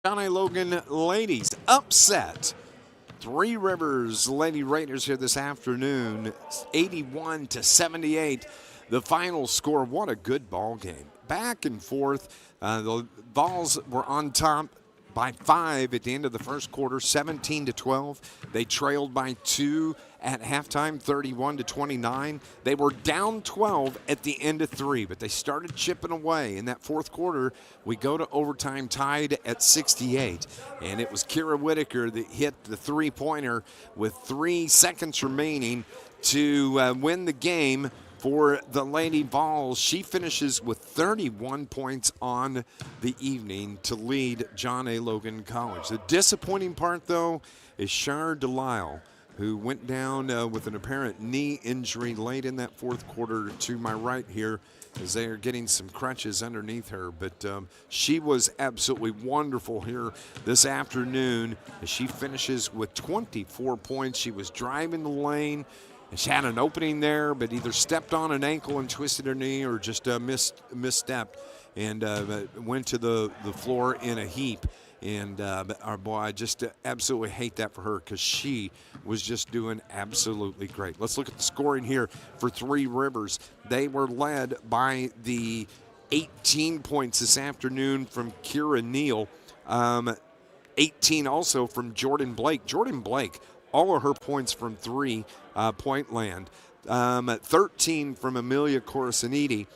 S1: John A. Logan ladies upset Three Rivers Lady Raiders here this afternoon, 81-78. The final score. What a good ball game. Back and forth. The Vols were on top by 5 at the end of the first quarter, 17-12. They trailed by 2 at halftime, 31-29. They were down 12 at the end of 3, but they started chipping away. In that fourth quarter, we go to overtime tied at 68, and it was Kira Whitaker that hit the three-pointer with 3 seconds remaining to win the game for the Lady Vols. She finishes with 31 points on the evening to lead John A. Logan College. The disappointing part, though, is Shar Delisle, who went down with an apparent knee injury late in that fourth quarter to my right here, as they are getting some crutches underneath her. But she was absolutely wonderful here this afternoon as she finishes with 24 points. She was driving the lane, and she had an opening there, but either stepped on an ankle and twisted her knee or just misstepped and went to the floor in a heap. And our boy, I just absolutely hate that for her because she was just doing absolutely great. Let's look at the scoring here for Three Rivers. They were led by the 18 points this afternoon from Kira Neal. 18 also from Jordan Blake. Jordan Blake, all of her points from three-point land. 13 from Amelia Corasaniti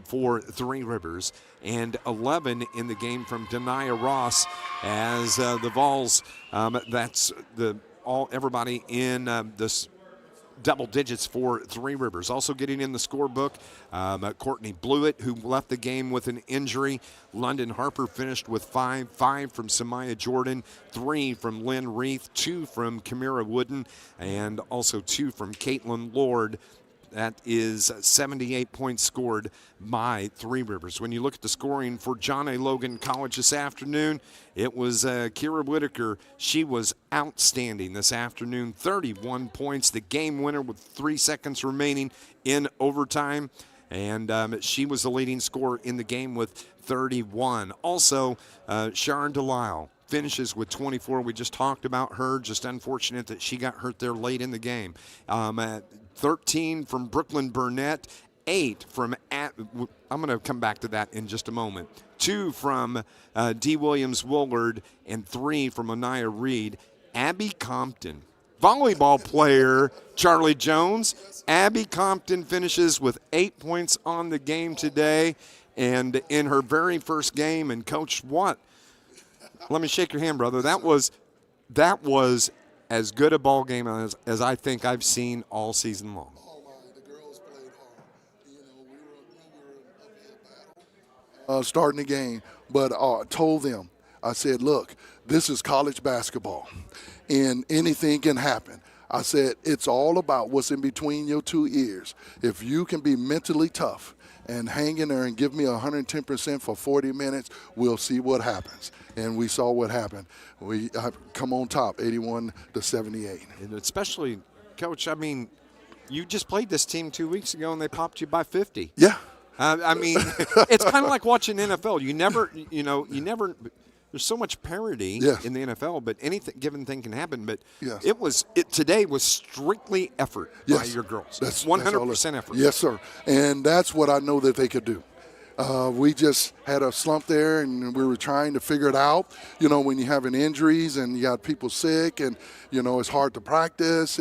S1: for Three Rivers, and 11 in the game from Denia Ross as the Vols, that's everybody in this double digits for Three Rivers. Also getting in the scorebook, Courtney Blewett, who left the game with an injury. London Harper finished with 5 from Samaya Jordan, 3 from Lynn Reith, 2 from Kamira Wooden, and also 2 from Caitlin Lord. That is 78 points scored by Three Rivers. When you look at the scoring for John A. Logan College this afternoon, it was Kira Whitaker. She was outstanding this afternoon. 31 points, the game winner with 3 seconds remaining in overtime. And she was the leading scorer in the game with 31. Also, Sharon Delisle finishes with 24. We just talked about her. Just unfortunate that she got hurt there late in the game. 13 from Brooklyn Burnett, 8 from, I'm going to come back to that in just a moment. 2 from D. Williams Woolard, and 3 from Anaya Reed. Abby Compton, volleyball player, Charlie Jones. Abby Compton finishes with 8 points on the game today, and in her very first game. And Coach, what? Let me shake your hand, brother. That was as good a ball game as I think I've seen all season long.
S10: Oh my, the girls played hard. You know, we were in uphill battle starting the game, but told them, I said, look, this is college basketball, and anything can happen. I said, it's all about what's in between your two ears. If you can be mentally tough and hang in there and give me 110% for 40 minutes, we'll see what happens. And we saw what happened. We come on top, 81-78.
S1: And especially, Coach, I mean, you just played this team 2 weeks ago, and they popped you by 50.
S10: Yeah.
S1: I mean, it's kind of like watching NFL. You never, there's so much parity in the NFL, but anything given thing can happen. But today was strictly effort by your girls.
S10: That's
S1: 100% effort.
S10: Yes, sir. And that's what I know that they could do. We just had a slump there, and we were trying to figure it out. You know, when you're having injuries and you got people sick, and it's hard to practice,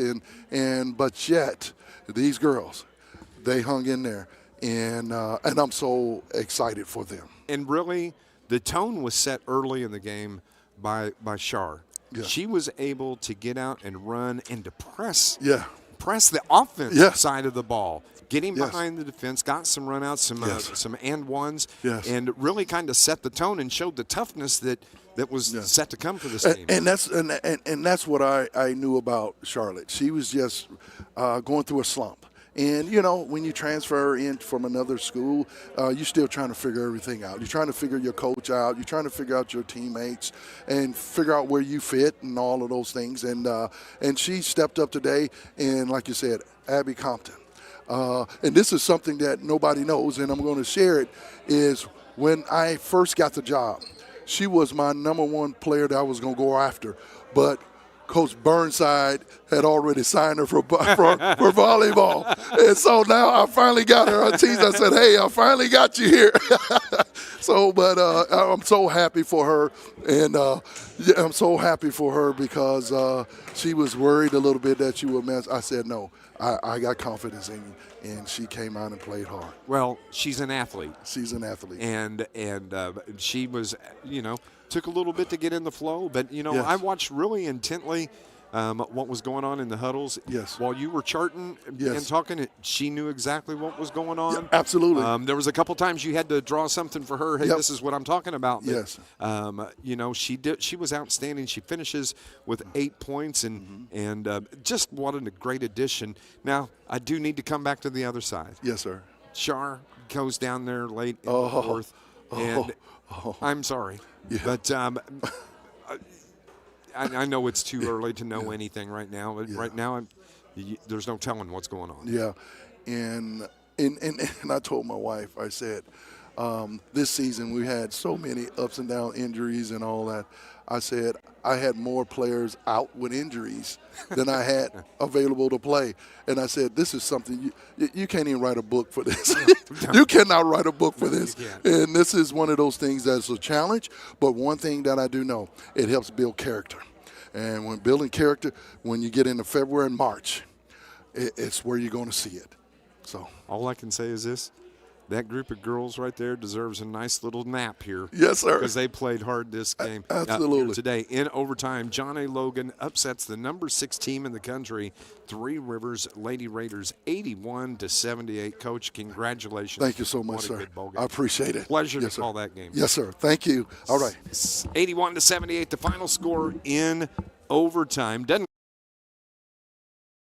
S10: but yet these girls, they hung in there, and I'm so excited for them.
S1: And really, the tone was set early in the game by Shar. Yeah. She was able to get out and run and to press the offense side of the ball. Getting behind the defense, got some runouts, some and ones, and really kind of set the tone and showed the toughness that was set to come for this team.
S10: And that's what I knew about Charlotte. She was just going through a slump. And, when you transfer in from another school, you're still trying to figure everything out. You're trying to figure your coach out. You're trying to figure out your teammates and figure out where you fit and all of those things. And she stepped up today, and like you said, Abby Compton. And this is something that nobody knows, and I'm going to share it, is when I first got the job, she was my number one player that I was going to go after. But Coach Burnside had already signed her for volleyball. And so now I finally got her on teams. I said, hey, I finally got you here. I'm so happy for her. And I'm so happy for her because she was worried a little bit that she would mess. I said, no, I got confidence in you. And she came out and played hard.
S1: Well, she's an athlete.
S10: She's an athlete.
S1: And she was, took a little bit to get in the flow. But, I watched really intently what was going on in the huddles.
S10: Yes.
S1: While you were charting and talking, she knew exactly what was going on.
S10: Yeah, absolutely.
S1: There was a couple times you had to draw something for her. Hey, this is what I'm talking about. But,
S10: yes.
S1: You know, she was outstanding. She finishes with 8 points, and just what a great addition. Now, I do need to come back to the other side.
S10: Yes, sir.
S1: Char goes down there late in the fourth, and I'm sorry, but I know it's too early to know anything right now. But right now, there's no telling what's going on.
S10: Yeah, and I told my wife, I said, this season we had so many ups and down injuries and all that. I said I had more players out with injuries than I had available to play. And I said, this is something you can't even write a book for this. You cannot write a book for this. And this is one of those things that's a challenge. But one thing that I do know, it helps build character. And when building character, when you get into February and March, it's where you're going to see it. So
S1: all I can say is this. That group of girls right there deserves a nice little nap here.
S10: Yes, sir.
S1: Because they played hard this game.
S10: Absolutely.
S1: Today, in overtime, John A. Logan upsets the number 6 team in the country, Three Rivers Lady Raiders, 81-78. Coach, congratulations.
S10: Thank you so much, sir. I appreciate it.
S1: Pleasure to call that game.
S10: Yes, sir. Thank you. All right.
S1: 81-78, the final score in overtime. Doesn't